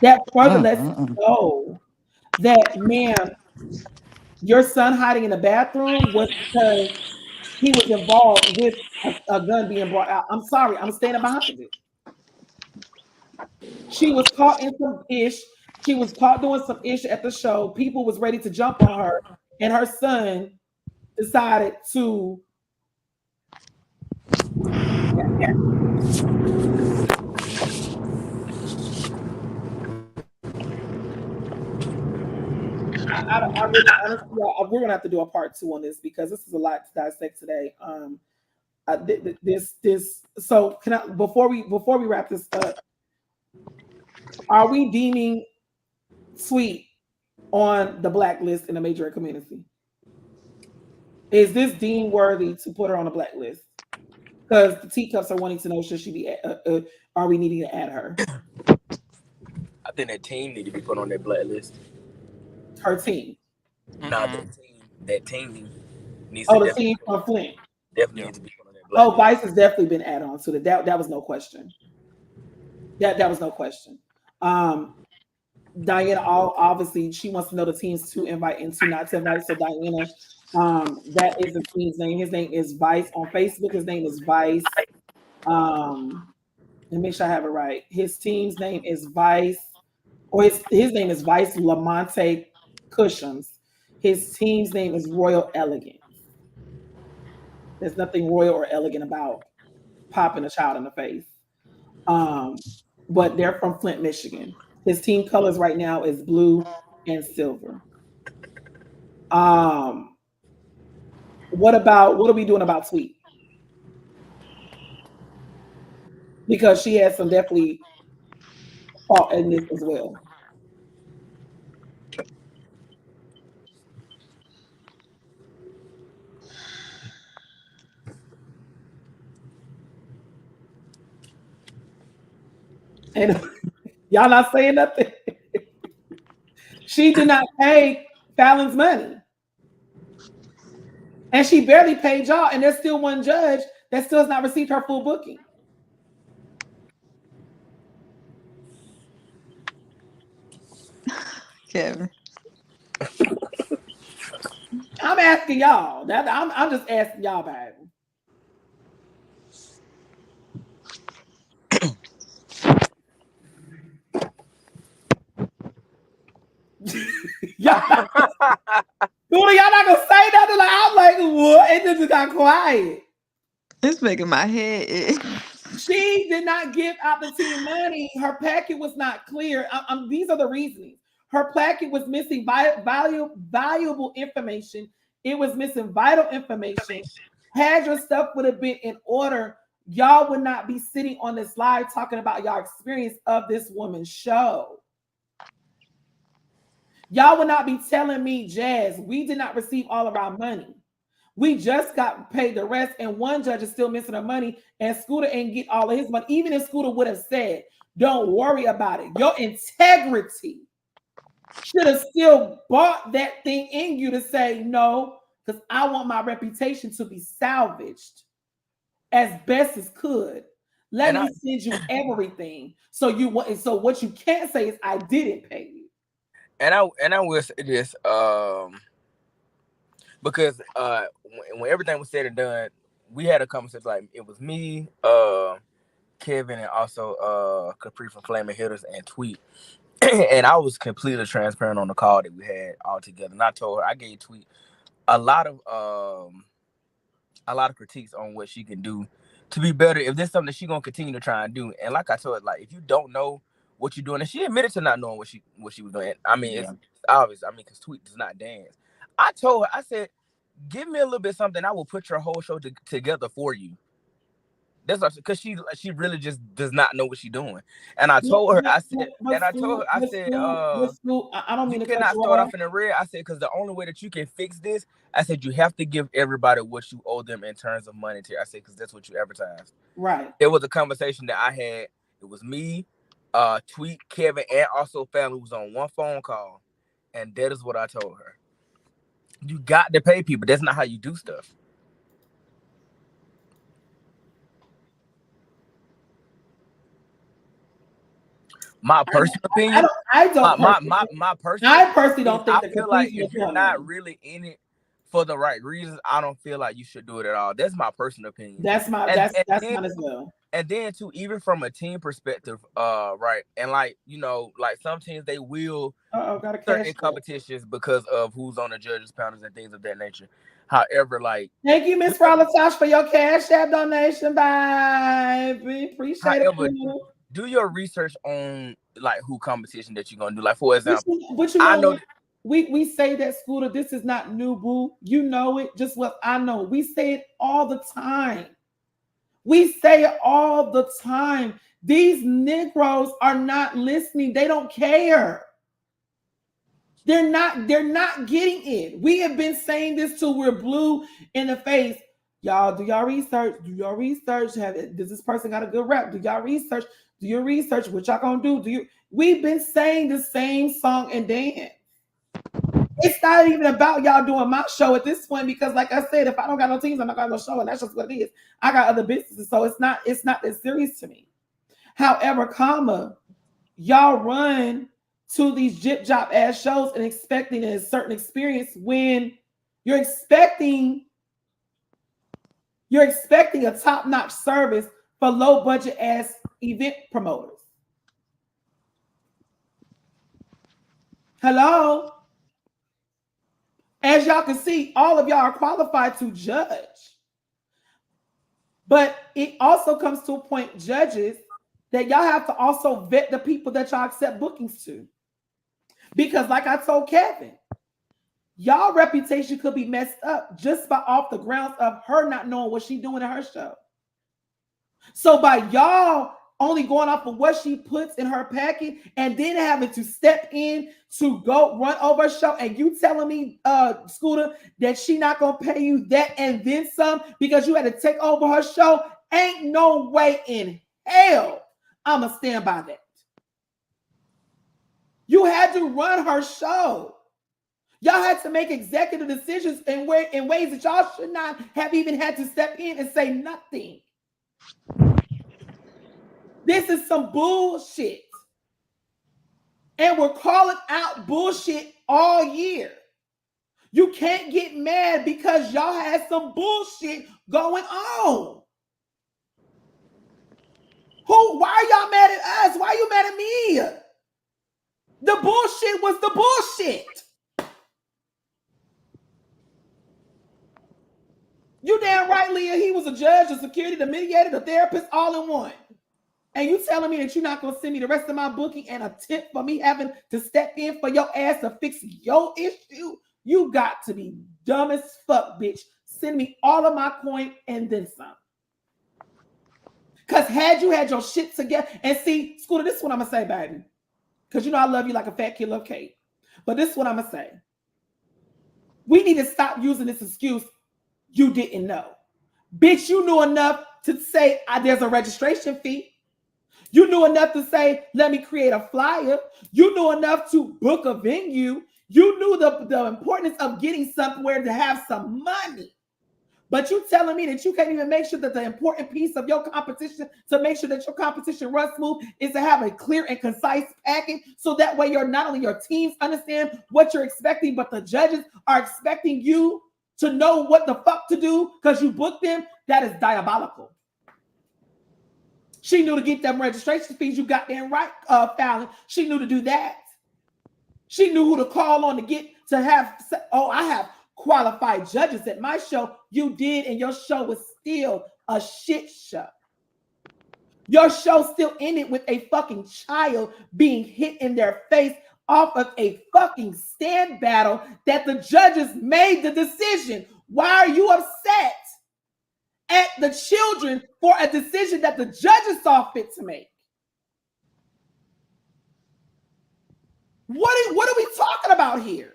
that further lets you Mm-mm-mm. know that, ma'am, your son hiding in the bathroom was because he was involved with a gun being brought out. I'm sorry, I'm standing behind it. She was caught in some ish. She was caught doing some ish at the show. People was ready to jump on her, and her son decided to. I really, honestly, we're gonna have to do a part two on this because this is a lot to dissect today. This. So can I before we wrap this up? Are we deeming Sweet on the blacklist in the Majorette community? Is this deemed worthy to put her on a blacklist? Because the teacups are wanting to know, should she be? Are we needing to add her? I think that team need to be put on that blacklist. Her team. Nah, Mm-mm. that team needs to Oh, the team from Flint. definitely Yeah. needs to be put on that Oh, blacklist. Vice has definitely been added on to that. That was no question. That was no question. Um, Diana, obviously, she wants to know the teams to invite and to not to invite. So Diana, that is the team's name. His name is Vice on Facebook. His name is Vice. Let me make sure I have it right. His team's name is Vice, or his name is Vice Lamonte Cushions. His team's name is Royal Elegance. There's nothing royal or elegant about popping a child in the face. But they're from Flint, Michigan. His team colors right now is blue and silver. What are we doing about Sweet? Because she has some definitely fault in this as well. And y'all not saying nothing. She did not pay Fallon's money. And she barely paid y'all. And there's still one judge that still has not received her full booking. Kevin. I'm asking y'all. I'm just asking y'all, baby. y'all not gonna say nothing. Like I'm like, what? And then just got quiet. It's making my head itch. She did not give out the team money. Her packet was not clear. These are the reasons. Her packet was missing valuable information. It was missing vital information. Had your stuff would have been in order, y'all would not be sitting on this live talking about y'all experience of this woman's show. Y'all would not be telling me, Jazz, we did not receive all of our money. We just got paid the rest, and one judge is still missing her money, and Scooter ain't get all of his money. Even if Scooter would have said, don't worry about it, your integrity should have still bought that thing in you to say no, because I want my reputation to be salvaged as best as could. Let me send you everything. So what you can't say is I didn't pay you. And I will say this, because when everything was said and done, we had a conversation. Like it was me, Kevin, and also Capri from Flaming Hitters and Tweet. And I was completely transparent on the call that we had all together. And I told her, I gave Tweet a lot of critiques on what she can do to be better. If there's something that she's gonna continue to try and do, and like I told her, like if you don't know what you're doing, and she admitted to not knowing what she was doing. I mean, it's obvious. I mean, because Tweet does not dance. I told her, I said, give me a little bit something, I will put your whole show together for you. That's because she really just does not know what she's doing. And I told her, I said, I don't mean to cannot start off in the red. I said, because the only way that you can fix this, I said, you have to give everybody what you owe them in terms of monetary. I said, because that's what you advertised. Right. It was a conversation that I had. It was me, Tweet, Kevin, and also family was on one phone call. And that is what I told her. You got to pay people. That's not how you do stuff. My personal opinion. I personally don't think. I feel like if you're not really in it for the right reasons, I don't feel like you should do it at all. That's my personal opinion. That's mine as well. And then too, even from a team perspective, right? And like like some teams they will certain competitions because of who's on the judges' panels and things of that nature. However, like thank you, Miss Rolatosh, for your Cash App donation, baby. Appreciate it. Do your research on like who competition that you're gonna do. Like for example, but I know we say that, Scooter. This is not new, boo. You know it. Just what I know. We say it all the time. We say it all the time. These Negroes are not listening. They don't care. They're not getting it. We have been saying this till we're blue in the face. Y'all do y'all research. Do your research. Does this person got a good rep? Do y'all research? Do your research. What y'all gonna do? We've been saying the same song and dance. It's not even about y'all doing my show at this point because, like I said, if I don't got no teams, I'm not got no show, and that's just what it is. I got other businesses, so it's not that serious to me. However, y'all run to these jip job ass shows and expecting a certain experience when you're expecting a top-notch service for low budget ass event promoters. Hello? As y'all can see, all of y'all are qualified to judge. But it also comes to a point, judges, that y'all have to also vet the people that y'all accept bookings to. Because like I told Kevin, y'all reputation could be messed up just by off the grounds of her not knowing what she's doing in her show. So by y'all only going off of what she puts in her packet and then having to step in to go run over a show, and you telling me, Scooter, that she not gonna pay you that and then some because you had to take over her show, ain't no way in hell I'ma stand by that. You had to run her show. Y'all had to make executive decisions in ways that y'all should not have even had to step in and say nothing. This is some bullshit. And we're calling out bullshit all year. You can't get mad because y'all had some bullshit going on. Why are y'all mad at us? Why are you mad at me? The bullshit was the bullshit. You damn right, Leah. He was a judge, a security, the mediator, the therapist, all in one. And you telling me that you're not going to send me the rest of my booking and a tip for me having to step in for your ass to fix your issue? You got to be dumb as fuck, bitch. Send me all of my coin and then some. Because had you had your shit together, and see, Scooter, this is what I'm going to say, baby. Because you know I love you like a fat kid love cake. But this is what I'm going to say. We need to stop using this excuse, you didn't know. Bitch, you knew enough to say there's a registration fee. You knew enough to say, let me create a flyer. You knew enough to book a venue. You knew the importance of getting somewhere to have some money. But you telling me that you can't even make sure that the important piece of your competition, to make sure that your competition runs smooth, is to have a clear and concise package. So that way you're not only your teams understand what you're expecting, but the judges are expecting you to know what the fuck to do because you booked them. That is diabolical. She knew to get them registration fees. You got them right, Fallon. She knew to do that. She knew who to call on to get to have. Oh, I have qualified judges at my show. You did, and your show was still a shit show. Your show still ended with a fucking child being hit in their face off of a fucking stand battle that the judges made the decision. Why are you upset at the children for a decision that the judges saw fit to make? What are we talking about here?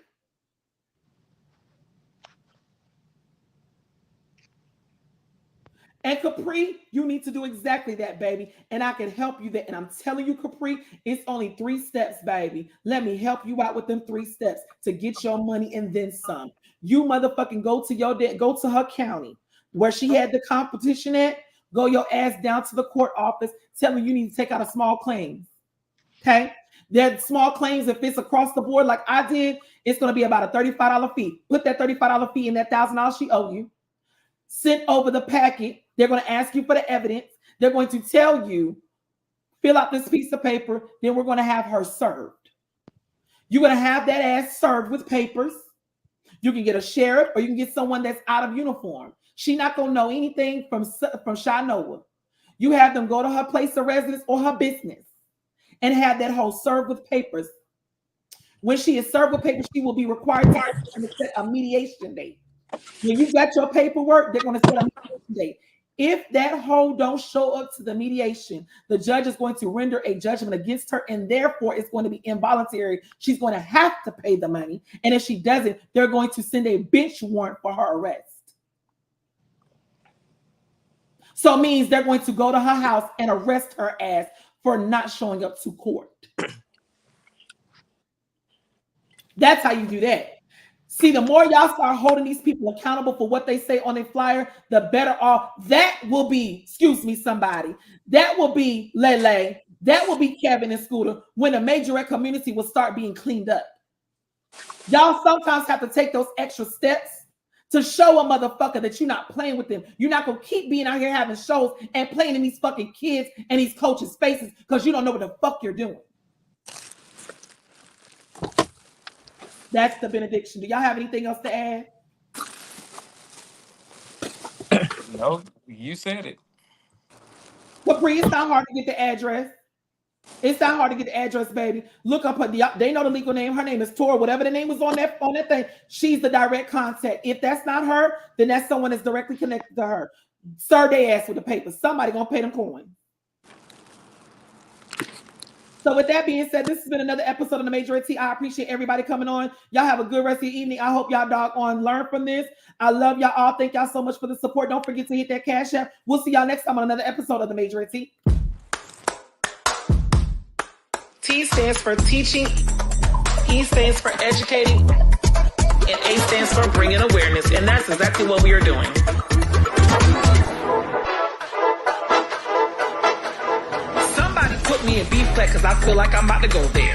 And Capri, you need to do exactly that, baby. And I can help you there. And I'm telling you, Capri, it's only 3 steps, baby. Let me help you out with them 3 steps to get your money and then some. You motherfucking go to her county where she had the competition at. Go your ass down to the court office. Tell them you need to take out a small claim. Okay? That small claims, if it's across the board like I did, it's going to be about a $35 fee. Put that $35 fee in that $1,000 she owed you. Send over the packet. They're going to ask you for the evidence. They're going to tell you, fill out this piece of paper. Then we're going to have her served. You're going to have that ass served with papers. You can get a sheriff or you can get someone that's out of uniform. She's not going to know anything from Shanoa. You have them go to her place of residence or her business and have that whole served with papers. When she is served with papers, she will be required to set a mediation date. When you got your paperwork, they're going to set a mediation date. If that hoe don't show up to the mediation, the judge is going to render a judgment against her, and therefore it's going to be involuntary. She's going to have to pay the money. And if she doesn't, they're going to send a bench warrant for her arrest. So it means they're going to go to her house and arrest her ass for not showing up to court. That's how you do that. See, the more y'all start holding these people accountable for what they say on a flyer, the better off. That will be, excuse me, somebody. That will be Lele. That will be Kevin and Scooter when the Majorette community will start being cleaned up. Y'all sometimes have to take those extra steps to show a motherfucker that you're not playing with them. You're not gonna keep being out here having shows and playing in these fucking kids and these coaches' faces because you don't know what the fuck you're doing. That's the benediction. Do y'all have anything else to add? No, you said it. Capri, it's not hard to get the address. It's not hard to get the address, baby. Look up her. They know the legal name. Her name is Tora. Whatever the name was on that thing, she's the direct contact. If that's not her, then that's someone that's directly connected to her. Serve their ass with the paper. Somebody gonna pay them coins. So with that being said, this has been another episode of the Majorette Tea. I appreciate everybody coming on. Y'all have a good rest of your evening. I hope y'all doggone learn from this. I love y'all all. Thank y'all so much for the support. Don't forget to hit that Cash App. We'll see y'all next time on another episode of the Majorette Tea. T stands for teaching, E stands for educating, and A stands for bringing awareness. And that's exactly what we are doing. Somebody put me in beef flat because I feel like I'm about to go there.